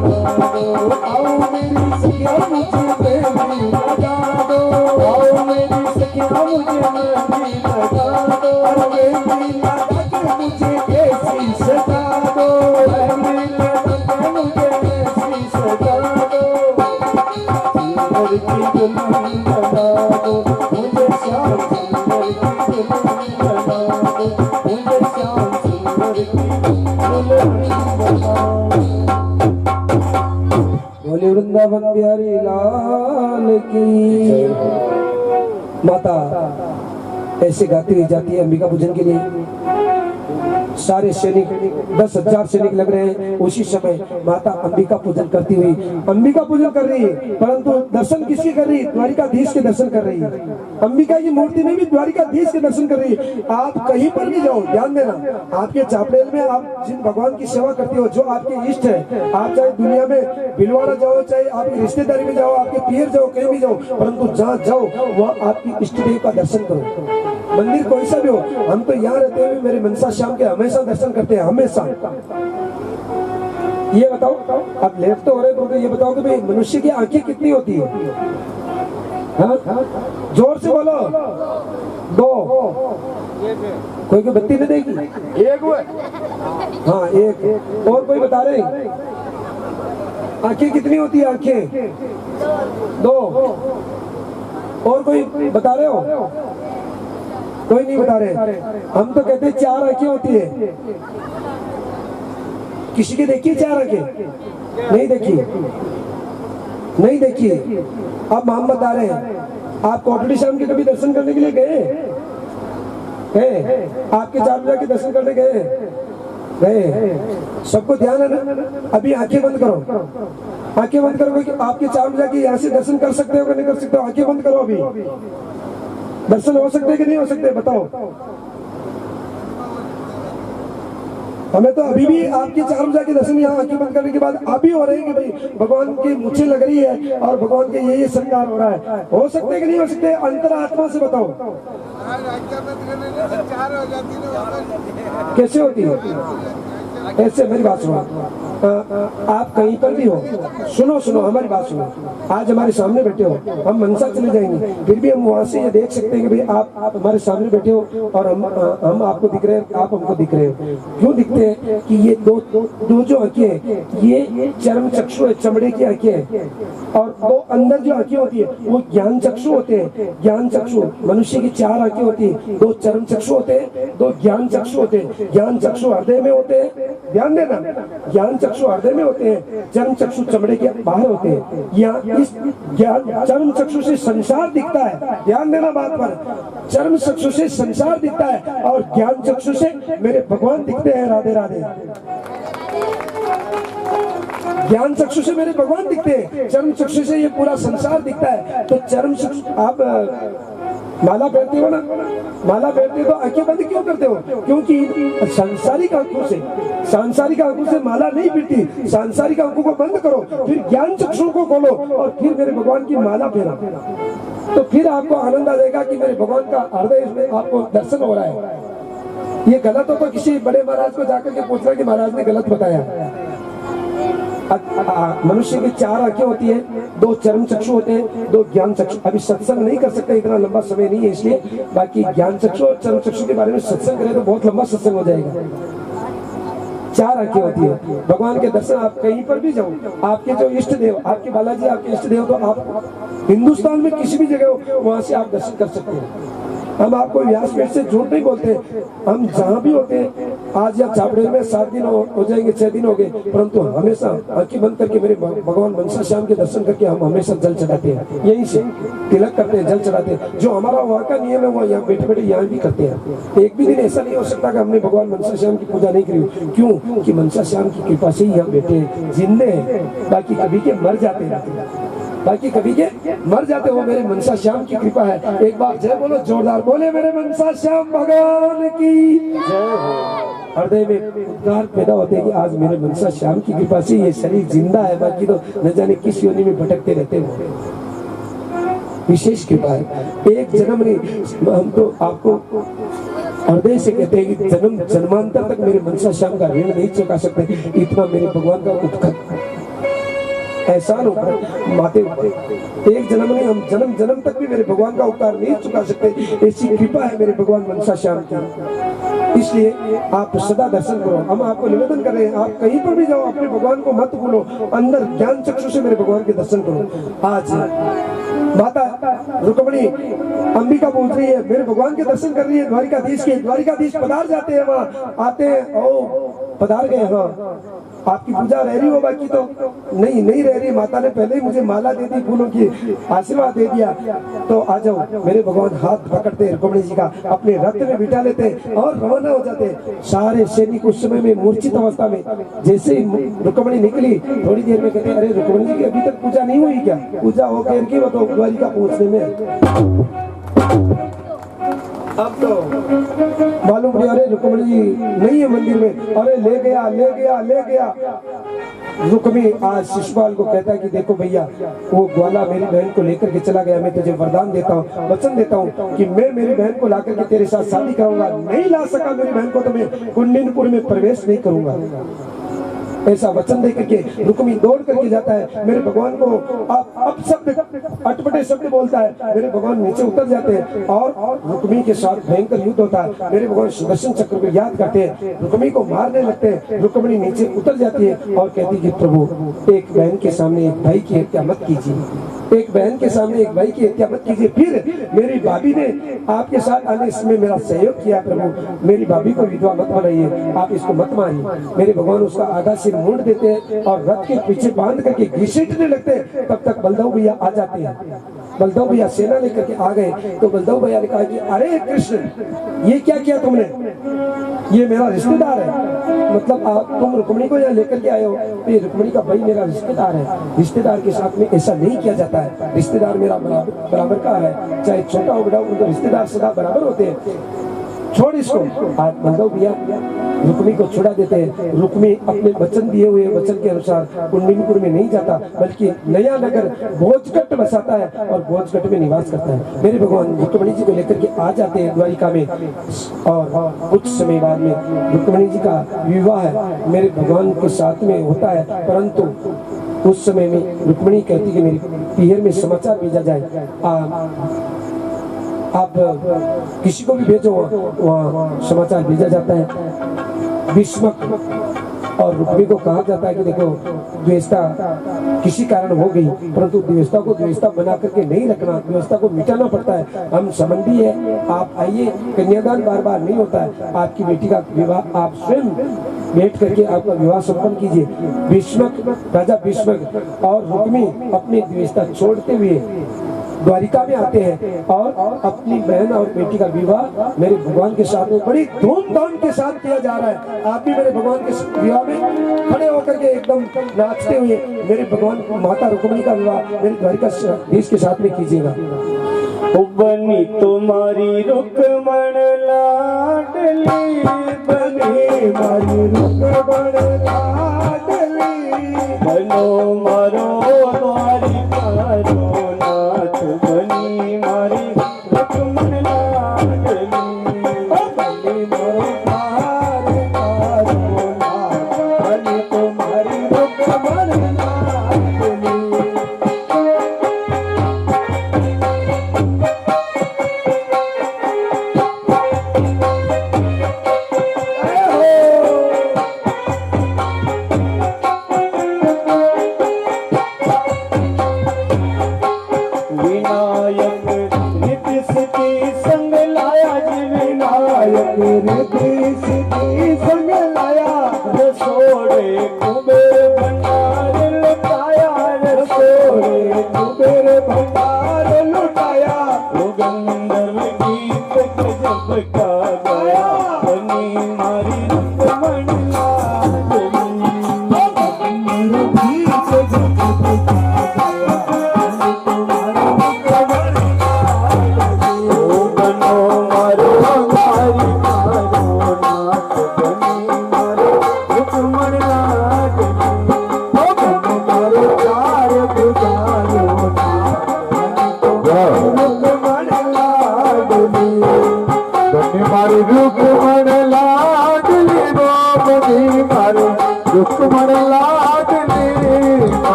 दो। आओ मेरी सखिया मुझे मेहंदी लगा दो, आओ मेरी सखिया मुझे मेहंदी लगा दो, अरे मेहंदी लगा के मुझे ऐसी सजा दो, मेहंदी लगा के मुझे ऐसी सजा दो। सुंदर की दुल्हन बना दो, मुझे श्याम सुंदर की दुल्हन बना दो, मुझे श्याम सुंदर की दुल्हन बना दो। बोले वृंदावन बिहारी लाल की। माता ऐसे गाती हुई जाती है अंबिका पूजन के लिए। सारे सैनिक 10,000 सैनिक लग रहे हैं। उसी समय माता अंबिका पूजन करती हुई अंबिका पूजन कर रही है, परंतु दर्शन किसके कर रही है? द्वारिकाधीश के दर्शन कर रही है। अंबिका की मूर्ति में भी द्वारिकाधीश के दर्शन कर रही है। आप कहीं पर भी जाओ, ध्यान देना, आपके चापड़ेल में आप जिन भगवान की सेवा करती हो, जो आपके इष्ट है, आप चाहे दुनिया में भिलवाड़ा जाओ, चाहे आपकी रिश्तेदारी में जाओ, आपके पीर जाओ, कहीं भी जाओ, परंतु जहाँ जाओ वह आपकी इष्ट देव का दर्शन करो। मंदिर कोई सा भी हो, हम तो यहाँ रहते हुए मेरे मनसा श्याम के हमेशा दर्शन करते हैं, हमेशा। ये बताओ, अब लेट तो हो रहे तो ये बताओ कि भाई मनुष्य की आंखें कितनी होती है? हाँ? जोर से बोलो। 2 कोई की बत्ती नहीं देगी? 1 हाँ 1। और कोई बता रहे? आंखें कितनी होती है? आंखें 2। और कोई बता रहे हो? कोई नहीं बता रहे। हम तो कहते हैं 4 आंखें होती है। किसी की देखी 4 आंखें? नहीं देखी, नहीं देखी। अब हम बता रहे हैं, आप कोटड़ी श्याम के कभी दर्शन करने के लिए गए? आपके 4 पूजा के दर्शन करने गए? गए। सबको ध्यान है ना? अभी आंखें बंद करो, आंखें बंद करो कि आपके 4 पूजा के यहाँ से दर्शन कर सकते हो कि नहीं कर सकते हो? आंखें बंद करो। अभी दर्शन हो सकते कि नहीं हो सकते? बताओ। हमें तो अभी भी आपके 4 पूजा के दर्शन यहाँ आंखें बंद करने के बाद अभी हो रहे हैं कि भाई भगवान की मुझे लग रही है और भगवान के ये श्रृंगार हो रहा है। हो सकते कि नहीं हो सकते? अंतरात्मा से बताओ। कैसे होती है? ऐसे मेरी बात सुनो, आप कहीं पर भी हो, सुनो सुनो हमारी बात सुनो। आज हमारे सामने बैठे हो, हम मनसा चले जाएंगे, फिर भी हम वहां से ये देख सकते हैं कि भाई आप हमारे सामने बैठे हो और हम आपको दिख रहे हैं, आप हमको दिख रहे हो। क्यों दिखते हैं कि ये दो जो आंखें हैं, ये चर्म चक्षु है, चमड़े की आंखें हैं, और दो अंदर जो आंखें होती है वो ज्ञान चक्षु होते हैं। ज्ञान चक्षु, मनुष्य की 4 आंखें होती है, 2 चर्म चक्षु होते हैं, 2 ज्ञान चक्षु होते हैं। ज्ञान चक्षु हृदय में होते हैं, ध्यान देना, ज्ञान चक्षु हृदय में होते हैं, चर्म चक्षु चमड़े के बाहर होते हैं। या इस ज्ञान चर्म चक्षु से संसार दिखता है, ध्यान देना बात पर, चर्म चक्षु से संसार दिखता है और ज्ञान चक्षु से मेरे भगवान दिखते हैं। राधे राधे। ज्ञान चक्षु से मेरे भगवान दिखते हैं, चर्म चक्षु से ये पूरा संसार दिखता है। तो चर्म चक्षु, आप माला पहनते हो ना, माला पहनते हो तो आंखें बंद क्यों करते हो? क्योंकि सांसारिक आंखों से माला नहीं पिटती। सांसारिक आंखों को बंद करो, फिर ज्ञान चक्षु को खोलो और फिर मेरे भगवान की माला पहनो, तो फिर आपको आनंद आ जाएगा कि मेरे भगवान का हृदय में आपको दर्शन हो रहा है। ये गलत हो तो किसी बड़े महाराज को जाकर के पूछना कि महाराज ने गलत बताया। मनुष्य की 4 आंखें होती है, 2 चर्म चक्षु होते हैं, 2 ज्ञान चक्षु। अभी सत्संग नहीं कर सकते, इतना लंबा समय नहीं है इसलिए, बाकी ज्ञान चक्षु और चर्म चक्षु के बारे में सत्संग करें तो बहुत लंबा सत्संग हो जाएगा। 4 आंखें होती है। भगवान के दर्शन आप कहीं पर भी जाओ, आपके जो इष्ट देव, आपके बालाजी आपके इष्ट देव, तो आप हिंदुस्तान में किसी भी जगह हो वहां से आप दर्शन कर सकते हैं। हम आपको व्यासपीठ से झूठ नहीं बोलते, हम जहाँ भी होते हैं, आज या चापड़े में 7 दिन हो जाएंगे, 6 दिन हो गए, परंतु हमेशा आंखें बंद करके मेरे भगवान मनसा श्याम के दर्शन करके हम हमेशा जल चढ़ाते हैं। यहीं से तिलक करते हैं, जल चढ़ाते हैं। जो हमारा वहाँ का नियम है वो यहाँ बैठे बैठे यहाँ भी करते हैं। एक भी दिन ऐसा नहीं हो सकता कि हमने भगवान मनसा श्याम की पूजा नहीं करी। क्यों? कि मनसा श्याम की कृपा से ही हम बैठे जिंदे हैं, बाकी कभी के मर जाते हैं, बाकी कभी के मर जाते हो। मेरे मनसा श्याम की कृपा है। एक बार जय बोलो, जोरदार बोले मेरे मनसा श्याम भगवान की जय हो। हृदय में उद्गार पैदा होते हैं कि आज मेरे मनसा श्याम की कृपा से ये शरीर जिंदा है, बाकी तो न जाने किस योनि में भटकते रहते हो। विशेष कृपा है, एक जन्म नहीं। हम तो आपको हृदय से कहते हैं कि जन्म जन्मांतर तक मेरे मनसा श्याम का ऋण नहीं चुका सकते, इतना मेरे भगवान का उपकार एहसान ऊपर माते एक जन्म नहीं, हम जन्म जन्म तक भी मेरे भगवान का उपकार नहीं चुका सकते। ऐसी कृपा है मेरे भगवान मनसा श्याम की, इसलिए आप सदा दर्शन करो। हम आपको निवेदन कर रहे हैं, आप कहीं पर भी जाओ अपने भगवान को मत भूलो, अंदर ज्ञान चक्षु से मेरे भगवान के दर्शन करो। आज माता रुक्मिणी अंबिका बोल रही है, मेरे भगवान के दर्शन कर रही है द्वारिकाधीश के। द्वारिकाधीश पधार जाते हैं, वहाँ आते हैं, ओ पधार गए, हाँ आपकी पूजा रह रही हो, बाकी तो नहीं रह रही। माता ने पहले ही मुझे माला दे दी, फूलों की आशीर्वाद दे दिया, तो आ जाओ। मेरे भगवान हाथ पकड़ते रुक्मिणी जी का, अपने रथ में बिठा लेते और रवाना हो जाते। सारे सैनिक उस समय में मूर्छित अवस्था में, जैसे ही रुक्मिणी निकली थोड़ी देर में कहते अरे रुक्मिणी जी की अभी तक पूजा नहीं हुई क्या? पूजा होकर के वो तो द्वारिका पहुंचने में अब तो मालूम पड़ी, अरे रुक्मिणी जी नहीं है मंदिर में, अरे ले गया। रुक्मिणी आज शिशुपाल को कहता है कि देखो भैया, वो ग्वाला मेरी बहन को लेकर के चला गया, मैं तुझे वरदान देता हूँ, वचन देता हूँ कि मैं मेरी बहन को लाकर के तेरे साथ शादी कराऊंगा। नहीं ला सका मेरी बहन को तो मैं कुंडिनपुर में प्रवेश नहीं करूंगा। ऐसा वचन देकर के रुक्मिणी दौड़ करके जाता है। मेरे भगवान को अब शब्द अटपटे शब्द बोलता है, मेरे भगवान नीचे उतर जाते हैं और रुक्मिणी के साथ भयंकर युद्ध होता है। मेरे भगवान सुदर्शन चक्र को याद करते हैं, रुक्मिणी को मारने लगते हैं। रुक्मिणी नीचे उतर जाती है और कहती है कि प्रभु, एक बहन के सामने एक भाई की हत्या मत कीजिए, एक बहन के सामने एक भाई की हत्या मत कीजिए। फिर मेरी भाभी ने आपके साथ आने में मेरा सहयोग किया, प्रभु मेरी भाभी को विधवा मत बनाइए, आप इसको मत मारिए। मेरे भगवान उसका आधा सिर मूंड देते हैं और रथ के पीछे बांध करके घसीटने लगते हैं। तब तक बलदेव भैया आ जाते हैं। बलदेव भैया सेना लेकर के आ गए तो बलदेव भैया ने कहा कि अरे कृष्ण, ये क्या किया तुमने? ये मेरा रिश्तेदार है, मतलब तुम रुक्मिणी को यहाँ लेकर के आए हो, तो ये रुक्मिणी का भाई मेरा रिश्तेदार है। रिश्तेदार के साथ में ऐसा नहीं किया जाता है, रिश्तेदार मेरा बराबर का है, चाहे छोटा हो बड़ा हो, तो रिश्तेदार सदा बराबर होते हैं। छोड़ इसको। आज माधव भैया रुक्मी को छुड़ा देते हैं। रुक्मी अपने वचन दिए हुए वचन के अनुसार कुंडलीपुर में नहीं जाता, बल्कि नया नगर भोजगट बसाता है और भोजगट में निवास करता है। मेरे भगवान रुक्मणी जी को लेकर के आ जाते हैं द्वारिका में, और कुछ समय बाद में रुक्मणी जी का विवाह मेरे भगवान के साथ में होता है। परंतु उस समय में रुक्मणी कहती कि मेरी पीहर में समाचार भेजा जाए, आप किसी को भी भेजो, वहाँ समाचार भेजा जाता है। भीष्मक और रुक्मी को कहा जाता है कि देखो द्वेषता किसी कारण हो गई, परंतु द्वेषता को द्वेषता बना करके नहीं रखना, द्वेषता को मिटाना पड़ता है। हम संबंधी है, आप आइए, कन्यादान बार बार नहीं होता है। आपकी बेटी का विवाह आप स्वयं बैठ करके आपका विवाह संपन्न कीजिए। भीष्मक, राजा भीष्मक और रुक्मी अपनी द्वेषता छोड़ते हुए द्वारिका में आते हैं और अपनी बहन और बेटी का विवाह मेरे भगवान के साथ में बड़ी धूमधाम के साथ किया जा रहा है। आप भी मेरे भगवान के विवाह में खड़े होकर के एकदम नाचते हुए मेरे भगवान माता रुक्मिणी का विवाह मेरे द्वारिका देश के साथ में कीजिएगा। बनी तुम्हारी रुक्मण लाडली, बनी मारी रुक्मण लाडली, बनो मारो द्वारी मारो नाथ, बनी मारी रुक्मण लाडली, बनी मारो द्वारी मारो नाथ, बनी तुम्हारी रुक्मण लाडली।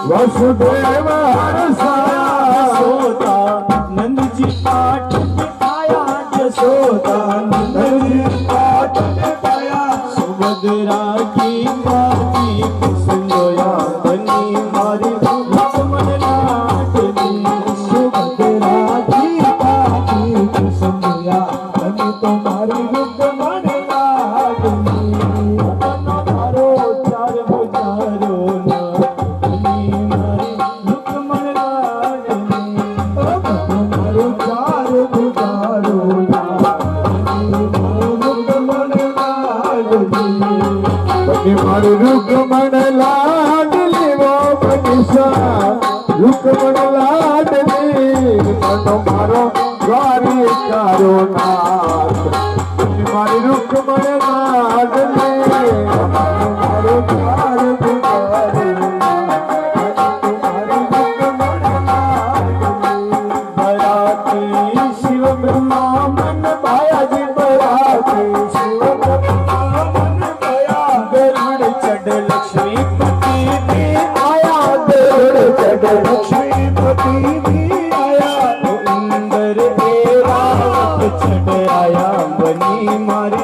वसुदेव हर्षाया, यशोदा नंद जी पाठ दिखाया, यशोदा नंद जी पाठ दिखाया, सुभद्रा की बाती सुनोया, बनी मारी रुक्मण लाडली, सुभद्रा की बाती सुनोया, बनी तुम्हारी रुक्मण लाडली, मारो चार बुझारो ना, मारी रुक्मण लाडली, वो मनीषा रुक्मण लाडली, मनो मारो द्वारिकारो नाथ, मारी रुक्मण लाडली, मारो द्वार बुझारो नाथ, तुम्हारी रुक्मण लाडली। बराती शिव ब्रह्मा मन भाया जी, बराती शिव ब्रह्मा मन भाया, गरुड़ चढ़ लक्ष्मीपति भी आया, गरुड़ चढ़ लक्ष्मीपति भी आया, इंद्र ऐरावत चढ़ आया, बनी मारी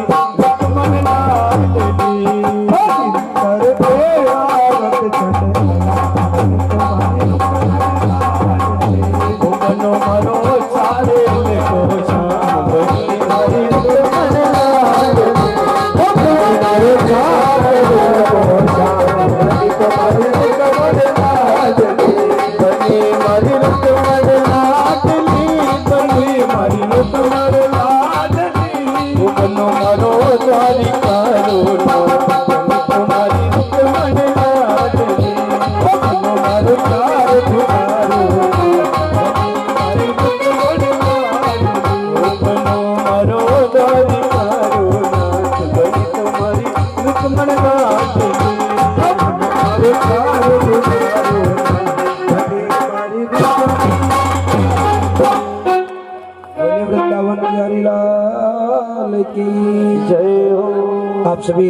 आप सभी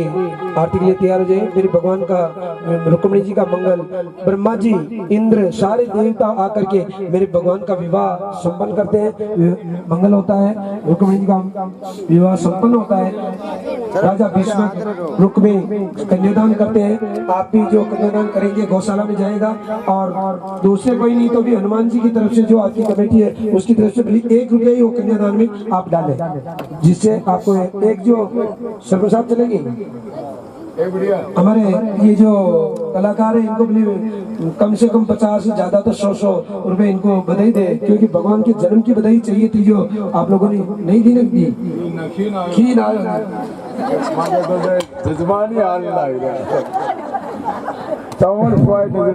आरती के लिए तैयार हो जाइए। मेरे भगवान का, रुक्मिणी जी का मंगल, ब्रह्मा जी, इंद्र, सारे देवता आकर के मेरे भगवान का विवाह संपन्न करते हैं। मंगल होता है, रुक्मिणी जी का विवाह संपन्न होता है। राजा भीष्म रुक्मिणी कन्यादान करते हैं। आप भी जो कन्यादान करेंगे गौशाला में जाएगा, और दूसरे कोई नहीं तो भी हनुमान जी की तरफ से जो आपकी कमेटी है उसकी तरफ से ₹1 ही वो कन्यादान में आप डालें, जिससे आपको एक जो सर्वसाप चलेगी। हमारे ये जो कलाकार है इनको भी कम से कम 50, ज्यादा तो 100 रुपए इनको बधाई दे, क्योंकि भगवान के जन्म की बधाई चाहिए थी जो आप लोगों ने नहीं दी ना। खीन आया जजमानी हाल लग रहा है।